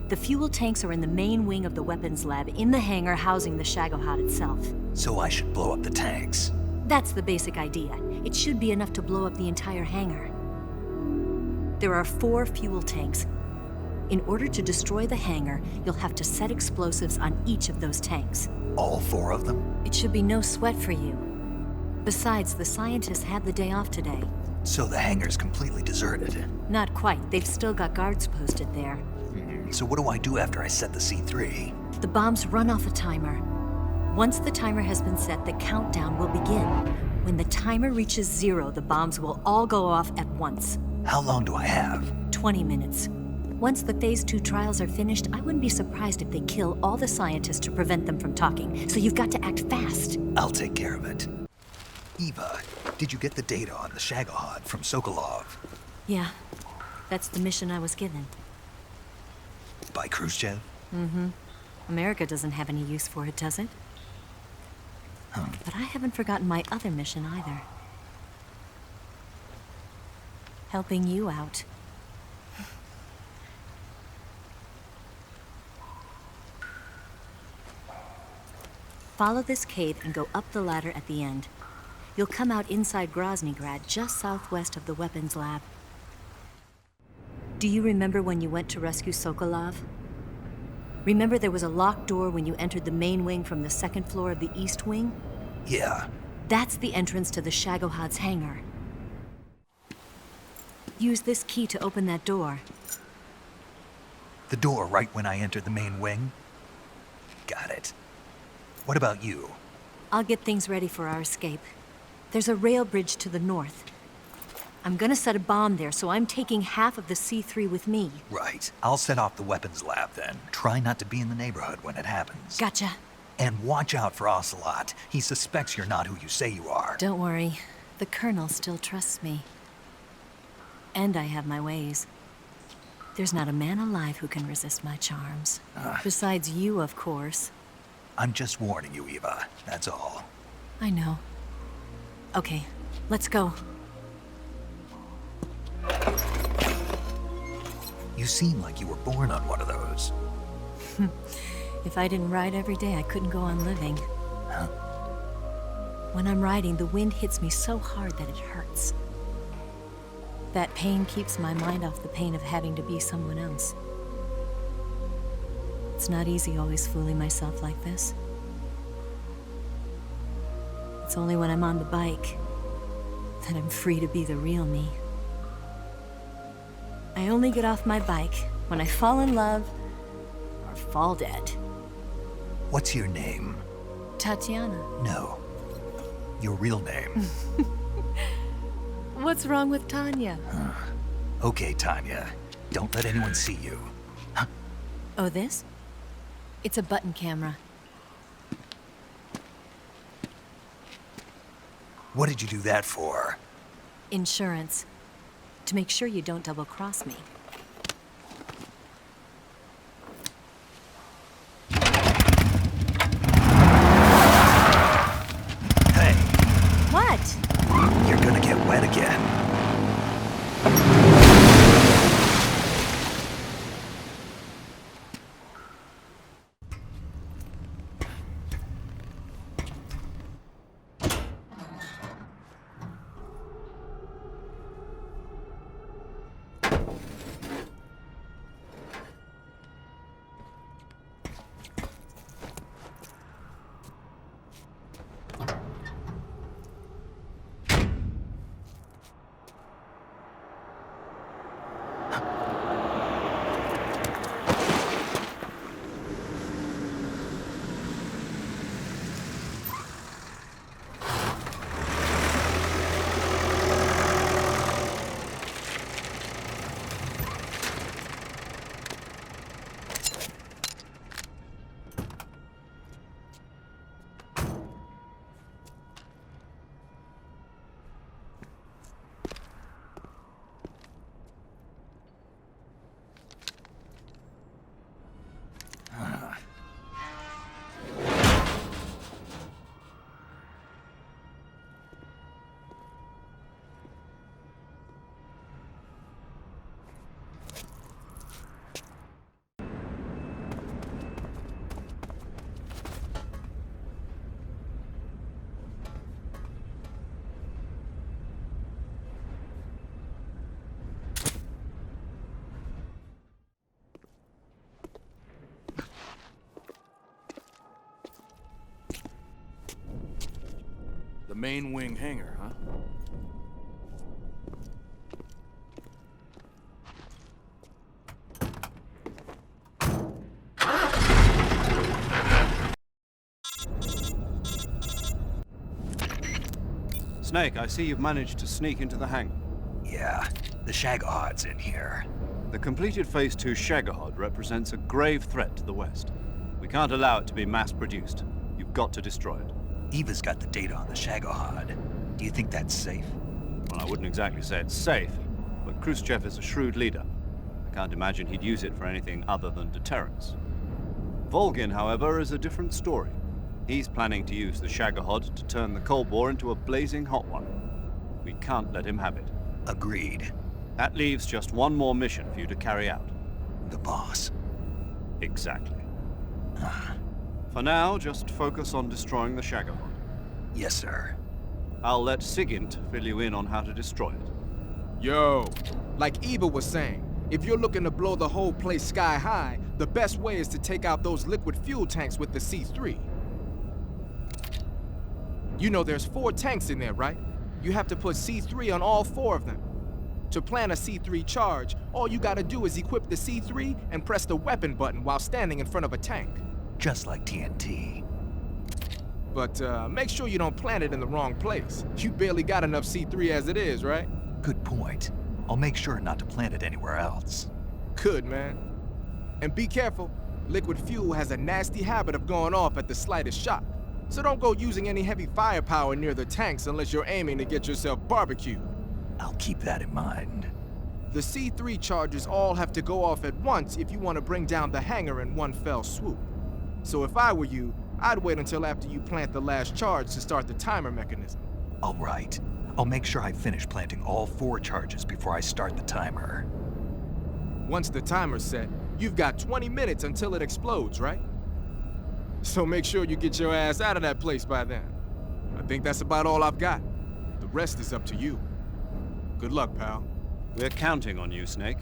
Speaker 10: The fuel tanks are in the main wing of the weapons lab in the hangar housing the Shagohod itself.
Speaker 4: So I should blow up the tanks.
Speaker 10: That's the basic idea. It should be enough to blow up the entire hangar. There are 4 fuel tanks. In order to destroy the hangar, you'll have to set explosives on each of those tanks.
Speaker 4: All 4 of them?
Speaker 10: It should be no sweat for you. Besides, the scientists had the day off today.
Speaker 4: So the hangar's completely deserted.
Speaker 10: Not quite. They've still got guards posted there.
Speaker 4: So what do I do after I set the C3?
Speaker 10: The bombs run off a timer. Once the timer has been set, the countdown will begin. When the timer reaches 0, the bombs will all go off at once.
Speaker 4: How long do I have?
Speaker 10: 20 minutes. Once the Phase 2 trials are finished, I wouldn't be surprised if they kill all the scientists to prevent them from talking. So you've got to act fast.
Speaker 4: I'll take care of it. Eva, did you get the data on the Shagohod from Sokolov?
Speaker 10: Yeah, that's the mission I was given.
Speaker 4: By Khrushchev?
Speaker 10: Mm-hmm. America doesn't have any use for it, does it? But I haven't forgotten my other mission either. Helping you out. Follow this cave and go up the ladder at the end. You'll come out inside Groznygrad, just southwest of the weapons lab. Do you remember when you went to rescue Sokolov? Remember there was a locked door when you entered the main wing from the 2nd floor of the east wing?
Speaker 4: Yeah.
Speaker 10: That's the entrance to the Shagohod's hangar. Use this key to open that door.
Speaker 4: The door right when I entered the main wing? Got it. What about you?
Speaker 10: I'll get things ready for our escape. There's a rail bridge to the north. I'm gonna set a bomb there, so I'm taking half of the C3 with me.
Speaker 4: Right. I'll set off the weapons lab then. Try not to be in the neighborhood when it happens.
Speaker 10: Gotcha.
Speaker 4: And watch out for Ocelot. He suspects you're not who you say you are.
Speaker 10: Don't worry. The Colonel still trusts me. And I have my ways. There's not a man alive who can resist my charms. Besides you, of course.
Speaker 4: I'm just warning you, Eva. That's all.
Speaker 10: I know. Okay, let's go.
Speaker 4: You seem like you were born on one of those.
Speaker 10: If I didn't ride every day, I couldn't go on living.
Speaker 4: Huh?
Speaker 10: When I'm riding, the wind hits me so hard that it hurts. That pain keeps my mind off the pain of having to be someone else. It's not easy always fooling myself like this. It's only when I'm on the bike that I'm free to be the real me. I only get off my bike when I fall in love or fall dead.
Speaker 4: What's your name?
Speaker 10: Tatiana.
Speaker 4: No. Your real name.
Speaker 10: What's wrong with Tanya?
Speaker 4: Okay, Tanya. Don't let anyone see you.
Speaker 10: Oh, this? It's a button camera.
Speaker 4: What did you do that for?
Speaker 10: Insurance. To make sure you don't double-cross me.
Speaker 4: Hey.
Speaker 10: What?
Speaker 4: You're gonna get wet again.
Speaker 19: The main wing hangar, huh?
Speaker 3: Snake, I see you've managed to sneak into the hangar.
Speaker 4: Yeah, the Shagohod's in here.
Speaker 3: The completed Phase 2 Shagohod represents a grave threat to the West. We can't allow it to be mass-produced. You've got to destroy it.
Speaker 4: Eva's got the data on the Shagohod. Do you think that's safe?
Speaker 3: Well, I wouldn't exactly say it's safe, but Khrushchev is a shrewd leader. I can't imagine he'd use it for anything other than deterrence. Volgin, however, is a different story. He's planning to use the Shagohod to turn the Cold War into a blazing hot one. We can't let him have it.
Speaker 4: Agreed.
Speaker 3: That leaves just one more mission for you to carry out.
Speaker 4: The boss.
Speaker 3: Exactly. For now, just focus on destroying the Shagohod.
Speaker 4: Yes, sir.
Speaker 3: I'll let Sigint fill you in on how to destroy it.
Speaker 8: Yo, like Eva was saying, if you're looking to blow the whole place sky high, the best way is to take out those liquid fuel tanks with the C3. You know there's 4 tanks in there, right? You have to put C3 on all 4 of them. To plan a C3 charge, all you gotta do is equip the C3 and press the weapon button while standing in front of a tank.
Speaker 4: Just like TNT.
Speaker 8: But make sure you don't plant it in the wrong place. You barely got enough C3 as it is, right?
Speaker 4: Good point. I'll make sure not to plant it anywhere else.
Speaker 8: Good, man. And be careful. Liquid fuel has a nasty habit of going off at the slightest shock. So don't go using any heavy firepower near the tanks unless you're aiming to get yourself barbecued.
Speaker 4: I'll keep that in mind.
Speaker 8: The C3 charges all have to go off at once if you want to bring down the hangar in one fell swoop. So if I were you, I'd wait until after you plant the last charge to start the timer mechanism.
Speaker 4: All right. I'll make sure I finish planting all 4 charges before I start the timer.
Speaker 8: Once the timer's set, you've got 20 minutes until it explodes, right? So make sure you get your ass out of that place by then. I think that's about all I've got. The rest is up to you. Good luck, pal.
Speaker 3: We're counting on you, Snake.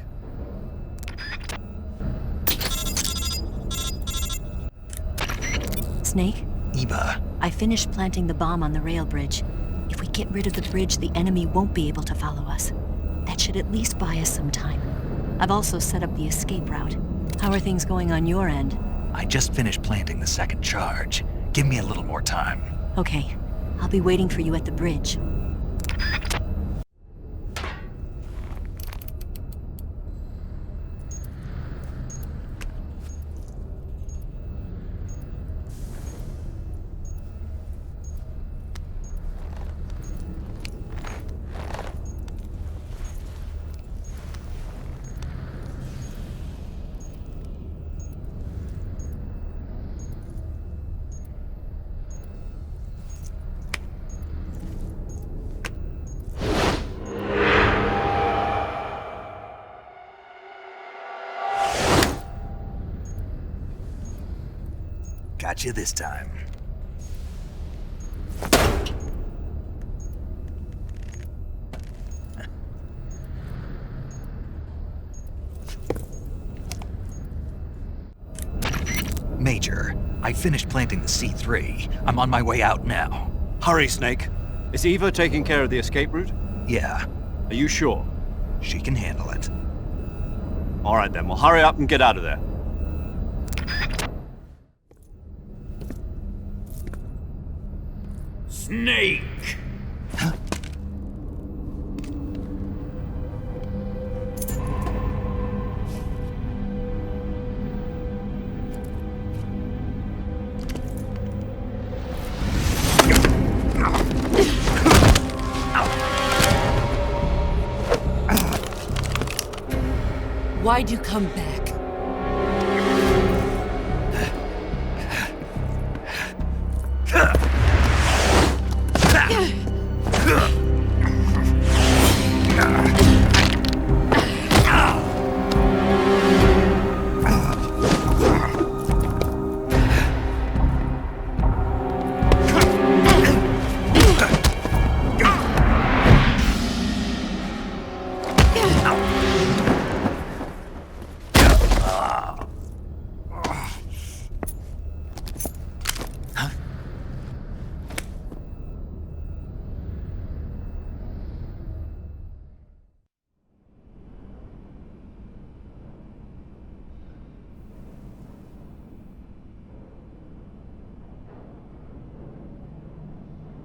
Speaker 10: Snake?
Speaker 4: Eva.
Speaker 10: I finished planting the bomb on the rail bridge. If we get rid of the bridge, the enemy won't be able to follow us. That should at least buy us some time. I've also set up the escape route. How are things going on your end?
Speaker 4: I just finished planting the second charge. Give me a little more time.
Speaker 10: Okay. I'll be waiting for you at the bridge.
Speaker 4: Got you this time. Major, I finished planting the C3. I'm on my way out now.
Speaker 3: Hurry, Snake. Is Eva taking care of the escape route?
Speaker 4: Yeah.
Speaker 3: Are you sure?
Speaker 4: She can handle it.
Speaker 3: All right then, well hurry up and get out of there.
Speaker 13: Snake!
Speaker 9: Why'd you come back?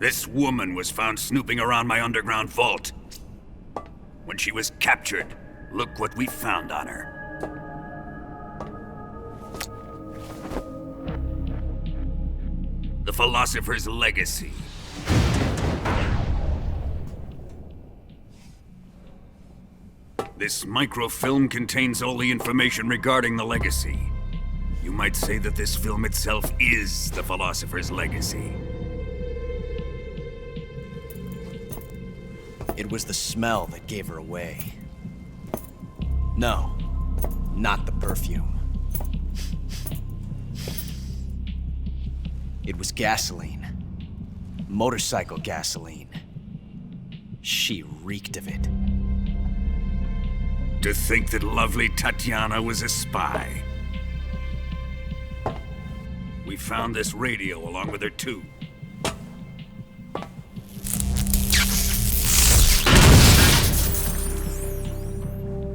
Speaker 13: This woman was found snooping around my underground vault. When she was captured, look what we found on her. The Philosopher's Legacy. This microfilm contains all the information regarding the Legacy. You might say that this film itself is the Philosopher's Legacy.
Speaker 5: It was the smell that gave her away. No, not the perfume. It was gasoline. Motorcycle gasoline. She reeked of it.
Speaker 13: To think that lovely Tatiana was a spy. We found this radio along with her too.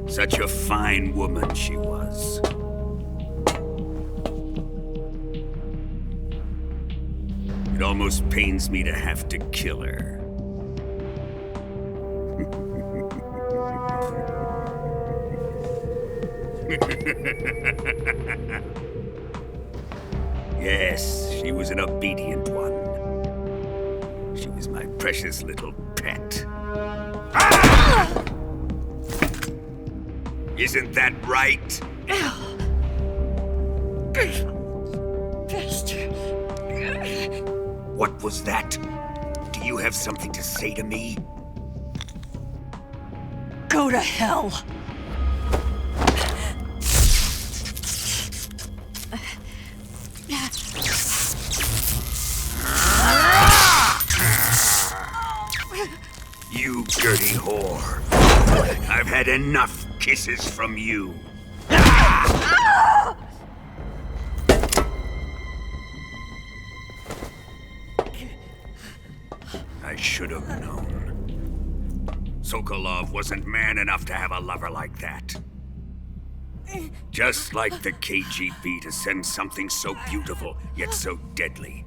Speaker 13: Such a fine woman she was. It almost pains me to have to kill her. Yes, she was an obedient one. She was my precious little pet. Ah! Isn't that right?
Speaker 15: Bastard.
Speaker 13: What was that? Do you have something to say to me?
Speaker 15: Go to hell.
Speaker 13: You dirty whore. I've had enough kisses from you. I should have known. Sokolov wasn't man enough to have a lover like that. Just like the KGB to send something so beautiful, yet so deadly.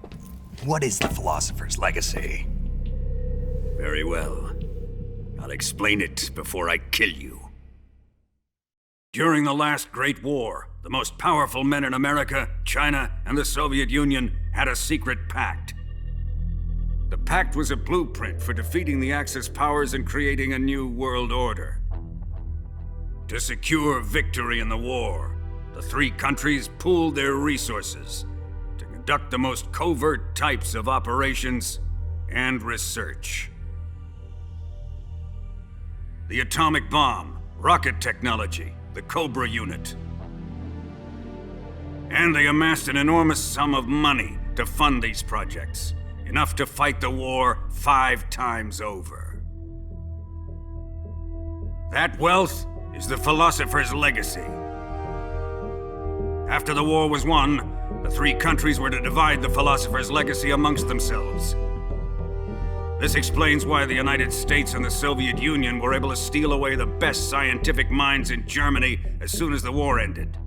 Speaker 4: What is the philosopher's legacy?
Speaker 13: Very well. I'll explain it before I kill you. During the last Great War, the most powerful men in America, China, and the Soviet Union had a secret pact. The pact was a blueprint for defeating the Axis powers and creating a new world order. To secure victory in the war, the three countries pooled their resources to conduct the most covert types of operations and research. The atomic bomb, rocket technology, the Cobra unit. And they amassed an enormous sum of money to fund these projects, enough to fight the war 5 times over. That wealth is the philosopher's legacy. After the war was won, the three countries were to divide the philosopher's legacy amongst themselves. This explains why the United States and the Soviet Union were able to steal away the best scientific minds in Germany as soon as the war ended.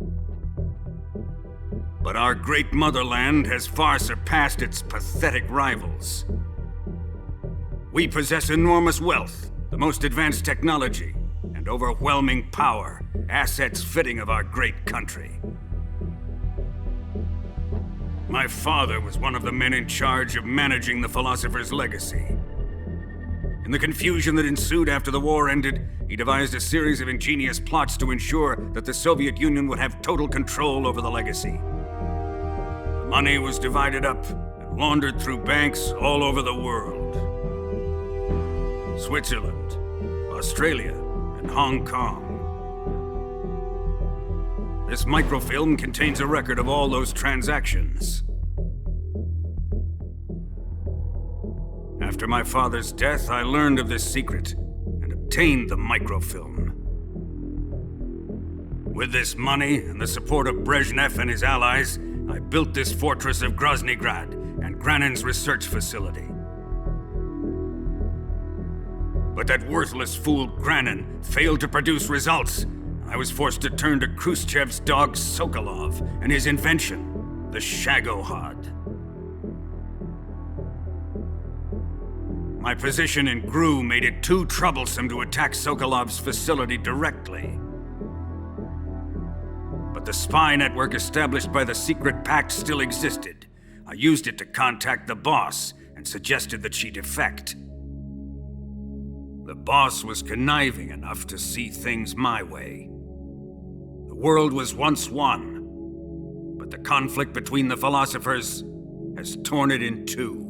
Speaker 13: But our great motherland has far surpassed its pathetic rivals. We possess enormous wealth, the most advanced technology, and overwhelming power, assets fitting of our great country. My father was one of the men in charge of managing the philosopher's legacy. In the confusion that ensued after the war ended, he devised a series of ingenious plots to ensure that the Soviet Union would have total control over the legacy. The money was divided up and laundered through banks all over the world. Switzerland, Australia, and Hong Kong. This microfilm contains a record of all those transactions. After my father's death, I learned of this secret and obtained the microfilm. With this money and the support of Brezhnev and his allies, I built this fortress of Groznygrad and Granin's research facility. But that worthless fool Granin failed to produce results. I was forced to turn to Khrushchev's dog Sokolov and his invention, the Shagohod. My position in GRU made it too troublesome to attack Sokolov's facility directly. But the spy network established by the secret pact still existed. I used it to contact the boss and suggested that she defect. The boss was conniving enough to see things my way. The world was once one, but the conflict between the philosophers has torn it in two.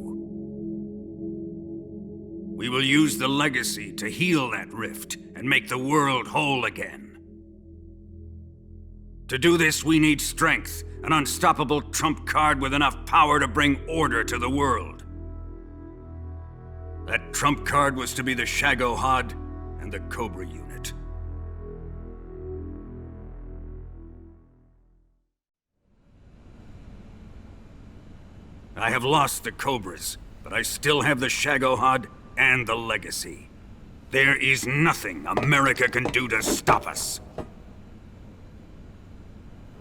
Speaker 13: We will use the legacy to heal that rift and make the world whole again. To do this, we need strength, an unstoppable trump card with enough power to bring order to the world. That trump card was to be the Shagohod and the Cobra unit. I have lost the Cobras, but I still have the Shagohod and the legacy. There is nothing America can do to stop us.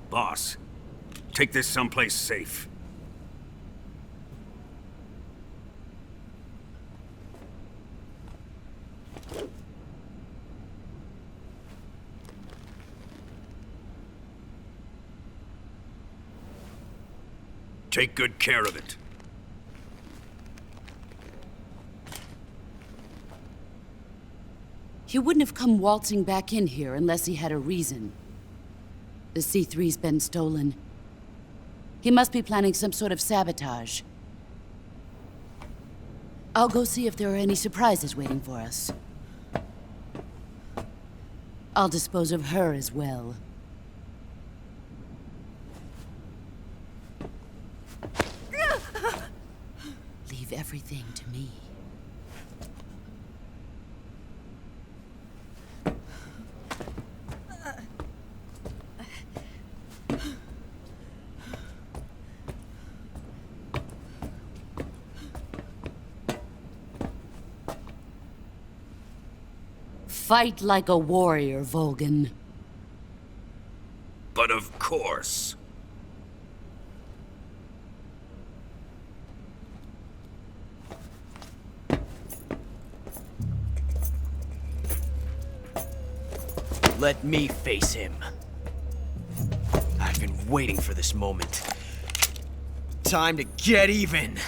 Speaker 13: Boss, take this someplace safe. Take good care of it.
Speaker 9: He wouldn't have come waltzing back in here unless he had a reason. The C3's been stolen. He must be planning some sort of sabotage. I'll go see if there are any surprises waiting for us. I'll dispose of her as well. Leave everything to me. Fight like a warrior, Volgan.
Speaker 13: But of course.
Speaker 5: Let me face him. I've been waiting for this moment. Time to get even!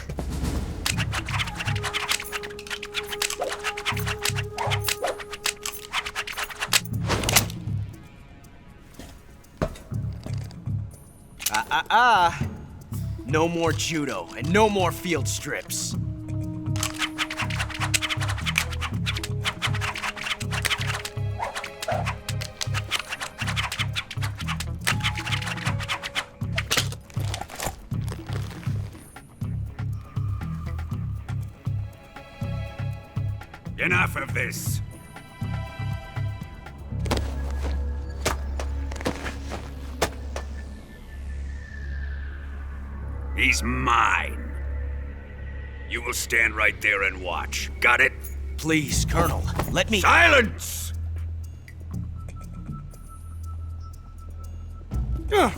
Speaker 5: No more judo, and no more field strips.
Speaker 13: Enough of this. He's mine. You will stand right there and watch. Got it?
Speaker 5: Please, Colonel, let me—
Speaker 13: Silence! Huh?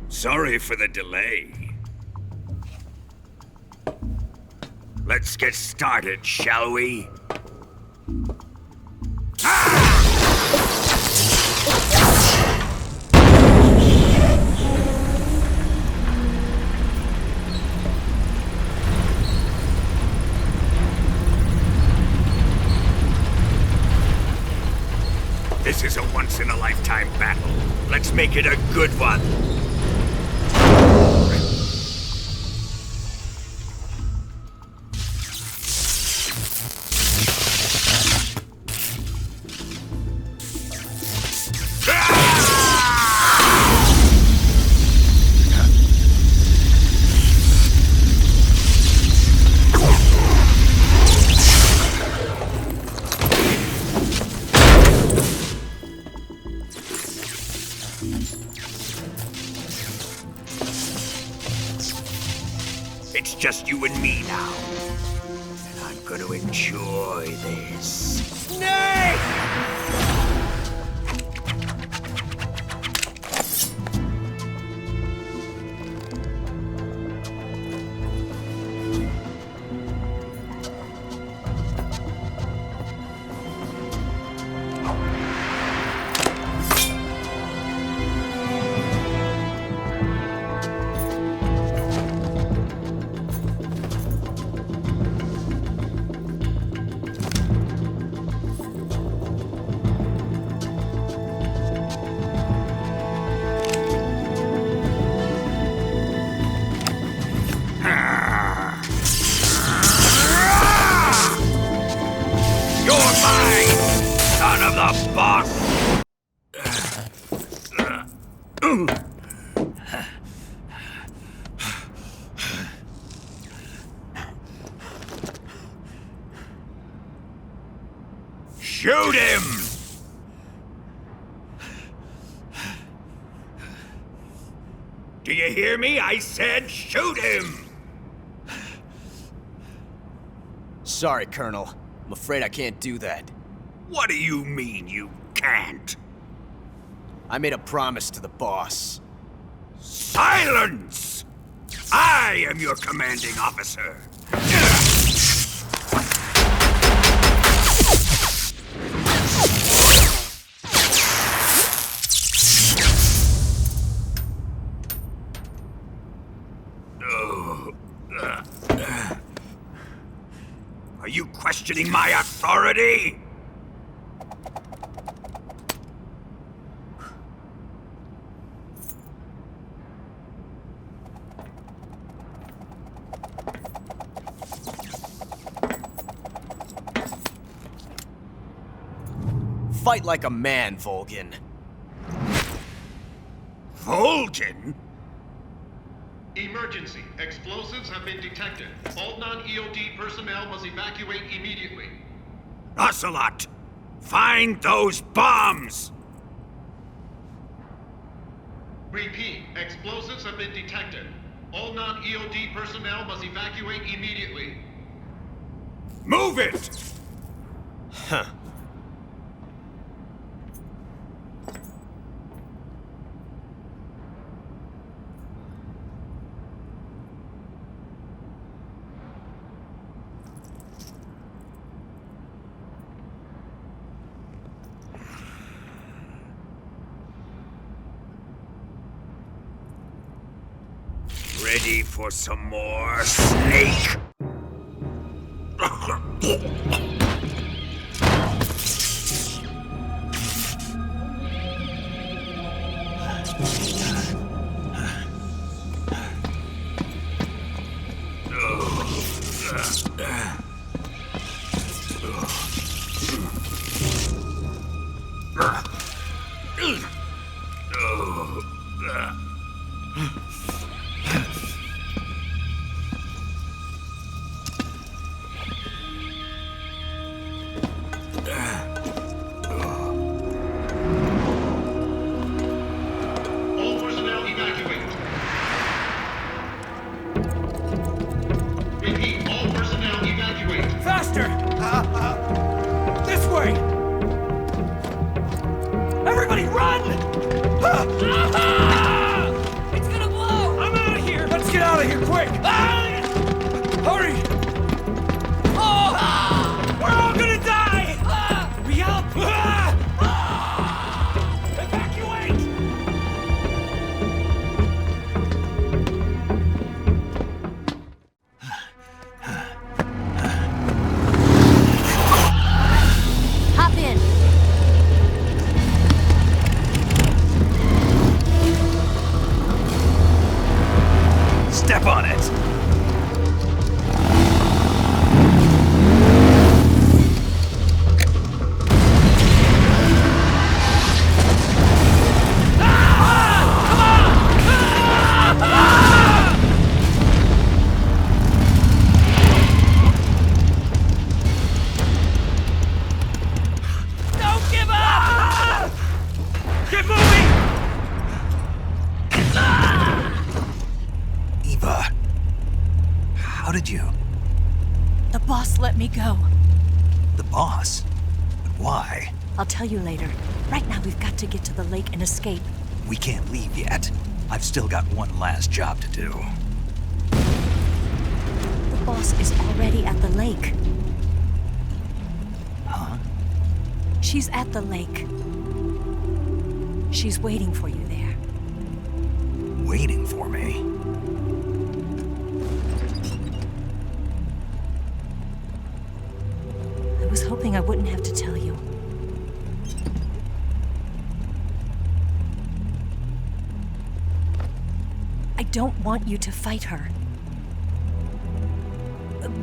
Speaker 13: Sorry for the delay. Let's get started, shall we? This is a once-in-a-lifetime battle. Let's make it a good one. It's just you and me now. And I'm gonna enjoy this. Snake! Shoot him! Do you hear me? I said shoot him!
Speaker 5: Sorry, Colonel. I'm afraid I can't do that.
Speaker 13: What do you mean you can't?
Speaker 5: I made a promise to the boss.
Speaker 13: Silence! I am your commanding officer. Are you questioning my authority?
Speaker 5: Fight like a man, Volgin.
Speaker 13: Volgin?
Speaker 19: Emergency. Explosives have been detected. All non-EOD personnel must evacuate immediately.
Speaker 13: Ocelot! Find those bombs!
Speaker 19: Repeat. Explosives have been detected. All non-EOD personnel must evacuate immediately.
Speaker 13: Move it!
Speaker 5: Huh.
Speaker 13: Ready for some more, Snake?
Speaker 10: I'll tell you later. Right now, we've got to get to the lake and escape.
Speaker 4: We can't leave yet. I've still got one last job to do.
Speaker 10: The boss is already at the lake.
Speaker 4: Huh?
Speaker 10: She's at the lake. She's waiting for you there.
Speaker 4: Waiting for me?
Speaker 10: I was hoping I wouldn't have to tell you. I don't want you to fight her.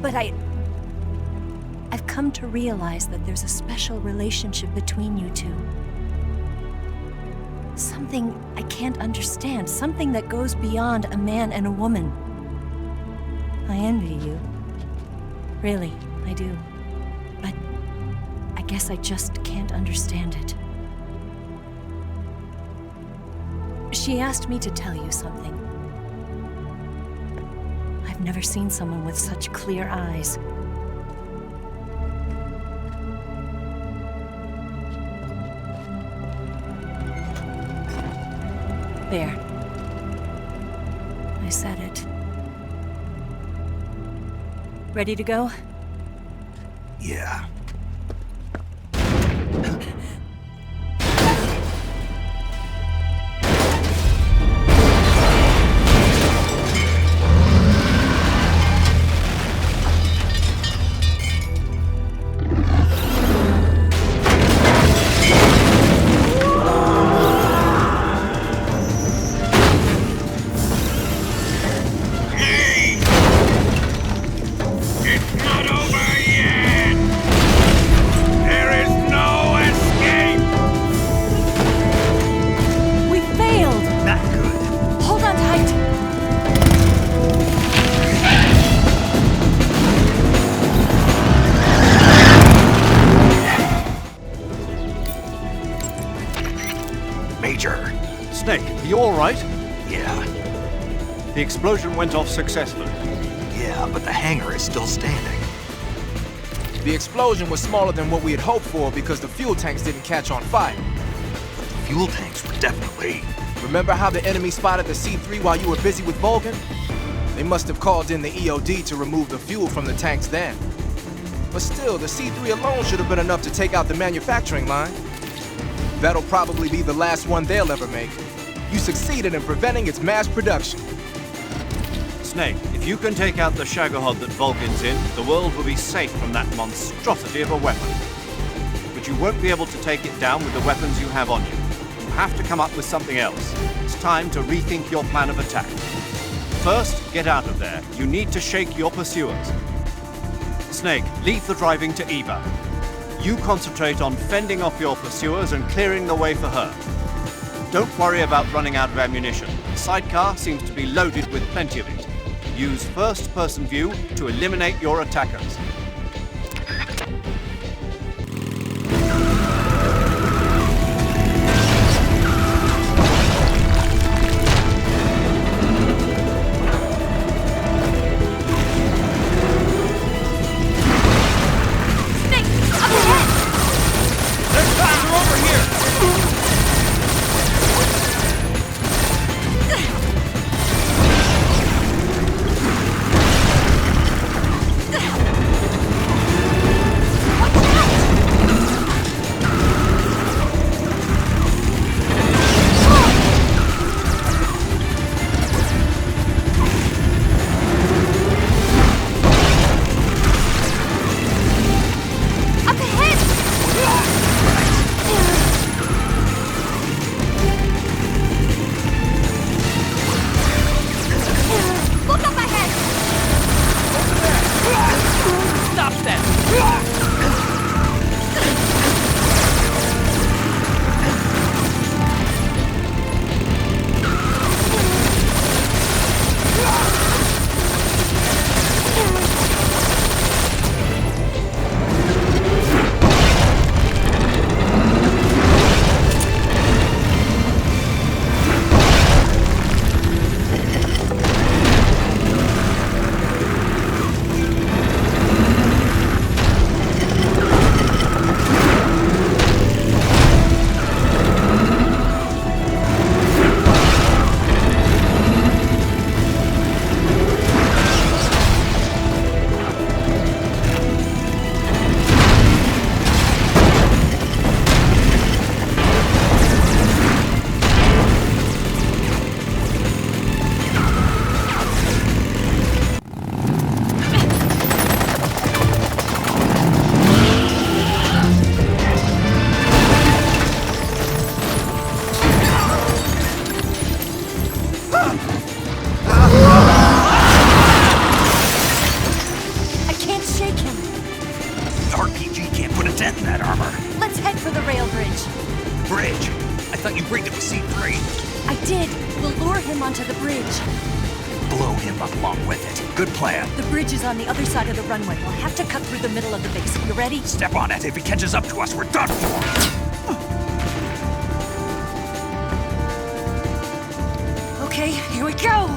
Speaker 10: But I've come to realize that there's a special relationship between you two. Something I can't understand, something that goes beyond a man and a woman. I envy you. Really, I do. But I guess I just can't understand it. She asked me to tell you something. I've never seen someone with such clear eyes. There. I said it. Ready to go?
Speaker 4: Yeah.
Speaker 3: The explosion went off successfully.
Speaker 4: Yeah, but the hangar is still standing.
Speaker 8: The explosion was smaller than what we had hoped for because the fuel tanks didn't catch on fire.
Speaker 4: But the fuel tanks were definitely...
Speaker 8: Remember how the enemy spotted the C3 while you were busy with Vulcan? They must have called in the EOD to remove the fuel from the tanks then. But still, the C3 alone should have been enough to take out the manufacturing line. That'll probably be the last one they'll ever make. You succeeded in preventing its mass production.
Speaker 3: Snake, if you can take out the Shagohod that Vulcan's in, the world will be safe from that monstrosity of a weapon. But you won't be able to take it down with the weapons you have on you. You have to come up with something else. It's time to rethink your plan of attack. First, get out of there. You need to shake your pursuers. Snake, leave the driving to Eva. You concentrate on fending off your pursuers and clearing the way for her. Don't worry about running out of ammunition. The sidecar seems to be loaded with plenty of it. Use first-person view to eliminate your attackers.
Speaker 10: On the other side of the runway. We'll have to cut through the middle of the base. You ready?
Speaker 4: Step on it. If he catches up to us, we're done for.
Speaker 10: Okay, here we go.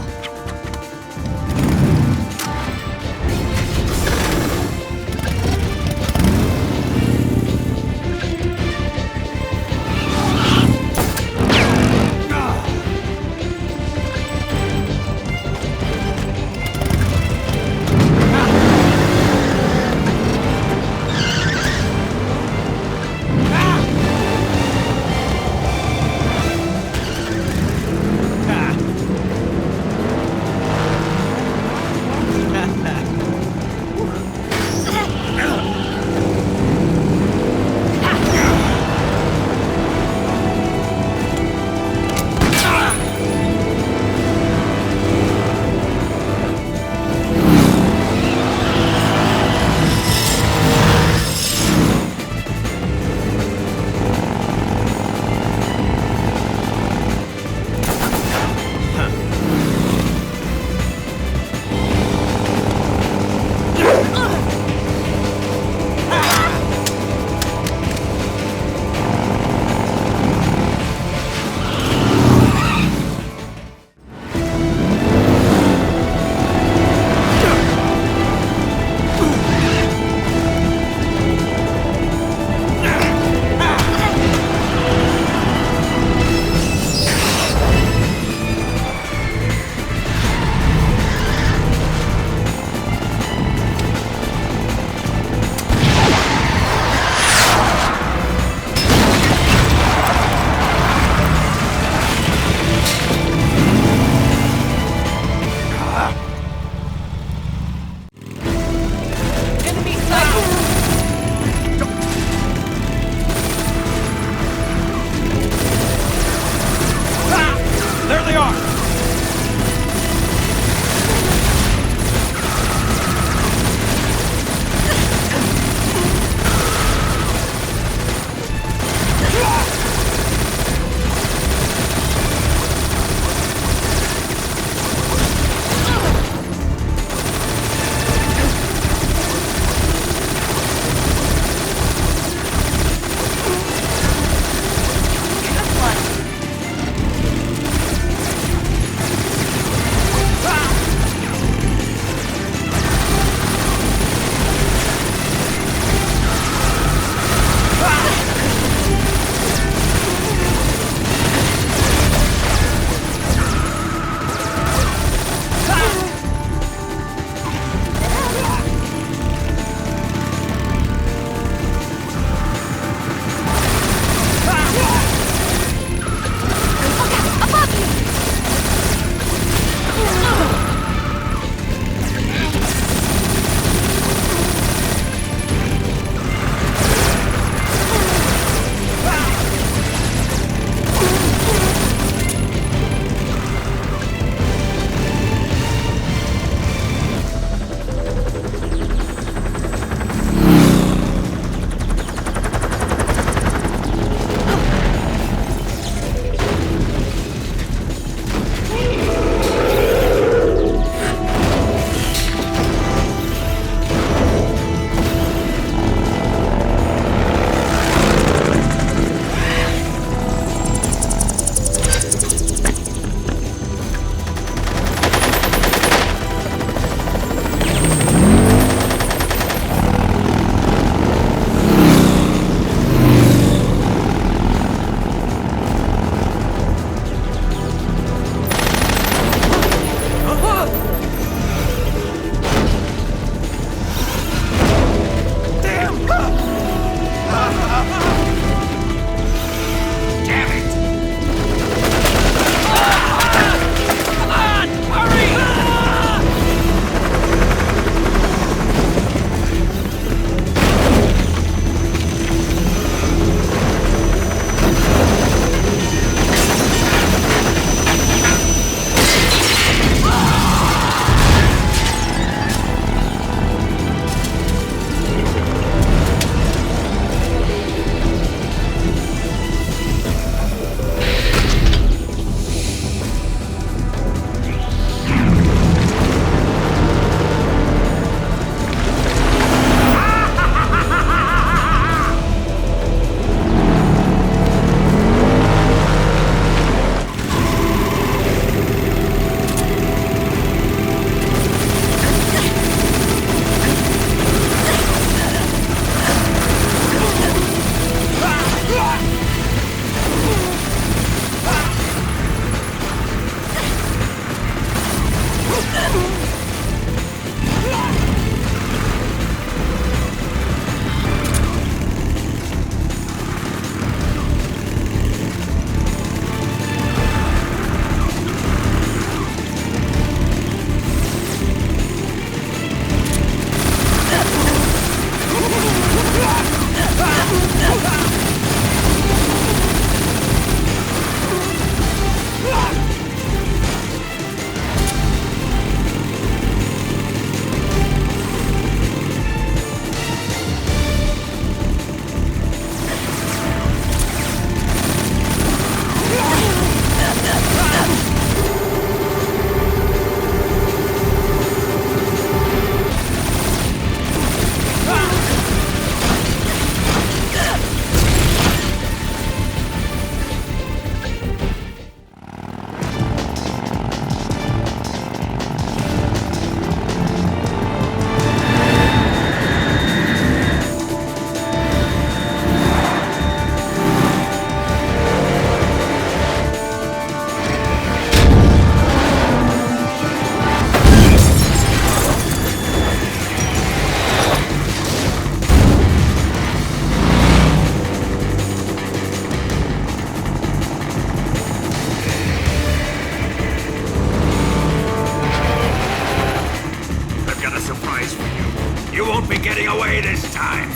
Speaker 12: time.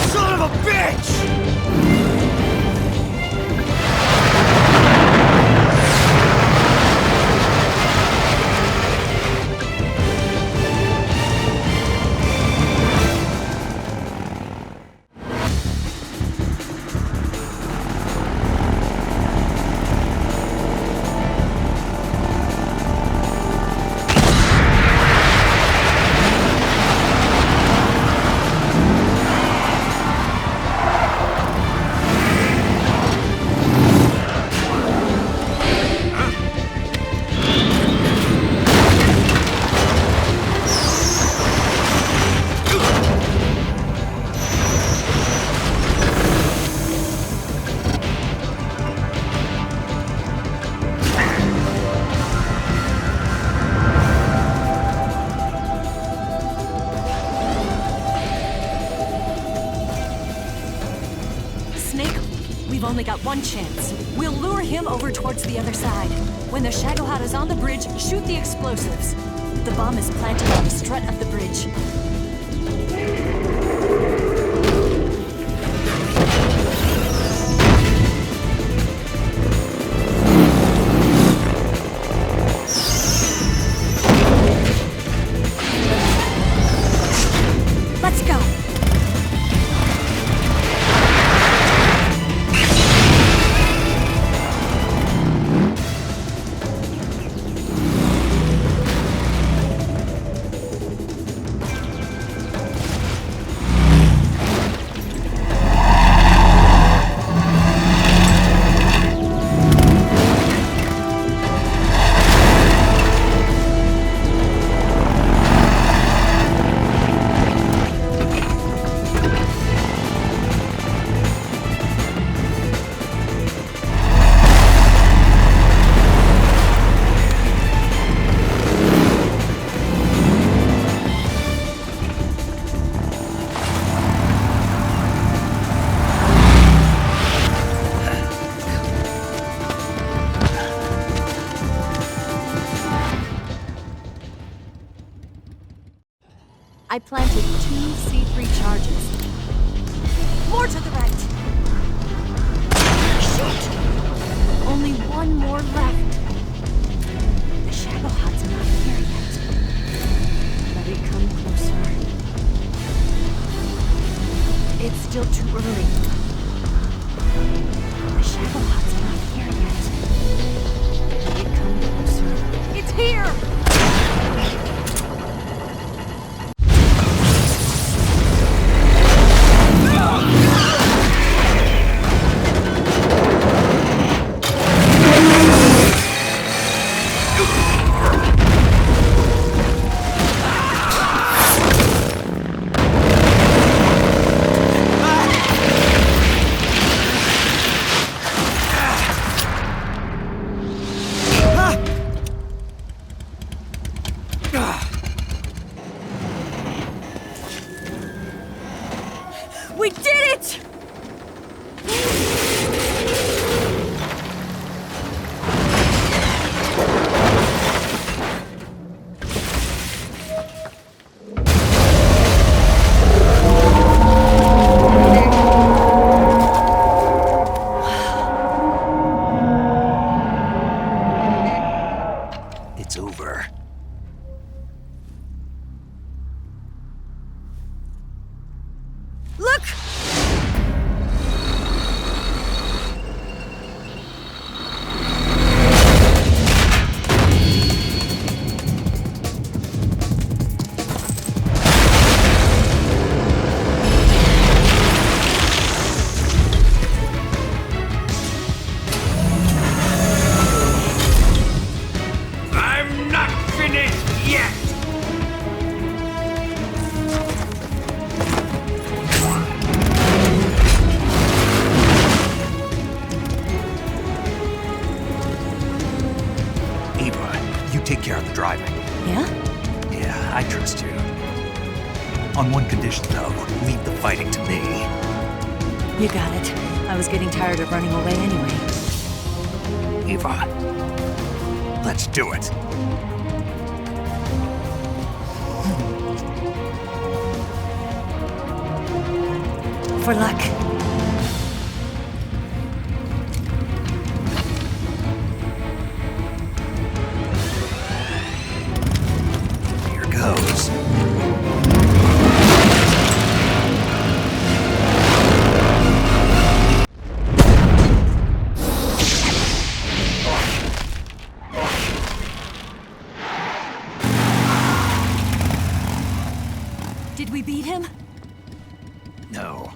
Speaker 5: Son of a bitch!
Speaker 10: We've only got one chance. We'll lure him over towards the other side. When the Shagohod is on the bridge, shoot the explosives. The bomb is planted on the strut of the bridge. Let's go. I planted 2 C3 charges. More to the right. Shoot! Only one more left. The Shagohod's not here yet. Let it come closer. It's still too early. The Shagohod's not here yet. Let it come closer. It's here! We did it!
Speaker 4: It's over.
Speaker 10: Look!
Speaker 12: I'm not finished yet!
Speaker 4: Eva, you take care of the driving.
Speaker 10: Yeah?
Speaker 4: Yeah, I trust you. On one condition, though, leave the fighting to me.
Speaker 10: You got it. I was getting tired of running away anyway.
Speaker 4: Eva, let's do it.
Speaker 10: For luck.
Speaker 4: Here goes.
Speaker 10: Did we beat him?
Speaker 4: No.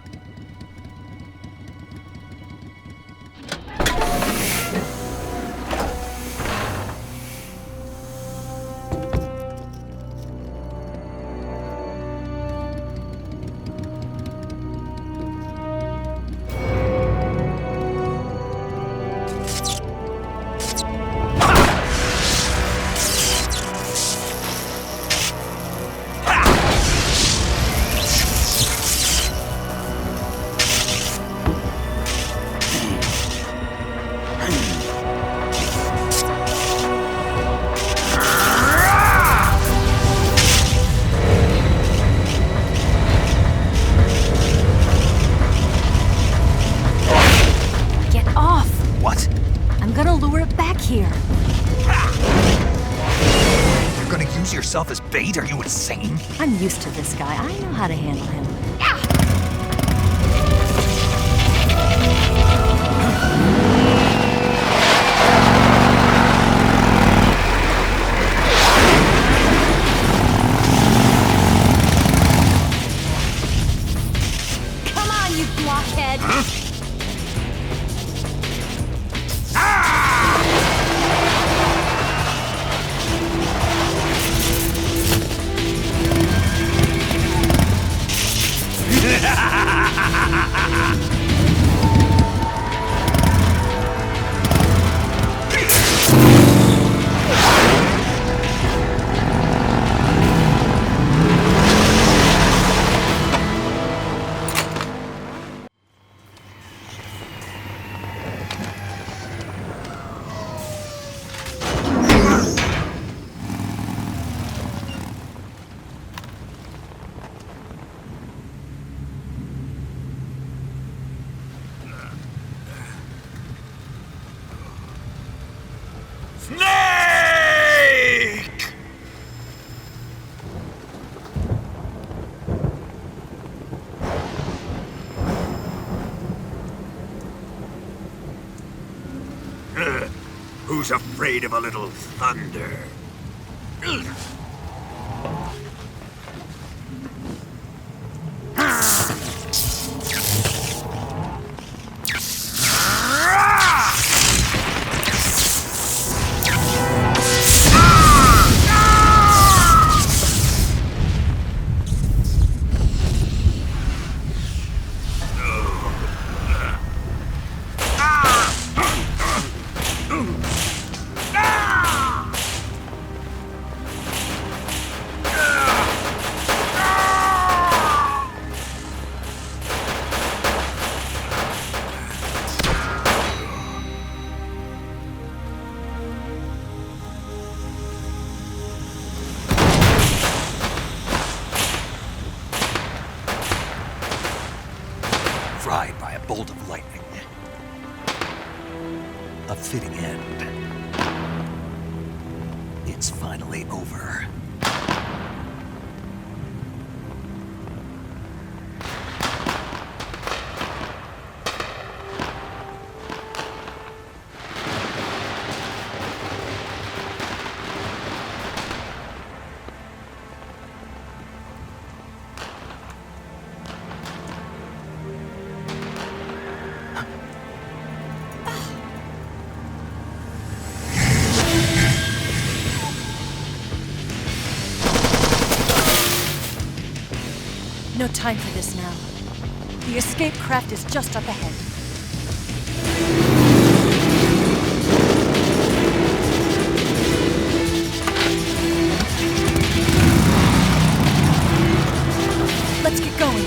Speaker 4: Yourself as bait? Are you insane?
Speaker 10: I'm used to this guy. I know how to handle him.
Speaker 18: Come on, you blockhead!
Speaker 12: Who's afraid of a little thunder?
Speaker 4: Fried by a bolt of lightning. A fitting end. It's finally over.
Speaker 10: No time for this now. The escape craft is just up ahead. Let's get going.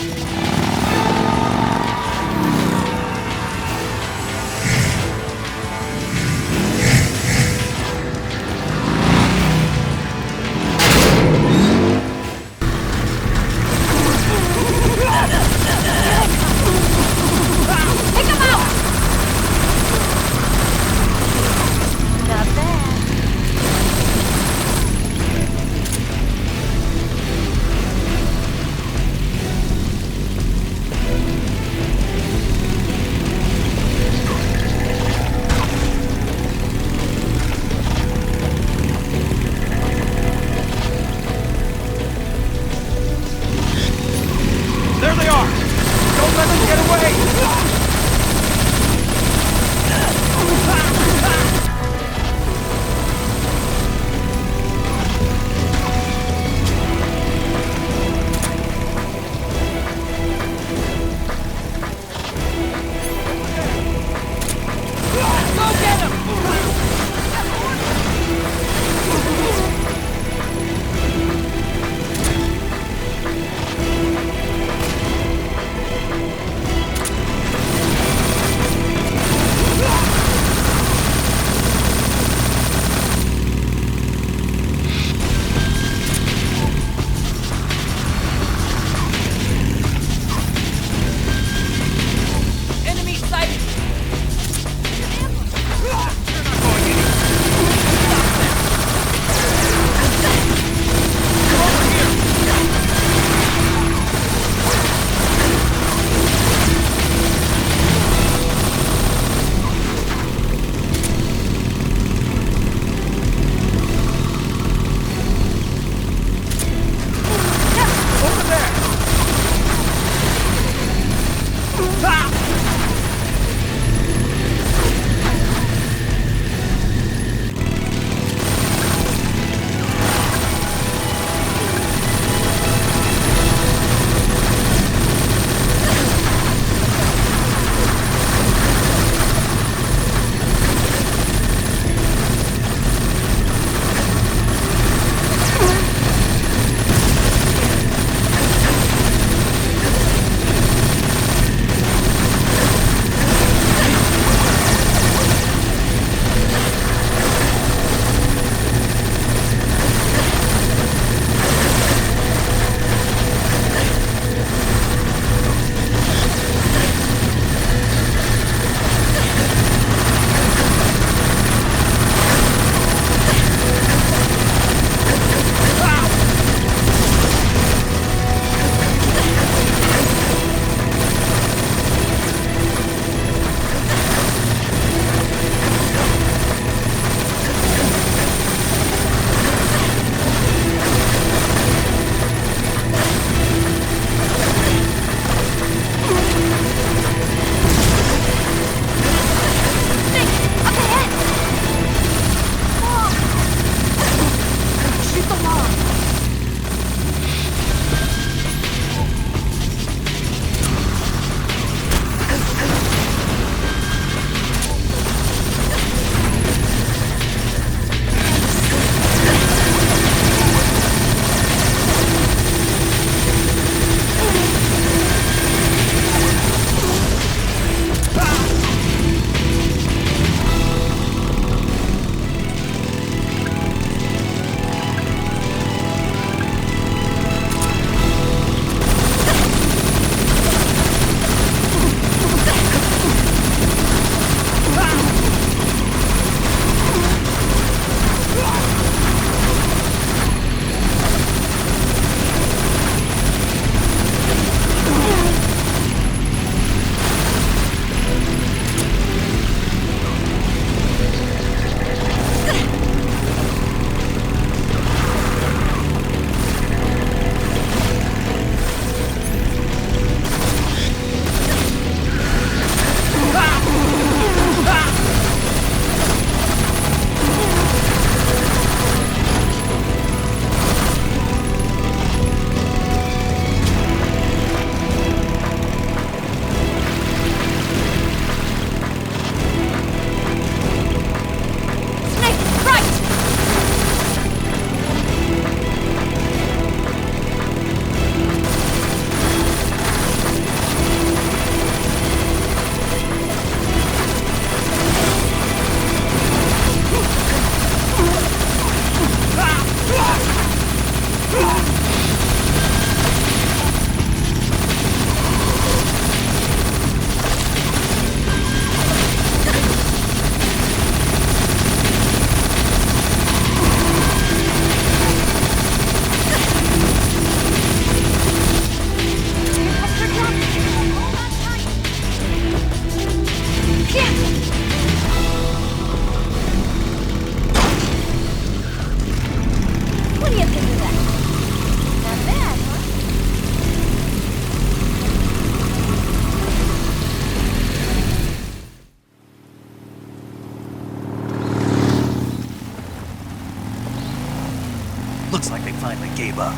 Speaker 4: gave up.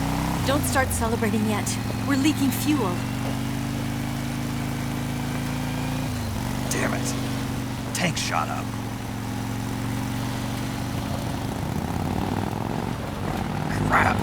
Speaker 10: Don't start celebrating yet. We're leaking fuel.
Speaker 4: Damn it. Tank shot up. Crap.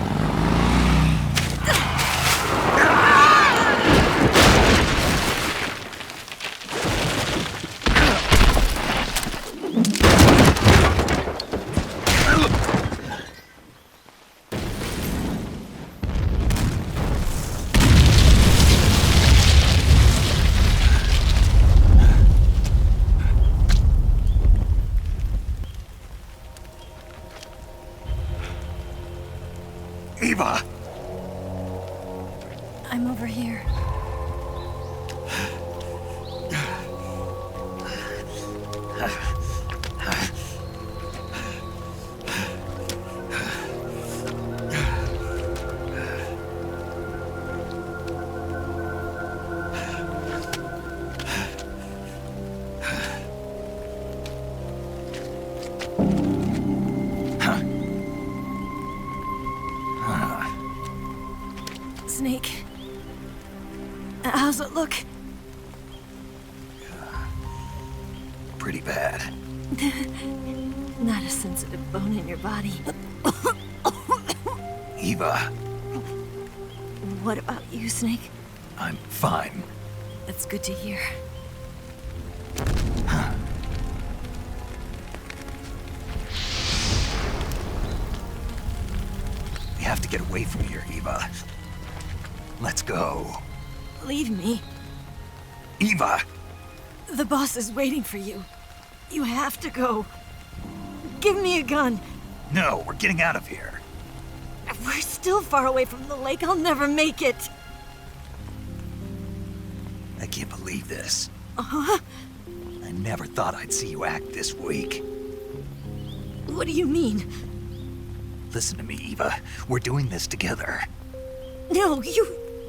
Speaker 4: Eva!
Speaker 10: I'm over here. Snake. How's it look?
Speaker 4: Pretty bad.
Speaker 10: Not a sensitive bone in your body.
Speaker 4: Eva,
Speaker 10: What about you, Snake?
Speaker 4: I'm fine.
Speaker 10: That's good to hear.
Speaker 4: We have to get away from here, Eva. Let's go.
Speaker 10: Leave me.
Speaker 4: Eva!
Speaker 10: The boss is waiting for you. You have to go. Give me a gun.
Speaker 4: No, we're getting out of here.
Speaker 10: We're still far away from the lake. I'll never make it.
Speaker 4: I can't believe this.
Speaker 10: Uh-huh.
Speaker 4: I never thought I'd see you act this weak.
Speaker 10: What do you mean?
Speaker 4: Listen to me, Eva. We're doing this together.
Speaker 10: No, you...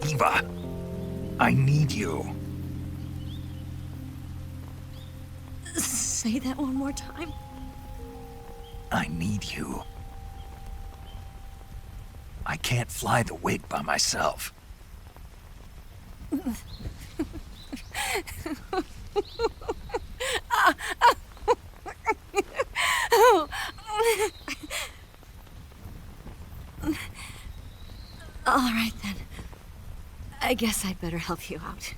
Speaker 4: Eva, I need you.
Speaker 10: Say that one more time.
Speaker 4: I need you. I can't fly the wig by myself.
Speaker 10: All right, then. I guess I'd better help you out.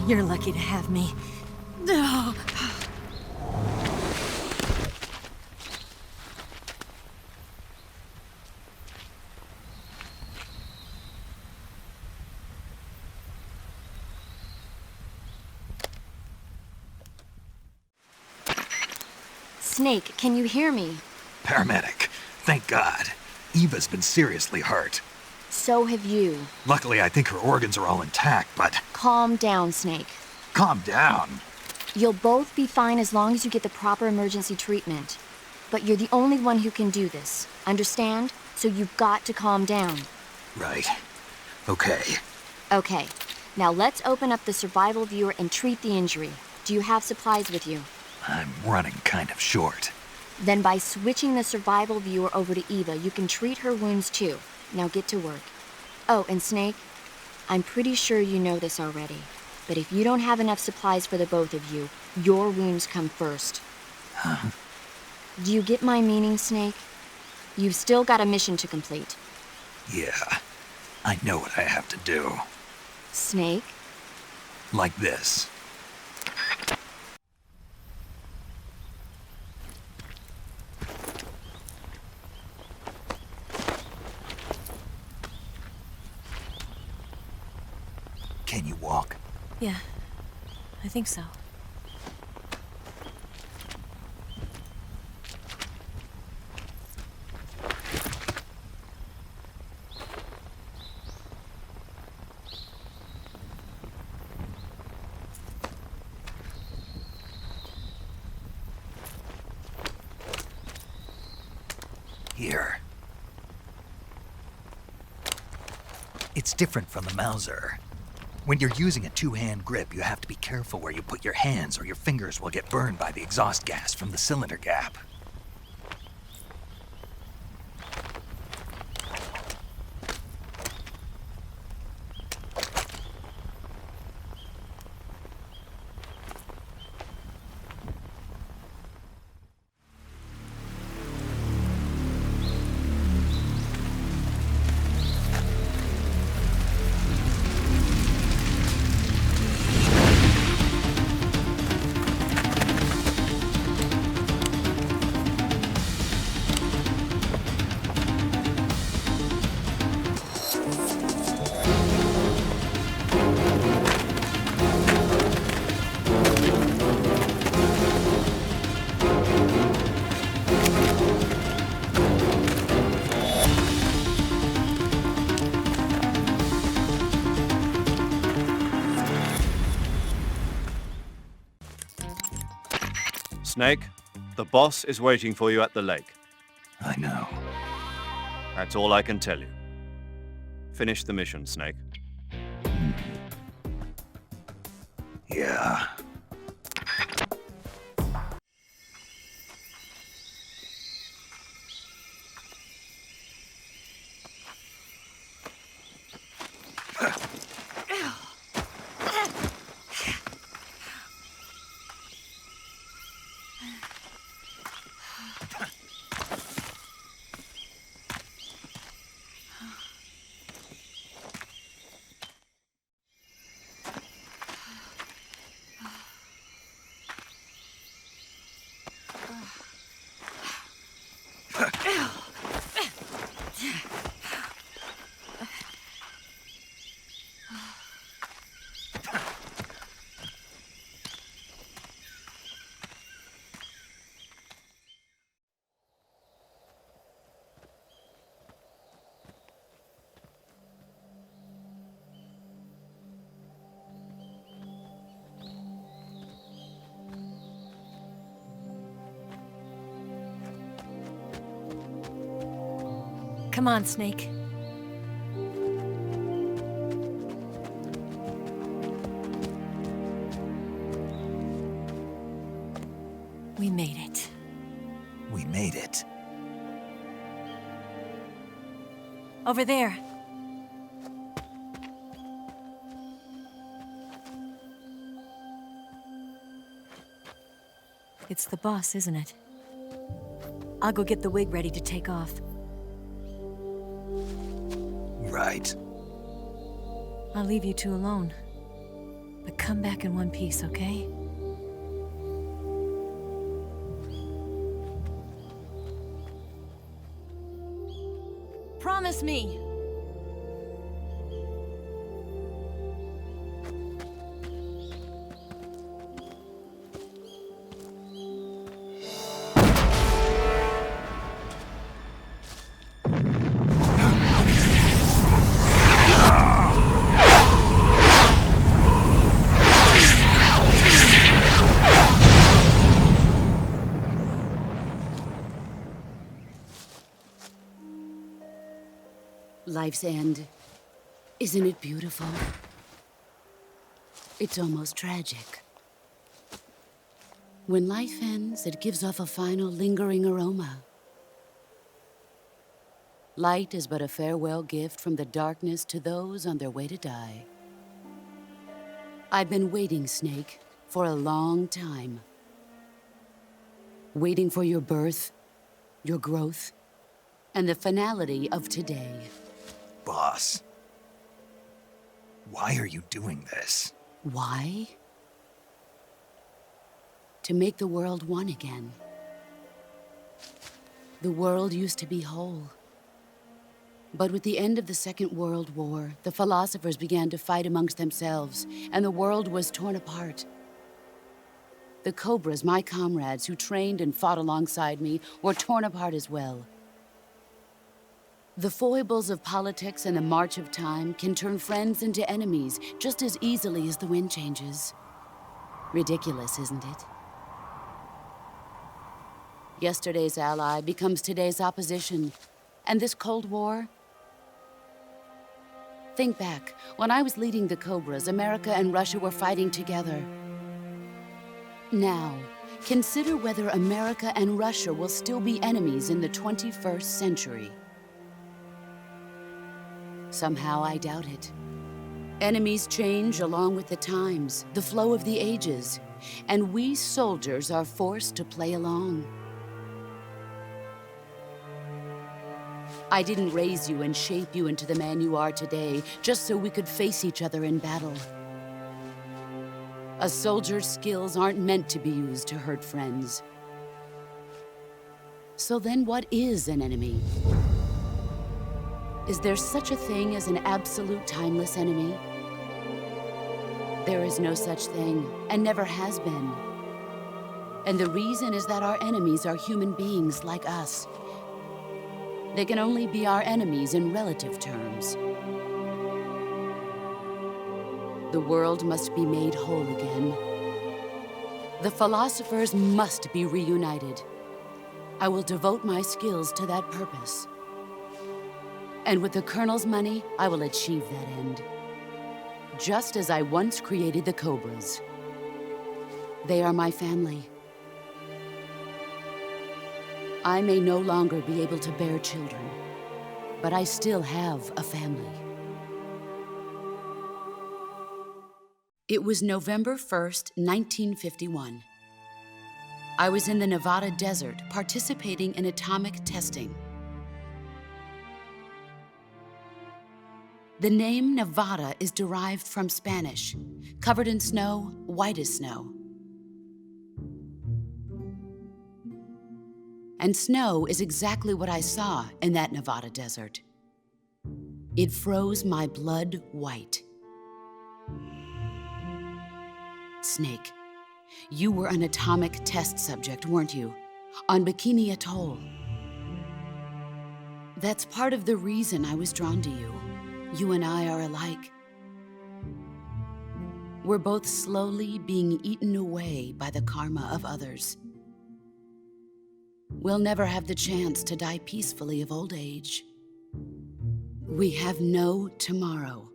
Speaker 10: You're lucky to have me.
Speaker 11: Snake, can you hear me?
Speaker 4: Paramedic, thank God. Eva's been seriously hurt.
Speaker 11: So have you.
Speaker 4: Luckily, I think her organs are all intact, but...
Speaker 11: Calm down, Snake.
Speaker 4: Calm down.
Speaker 11: You'll both be fine as long as you get the proper emergency treatment. But you're the only one who can do this. Understand? So you've got to calm down.
Speaker 4: Right. Okay.
Speaker 11: Okay. Now let's open up the survival viewer and treat the injury. Do you have supplies with you?
Speaker 4: I'm running kind of short.
Speaker 11: Then by switching the survival viewer over to Eva, you can treat her wounds too. Now get to work. Oh, and Snake, I'm pretty sure you know this already, but if you don't have enough supplies for the both of you, your wounds come first.
Speaker 4: Huh?
Speaker 11: Do you get my meaning, Snake? You've still got a mission to complete.
Speaker 4: Yeah, I know what I have to do.
Speaker 11: Snake?
Speaker 4: Like this. Can you walk?
Speaker 10: Yeah, I think so.
Speaker 4: It's different from the Mauser. When you're using a two-hand grip, you have to be careful where you put your hands or your fingers will get burned by the exhaust gas from the cylinder gap.
Speaker 3: Snake, the boss is waiting for you at the lake.
Speaker 4: I know.
Speaker 3: That's all I can tell you. Finish the mission, Snake.
Speaker 4: Yeah.
Speaker 10: Come on, Snake. We made it.
Speaker 4: We made it.
Speaker 10: Over there. It's the boss, isn't it? I'll go get the wig ready to take off.
Speaker 4: Right.
Speaker 10: I'll leave you two alone. But come back in one piece, okay? Promise me!
Speaker 9: Life's end. Isn't it beautiful? It's almost tragic. When life ends, it gives off a final lingering aroma. Light is but a farewell gift from the darkness to those on their way to die. I've been waiting, Snake, for a long time. Waiting for your birth, your growth, and the finality of today.
Speaker 4: Boss, why are you doing this?
Speaker 9: Why? To make the world one again. The world used to be whole. But with the end of the Second World War, the philosophers began to fight amongst themselves, and the world was torn apart. The Cobras, my comrades who trained and fought alongside me, were torn apart as well. The foibles of politics and the march of time can turn friends into enemies just as easily as the wind changes. Ridiculous, isn't it? Yesterday's ally becomes today's opposition, and this Cold War, Think back. When I was leading the Cobras, America and Russia were fighting together. Now, consider whether America and Russia will still be enemies in the 21st century. Somehow I doubt it. Enemies change along with the times, the flow of the ages, and we soldiers are forced to play along. I didn't raise you and shape you into the man you are today just so we could face each other in battle. A soldier's skills aren't meant to be used to hurt friends. So then what is an enemy? Is there such a thing as an absolute timeless enemy? There is no such thing, and never has been. And the reason is that our enemies are human beings like us. They can only be our enemies in relative terms. The world must be made whole again. The philosophers must be reunited. I will devote my skills to that purpose. And with the Colonel's money, I will achieve that end. Just as I once created the Cobras. They are my family. I may no longer be able to bear children, but I still have a family. It was November 1st, 1951. I was in the Nevada desert participating in atomic testing. The name Nevada is derived from Spanish, covered in snow, white as snow. And snow is exactly what I saw in that Nevada desert. It froze my blood white. Snake, you were an atomic test subject, weren't you? On Bikini Atoll. That's part of the reason I was drawn to you. You and I are alike. We're both slowly being eaten away by the karma of others. We'll never have the chance to die peacefully of old age. We have no tomorrow.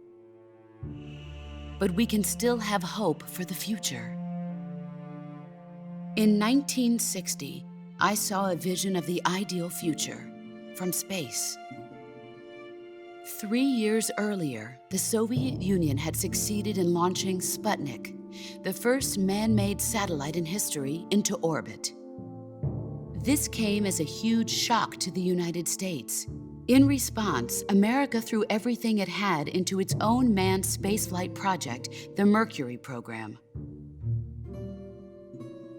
Speaker 9: But we can still have hope for the future. In 1960, I saw a vision of the ideal future from space. 3 years earlier, the Soviet Union had succeeded in launching Sputnik, the first man-made satellite in history, into orbit. This came as a huge shock to the United States. In response, America threw everything it had into its own manned spaceflight project, the Mercury program.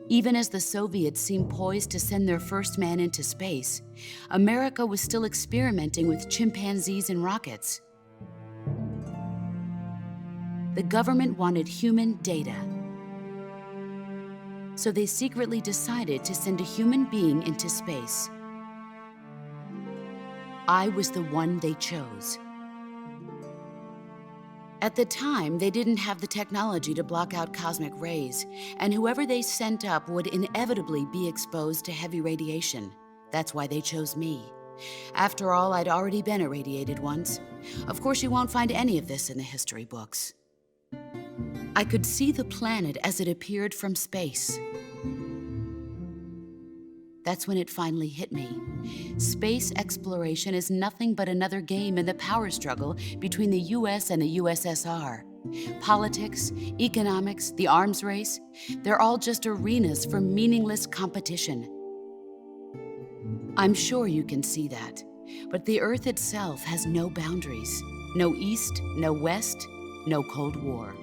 Speaker 9: Even as the Soviets seemed poised to send their first man into space, America was still experimenting with chimpanzees and rockets. The government wanted human data. So they secretly decided to send a human being into space. I was the one they chose. At the time, they didn't have the technology to block out cosmic rays, and whoever they sent up would inevitably be exposed to heavy radiation. That's why they chose me. After all, I'd already been irradiated once. Of course, you won't find any of this in the history books. I could see the planet as it appeared from space. That's when it finally hit me. Space exploration is nothing but another game in the power struggle between the US and the USSR. Politics, economics, the arms race, they're all just arenas for meaningless competition. I'm sure you can see that, but the Earth itself has no boundaries. No East, no West, no Cold War.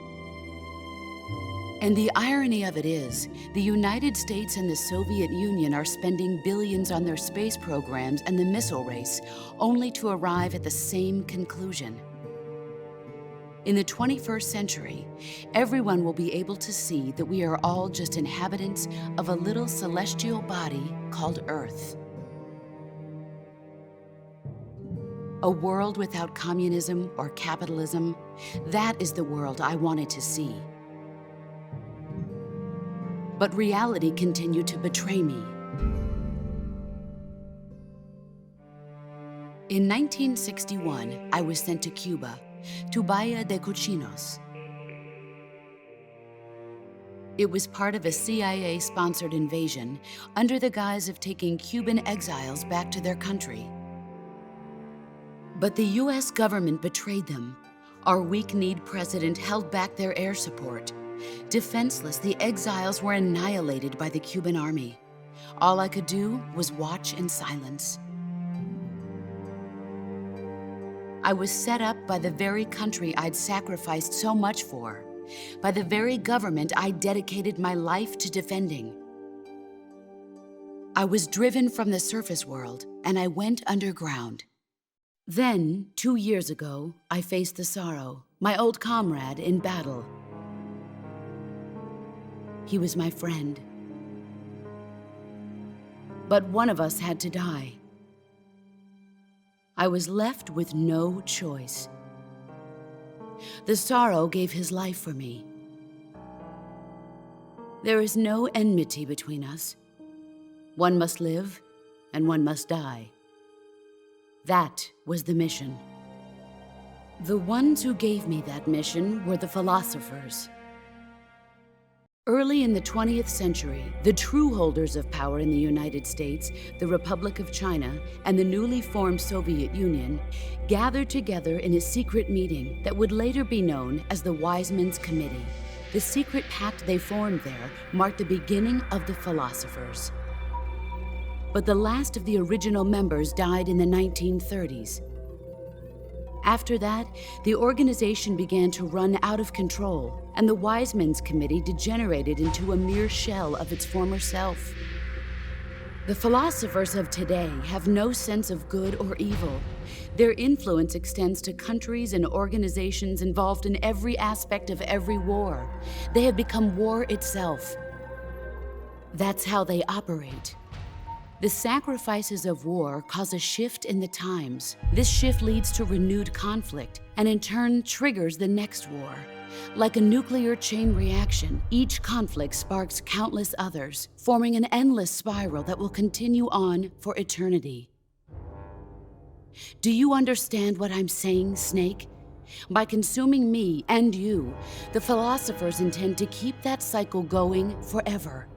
Speaker 9: And the irony of it is, the United States and the Soviet Union are spending billions on their space programs and the missile race, only to arrive at the same conclusion. In the 21st century, everyone will be able to see that we are all just inhabitants of a little celestial body called Earth. A world without communism or capitalism, that is the world I wanted to see. But reality continued to betray me. In 1961, I was sent to Cuba, to Bahia de Cochinos. It was part of a CIA-sponsored invasion under the guise of taking Cuban exiles back to their country. But the US government betrayed them. Our weak-kneed president held back their air support. Defenseless, the exiles were annihilated by the Cuban army. All I could do was watch in silence. I was set up by the very country I'd sacrificed so much for, by the very government I dedicated my life to defending. I was driven from the surface world, and I went underground. Then, 2 years ago, I faced the Sorrow, my old comrade in battle. He was my friend. But one of us had to die. I was left with no choice. The Sorrow gave his life for me. There is no enmity between us. One must live, and one must die. That was the mission. The ones who gave me that mission were the philosophers. Early in the 20th century, the true holders of power in the United States, the Republic of China, and the newly formed Soviet Union gathered together in a secret meeting that would later be known as the Wise Men's Committee. The secret pact they formed there marked the beginning of the philosophers. But the last of the original members died in the 1930s. After that, the organization began to run out of control, and the Wise Men's Committee degenerated into a mere shell of its former self. The philosophers of today have no sense of good or evil. Their influence extends to countries and organizations involved in every aspect of every war. They have become war itself. That's how they operate. The sacrifices of war cause a shift in the times. This shift leads to renewed conflict, and in turn triggers the next war. Like a nuclear chain reaction, each conflict sparks countless others, forming an endless spiral that will continue on for eternity. Do you understand what I'm saying, Snake? By consuming me and you, the philosophers intend to keep that cycle going forever.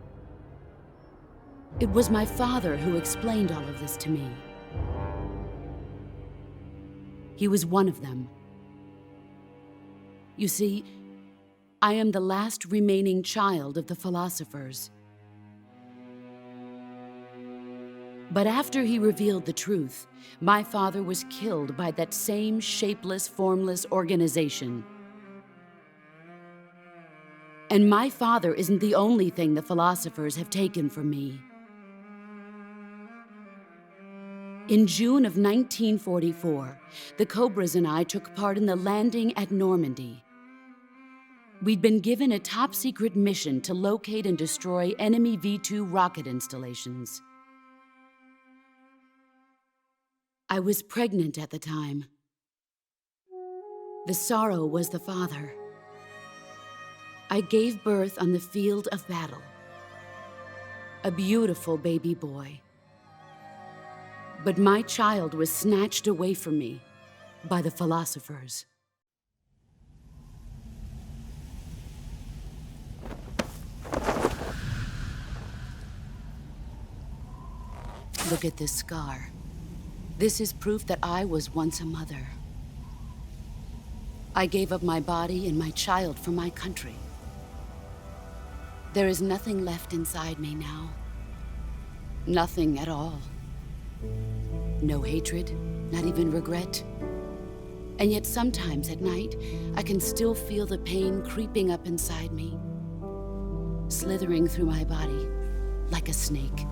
Speaker 9: It was my father who explained all of this to me. He was one of them. You see, I am the last remaining child of the philosophers. But after he revealed the truth, my father was killed by that same shapeless, formless organization. And my father isn't the only thing the philosophers have taken from me. In June of 1944, the Cobras and I took part in the landing at Normandy. We'd been given a top-secret mission to locate and destroy enemy V-2 rocket installations. I was pregnant at the time. The Sorrow was the father. I gave birth on the field of battle. A beautiful baby boy. But my child was snatched away from me by the philosophers. Look at this scar. This is proof that I was once a mother. I gave up my body and my child for my country. There is nothing left inside me now. Nothing at all. No hatred, not even regret. And yet sometimes at night, I can still feel the pain creeping up inside me, slithering through my body like a snake.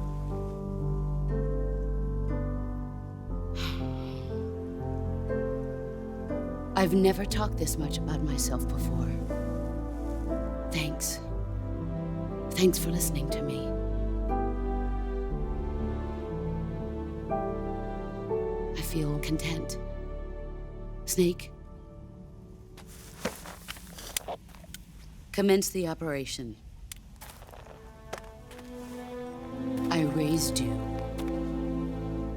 Speaker 9: I've never talked this much about myself before. Thanks. Thanks for listening to me. I feel content. Snake, commence the operation. I raised you.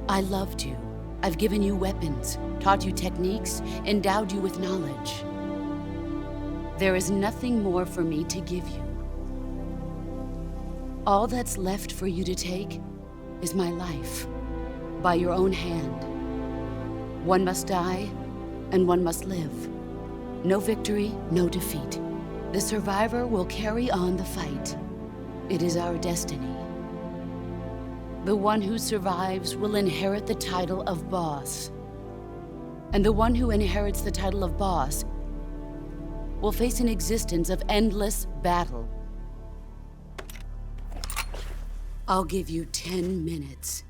Speaker 9: I loved you. I've given you weapons, taught you techniques, endowed you with knowledge. There is nothing more for me to give you. All that's left for you to take is my life, by your own hand. One must die, and one must live. No victory, no defeat. The survivor will carry on the fight. It is our destiny. The one who survives will inherit the title of boss. And the one who inherits the title of boss will face an existence of endless battle. I'll give you 10 minutes.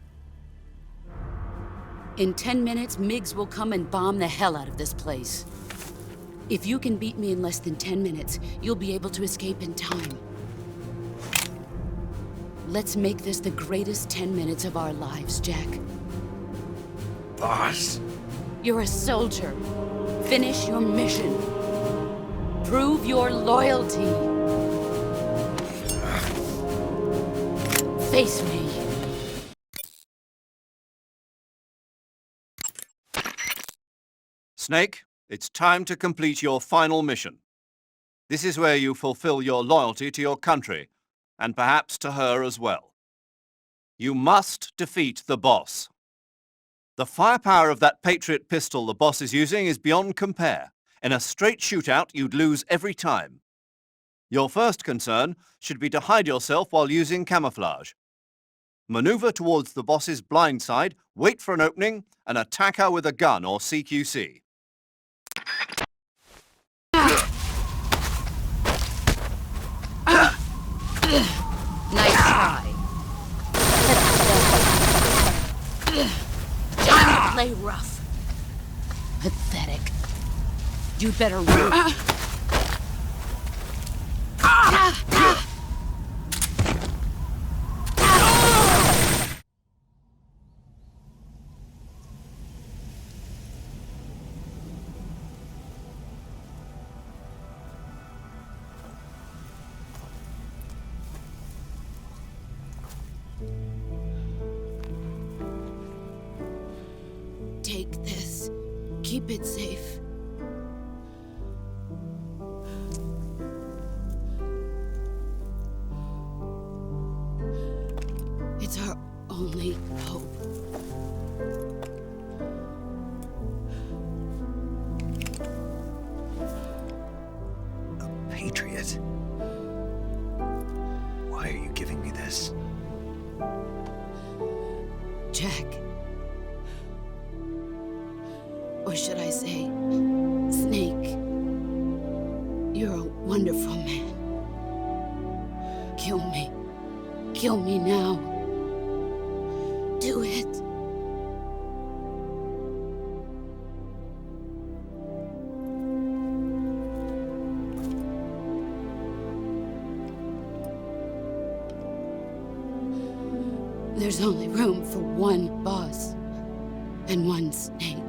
Speaker 9: In 10 minutes, MiGs will come and bomb the hell out of this place. If you can beat me in less than 10 minutes, you'll be able to escape in time. Let's make this the greatest 10 minutes of our lives, Jack.
Speaker 12: Boss?
Speaker 9: You're a soldier. Finish your mission. Prove your loyalty. Face me.
Speaker 3: Snake, it's time to complete your final mission. This is where you fulfill your loyalty to your country, and perhaps to her as well. You must defeat the boss. The firepower of that Patriot pistol the boss is using is beyond compare. In a straight shootout, you'd lose every time. Your first concern should be to hide yourself while using camouflage. Maneuver towards the boss's blind side, wait for an opening, and attack her with a gun or CQC.
Speaker 9: Nice try. Time to play rough. Pathetic. You'd better run. Take this. Keep it safe. It's our only hope.
Speaker 4: A Patriot? Why are you giving me this?
Speaker 9: Jack. Or should I say, Snake? You're a wonderful man. Kill me. Kill me now. Do it. There's only room for one boss and one Snake.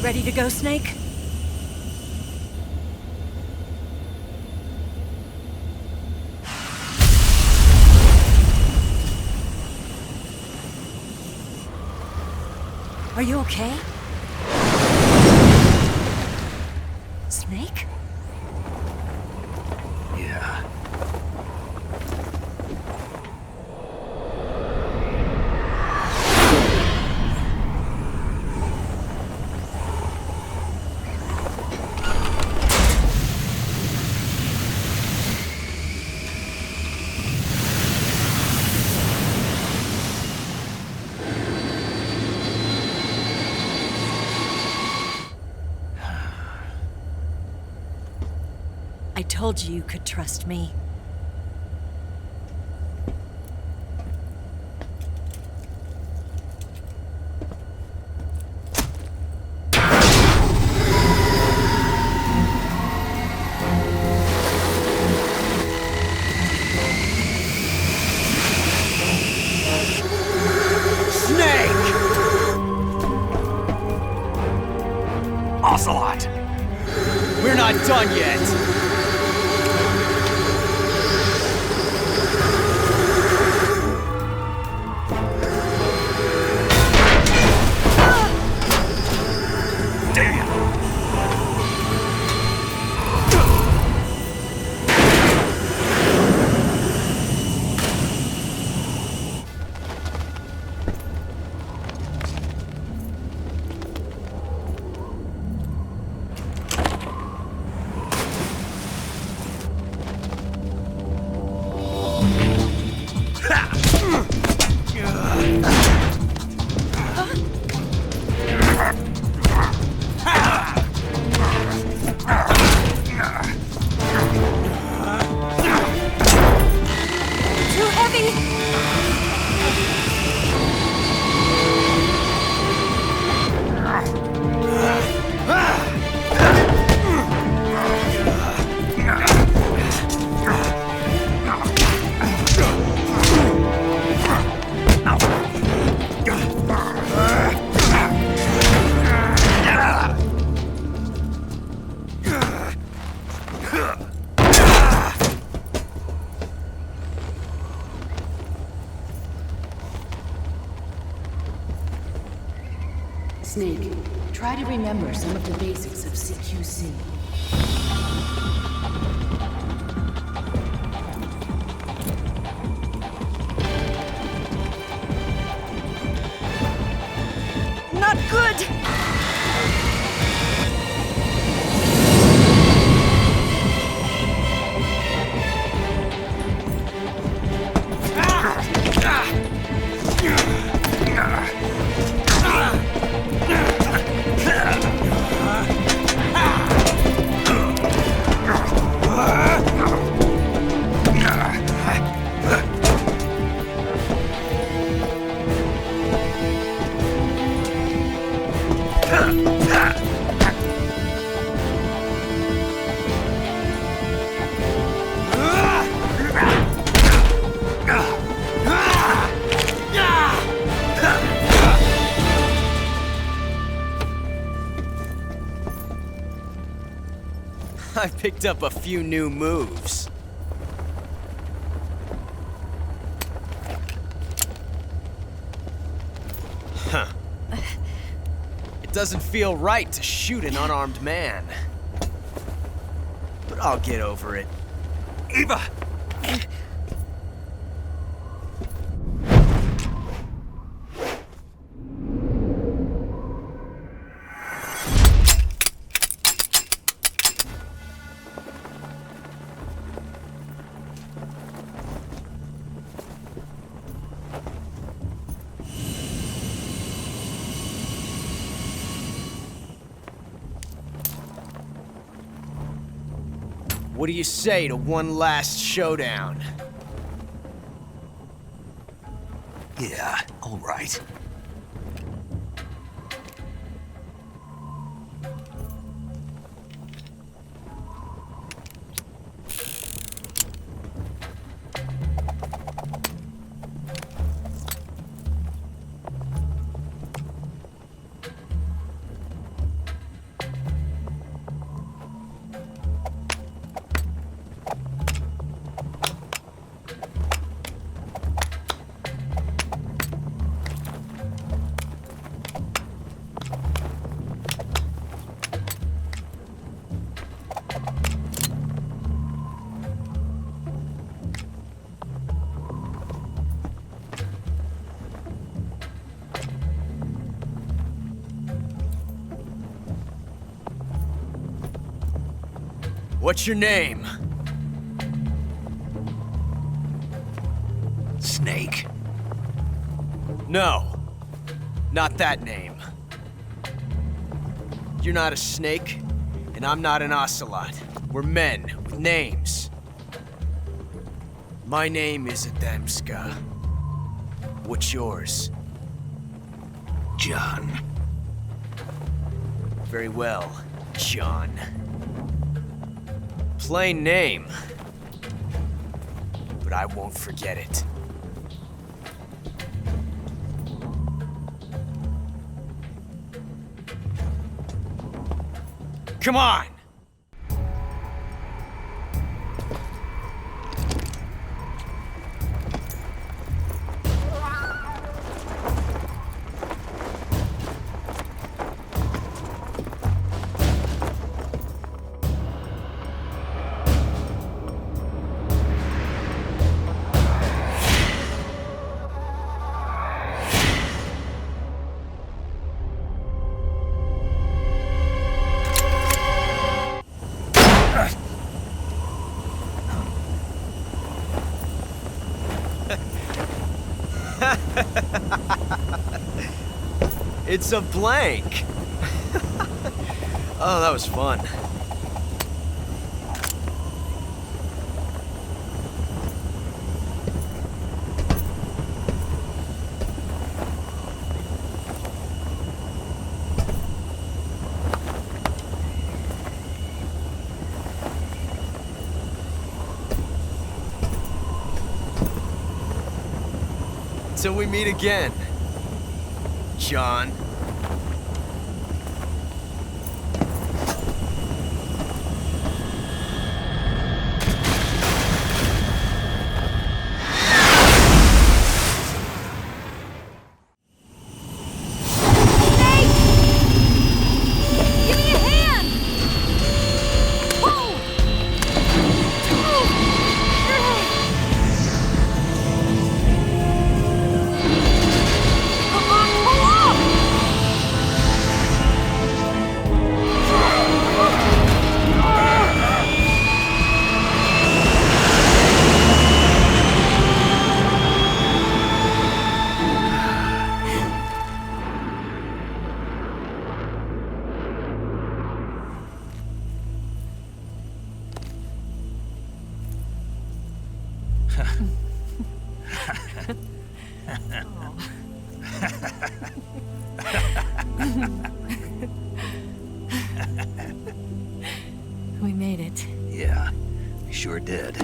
Speaker 10: Ready to go, Snake? Are you okay? Snake?
Speaker 12: Yeah.
Speaker 10: I told you you could trust me.
Speaker 5: Snake! Ocelot! We're not done yet!
Speaker 9: Snake, try to remember some of the basics of CQC.
Speaker 10: Not good!
Speaker 5: I picked up a few new moves. Huh. It doesn't feel right to shoot an unarmed man. But I'll get over it.
Speaker 12: Eva!
Speaker 5: What do you say to one last showdown?
Speaker 4: Yeah, all right.
Speaker 5: What's your name?
Speaker 4: Snake.
Speaker 5: No. Not that name. You're not a snake, and I'm not an ocelot. We're men with names. My name is Adamska. What's yours?
Speaker 4: John.
Speaker 5: Very well, John. Plain name. But I won't forget it. Come on! It's a blank! Oh, that was fun. Till we meet again, John.
Speaker 10: We made it.
Speaker 4: Yeah, we sure did.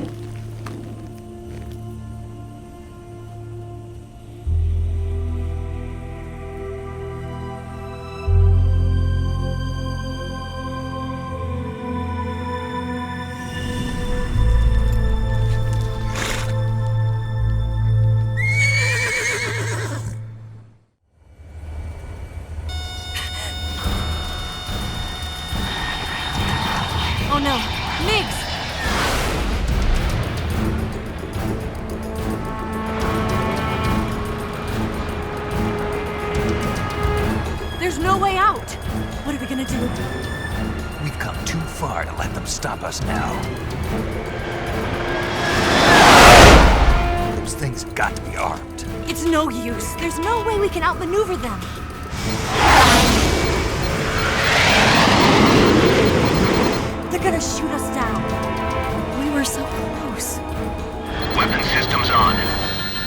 Speaker 10: Oh no, Migs! There's no way out! What are we gonna do?
Speaker 4: We've come too far to let them stop us now. Those things have got to be armed.
Speaker 10: It's no use. There's no way we can outmaneuver them. They're gonna shoot us down. We were so close.
Speaker 1: Weapon systems on.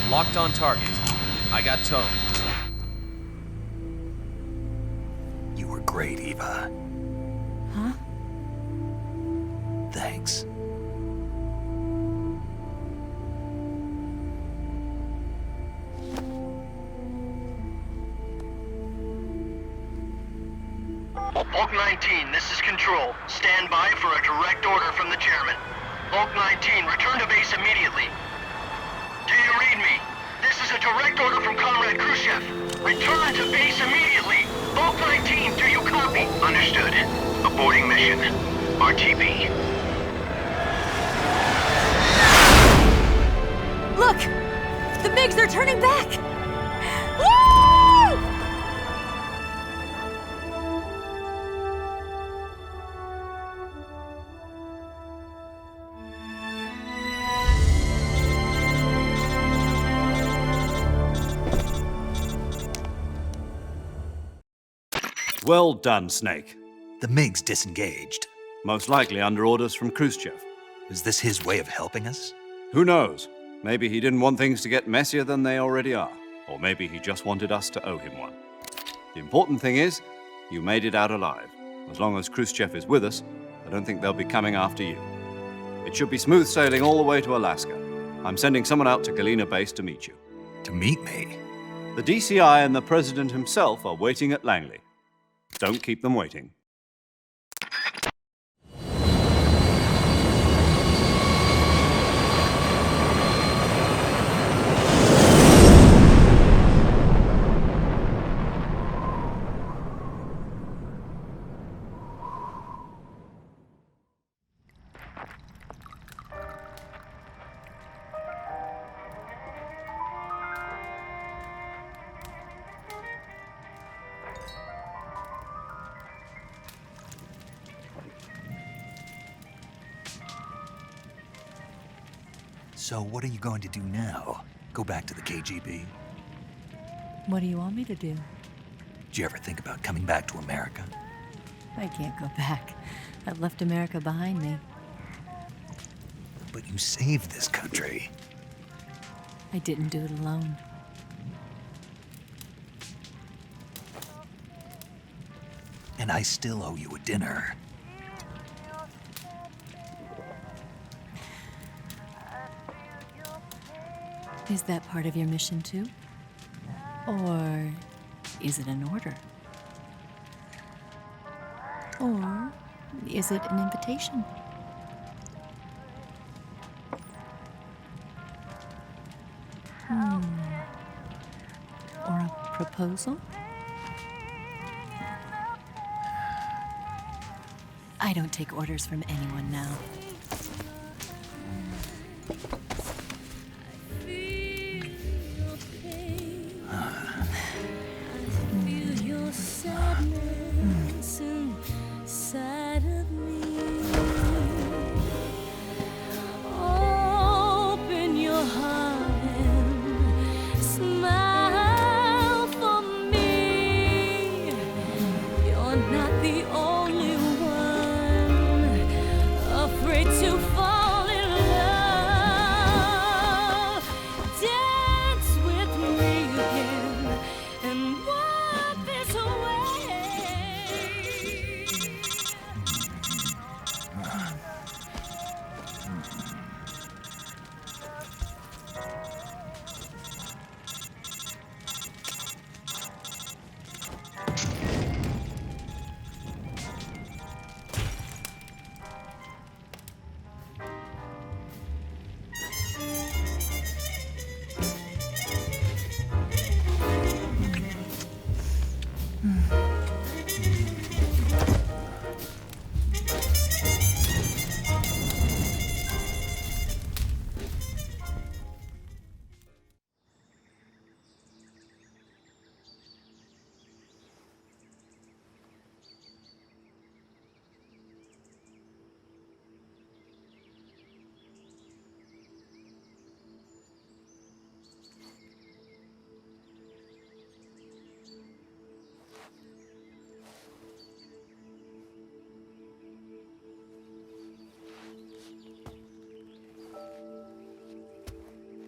Speaker 8: Locked on target. I got towed.
Speaker 4: You were great, Eva.
Speaker 10: Huh?
Speaker 4: Thanks.
Speaker 1: Bulk 19, this is Control. Stand by for a direct order from the chairman. Bulk 19, return to base immediately. Do you read me? This is a direct order from Comrade Khrushchev. Return to base immediately. Bulk 19, do you copy? Understood. Aborting mission. RTB.
Speaker 10: Look! The MiGs, they're turning back! Woo!
Speaker 3: Well done, Snake.
Speaker 4: The MiG's disengaged.
Speaker 3: Most likely under orders from Khrushchev.
Speaker 4: Is this his way of helping us?
Speaker 3: Who knows? Maybe he didn't want things to get messier than they already are. Or maybe he just wanted us to owe him one. The important thing is, you made it out alive. As long as Khrushchev is with us, I don't think they'll be coming after you. It should be smooth sailing all the way to Alaska. I'm sending someone out to Galena Base to meet you.
Speaker 4: To meet me?
Speaker 3: The DCI and the President himself are waiting at Langley. Don't keep them waiting.
Speaker 4: So what are you going to do now? Go back to the KGB?
Speaker 10: What do you want me to do?
Speaker 4: Did you ever think about coming back to America?
Speaker 10: I can't go back. I've left America behind me.
Speaker 4: But you saved this country.
Speaker 10: I didn't do it alone.
Speaker 4: And I still owe you a dinner.
Speaker 10: Is that part of your mission too? Or is it an order? Or is it an invitation? Or a proposal? I don't take orders from anyone now.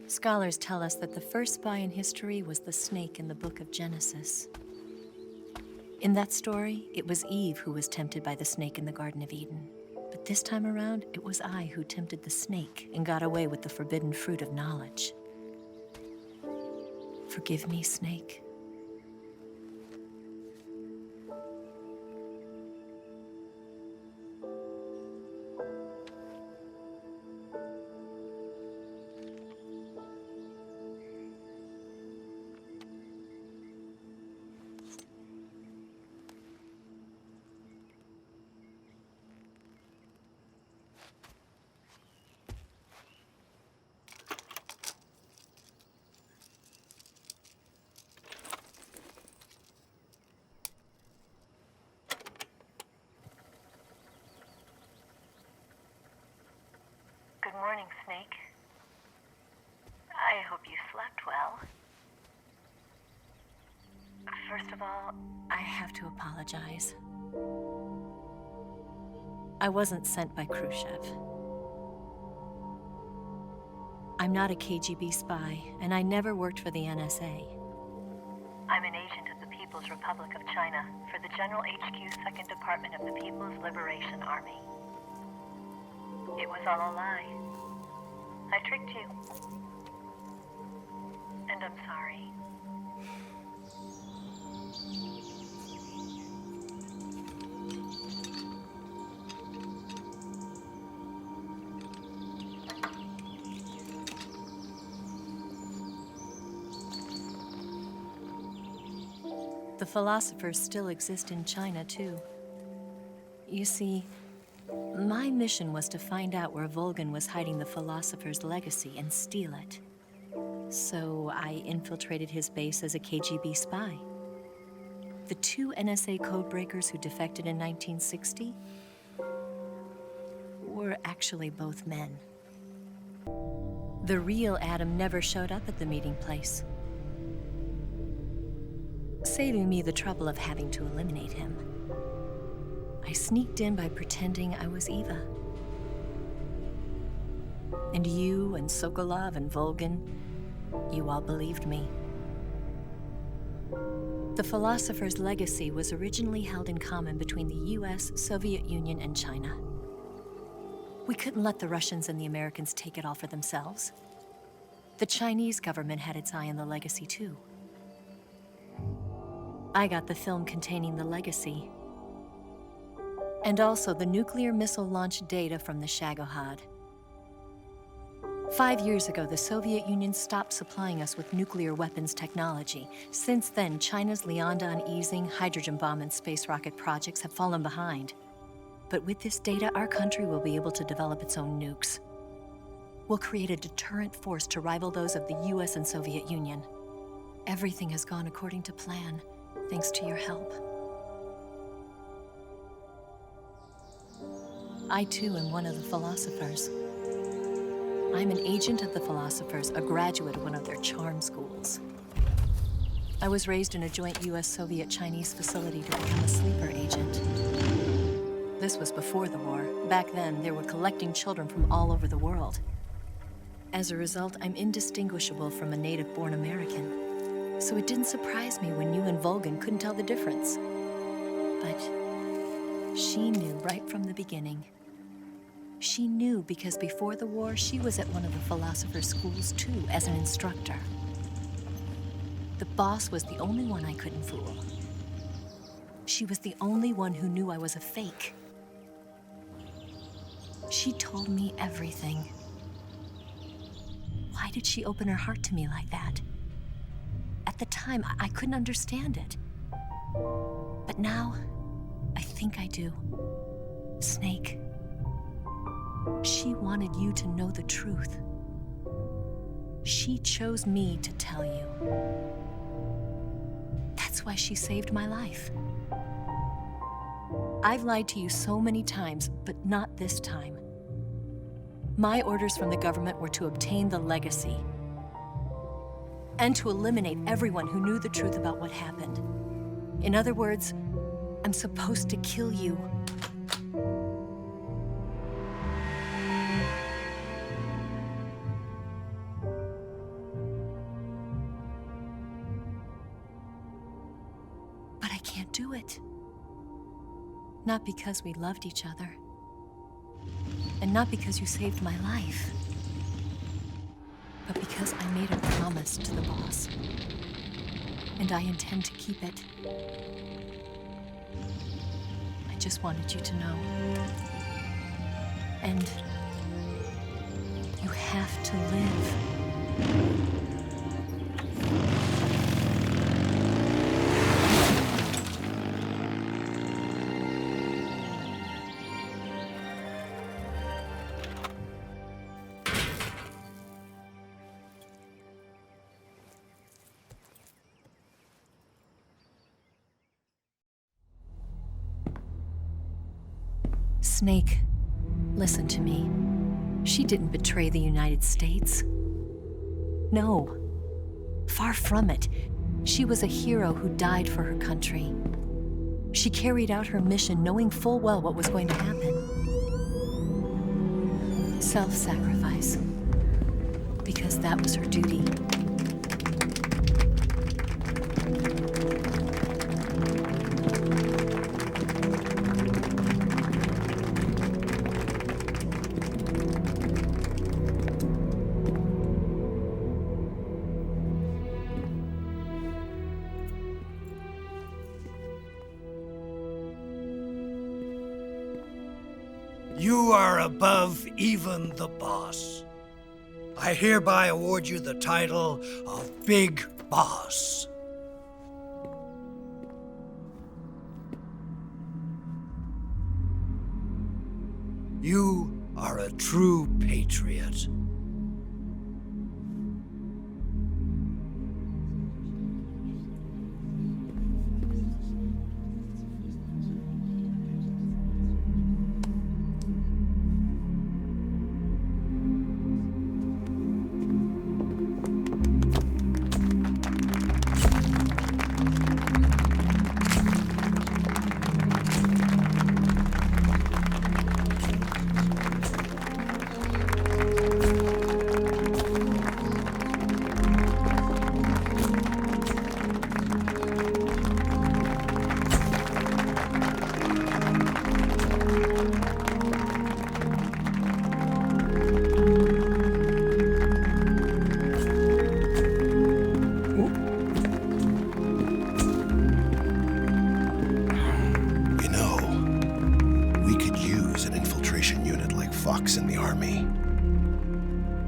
Speaker 10: Scholars tell us that the first spy in history was the snake in the book of Genesis. In that story, it was Eve who was tempted by the snake in the Garden of Eden. But this time around, it was I who tempted the snake and got away with the forbidden fruit of knowledge. Forgive me, Snake.
Speaker 20: Good morning, Snake. I hope you slept well.
Speaker 10: First of all, I have to apologize. I wasn't sent by Khrushchev. I'm not a KGB spy, and I never worked for the NSA.
Speaker 20: I'm an agent of the People's Republic of China for the General HQ 2nd Department of the People's Liberation Army. It was all a lie. I tricked you. And I'm sorry.
Speaker 10: The philosophers still exist in China, too. You see, my mission was to find out where Volgan was hiding the philosopher's legacy and steal it. So I infiltrated his base as a KGB spy. The 2 NSA codebreakers who defected in 1960 were actually both men. The real Adam never showed up at the meeting place, saving me the trouble of having to eliminate him. I sneaked in by pretending I was Eva. And you and Sokolov and Volgan, you all believed me. The philosopher's legacy was originally held in common between the US, Soviet Union, and China. We couldn't let the Russians and the Americans take it all for themselves. The Chinese government had its eye on the legacy, too. I got the film containing the legacy, and also the nuclear missile launch data from the Shagohod. 5 years ago, the Soviet Union stopped supplying us with nuclear weapons technology. Since then, China's Liaodong easing, hydrogen bomb, and space rocket projects have fallen behind. But with this data, our country will be able to develop its own nukes. We'll create a deterrent force to rival those of the US and Soviet Union. Everything has gone according to plan, thanks to your help. I, too, am one of the philosophers. I'm an agent of the philosophers, a graduate of one of their charm schools. I was raised in a joint US-Soviet-Chinese facility to become a sleeper agent. This was before the war. Back then, they were collecting children from all over the world. As a result, I'm indistinguishable from a native-born American. So it didn't surprise me when you and Volgan couldn't tell the difference. But she knew right from the beginning. She knew because before the war, she was at one of the philosopher's schools too, as an instructor. The boss was the only one I couldn't fool. She was the only one who knew I was a fake. She told me everything. Why did she open her heart to me like that? At the time, I couldn't understand it. But now, I think I do. Snake. She wanted you to know the truth. She chose me to tell you. That's why she saved my life. I've lied to you so many times, but not this time. My orders from the government were to obtain the legacy and to eliminate everyone who knew the truth about what happened. In other words, I'm supposed to kill you. But I can't do it. Not because we loved each other. And not because you saved my life. But because I made a promise to the boss. And I intend to keep it. I just wanted you to know. And you have to live. Snake, listen to me. She didn't betray the United States. No, far from it. She was a hero who died for her country. She carried out her mission knowing full well what was going to happen. Self-sacrifice. Because that was her duty.
Speaker 21: You are above even the boss. I hereby award you the title of Big Boss. You are a true patriot.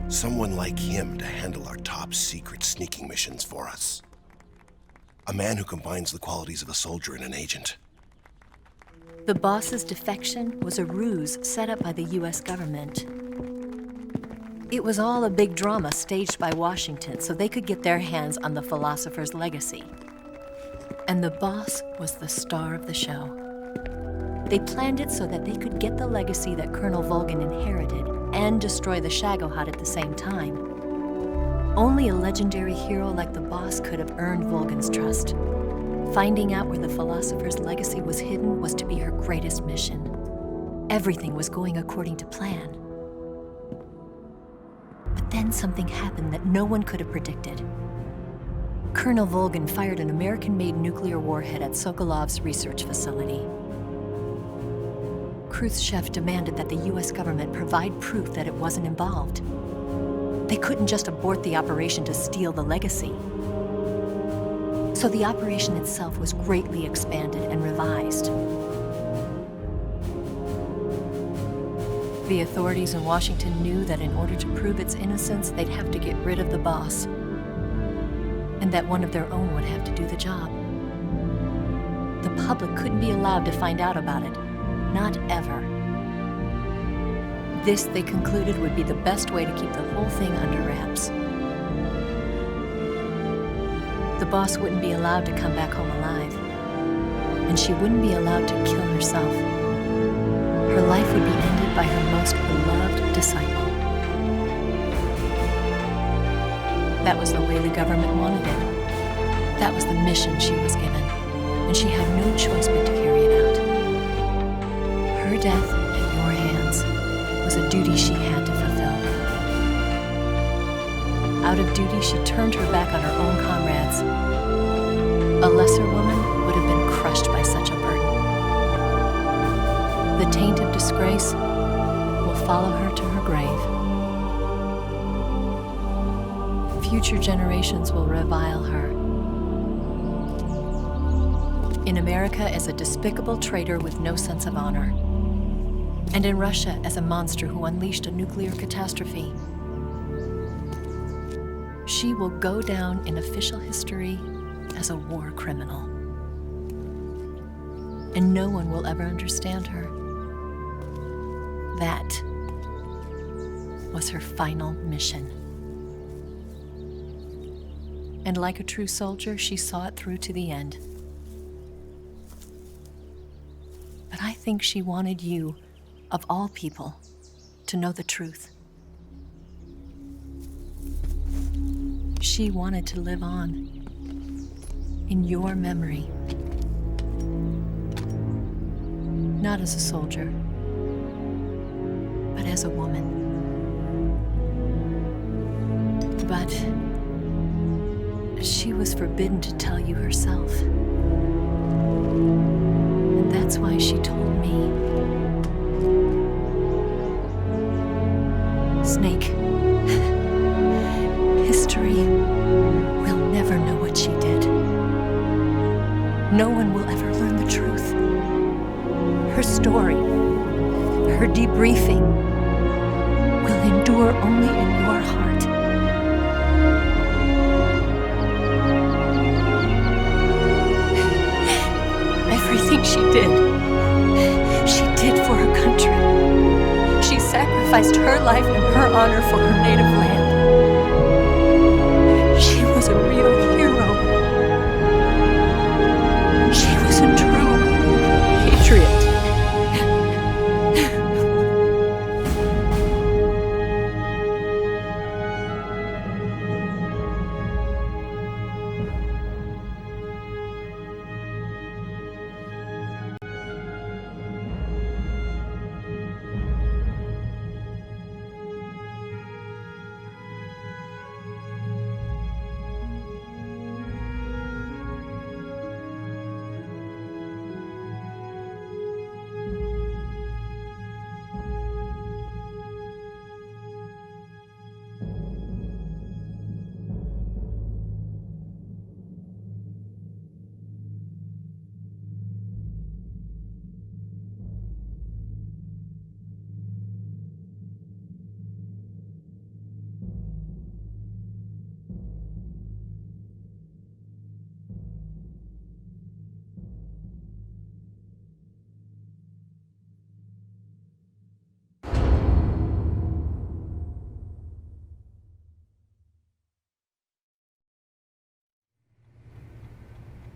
Speaker 22: Someone like him to handle our top secret sneaking missions for us. A man who combines the qualities of a soldier and an agent.
Speaker 10: The boss's defection was a ruse set up by the US government. It was all a big drama staged by Washington so they could get their hands on the philosopher's legacy. And the boss was the star of the show. They planned it so that they could get the legacy that Colonel Volgin inherited and destroy the Shagohod at the same time. Only a legendary hero like the boss could have earned Volgin's trust. Finding out where the philosopher's legacy was hidden was to be her greatest mission. Everything was going according to plan. But then something happened that no one could have predicted. Colonel Volgin fired an American-made nuclear warhead at Sokolov's research facility. Khrushchev demanded that the US government provide proof that it wasn't involved. They couldn't just abort the operation to steal the legacy. So the operation itself was greatly expanded and revised. The authorities in Washington knew that in order to prove its innocence, they'd have to get rid of the boss, and that one of their own would have to do the job. The public couldn't be allowed to find out about it. Not ever. This, they concluded, would be the best way to keep the whole thing under wraps. The boss wouldn't be allowed to come back home alive, and she wouldn't be allowed to kill herself. Her life would be ended by her most beloved disciple. That was the way the government wanted it. That was the mission she was given, and she had no choice but to carry it out. Her death at your hands was a duty she had to fulfill. Out of duty, she turned her back on her own comrades. A lesser woman would have been crushed by such a burden. The taint of disgrace will follow her to her grave. Future generations will revile her. In America as a despicable traitor with no sense of honor. And in Russia as a monster who unleashed a nuclear catastrophe. She will go down in official history as a war criminal. And no one will ever understand her. That was her final mission. And like a true soldier, she saw it through to the end. But I think she wanted you, of all people, to know the truth. She wanted to live on. in your memory. Not as a soldier, but as a woman. But she was forbidden to tell you herself. And that's why she told me. Snake, history will never know what she did. No one will ever learn the truth. Her story, her debriefing, will endure only in your heart. Everything she did for her country. She sacrificed her life and her honor for her native land. She was a real hero. She was a true patriot.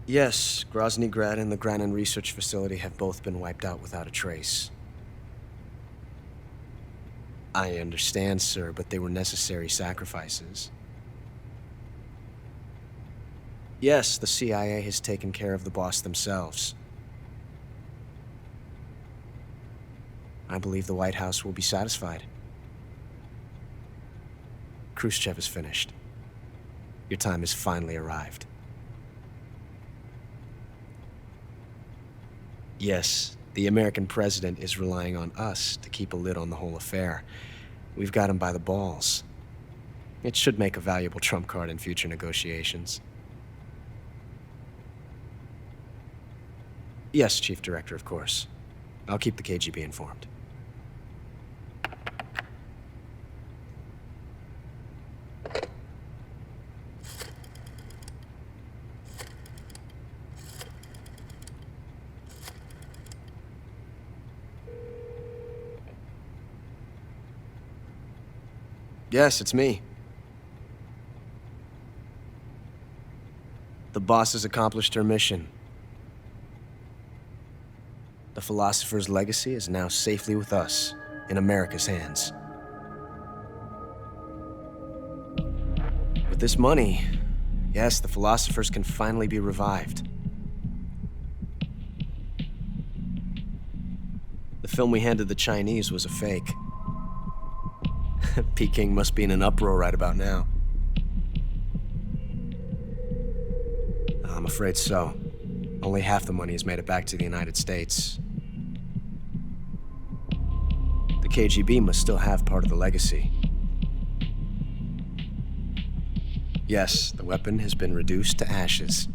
Speaker 5: Yes, Grozny Grad and the Granin Research Facility have both been wiped out without a trace. I understand, sir, but they were necessary sacrifices. Yes, the CIA has taken care of the boss themselves. I believe the White House will be satisfied. Khrushchev is finished. Your time has finally arrived. Yes, the American president is relying on us to keep a lid on the whole affair. We've got him by the balls. It should make a valuable trump card in future negotiations. Yes, Chief Director, of course. I'll keep the KGB informed. Yes, it's me. The boss has accomplished her mission. The philosopher's legacy is now safely with us, in America's hands. With this money, yes, the philosophers can finally be revived. The film we handed the Chinese was a fake. Peking must be in an uproar right about now. I'm afraid so. Only half the money has made it back to the United States. The KGB must still have part of the legacy. Yes, the weapon has been reduced to ashes.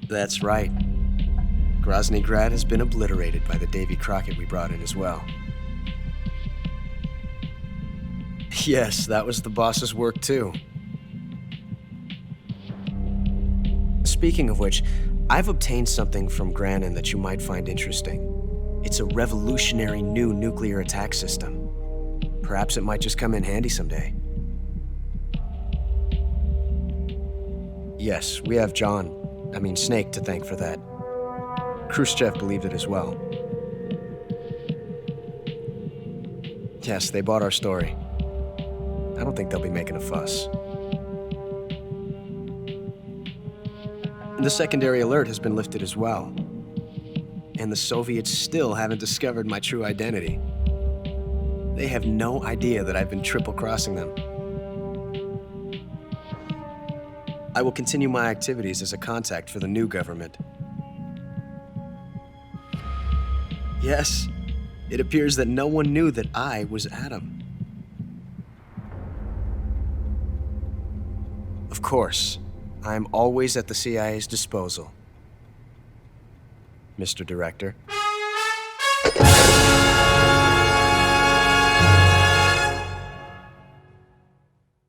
Speaker 5: That's right. Grozny Grad has been obliterated by the Davy Crockett we brought in as well. Yes, that was the boss's work too. Speaking of which, I've obtained something from Granin that you might find interesting. It's a revolutionary new nuclear attack system. Perhaps it might just come in handy someday. Yes, we have Snake to thank for that. Khrushchev believed it as well. Yes, they bought our story. I don't think they'll be making a fuss. The secondary alert has been lifted as well. And the Soviets still haven't discovered my true identity. They have no idea that I've been triple-crossing them. I will continue my activities as a contact for the new government. Yes, it appears that no one knew that I was Adam. Of course, I am always at the CIA's disposal, Mr. Director.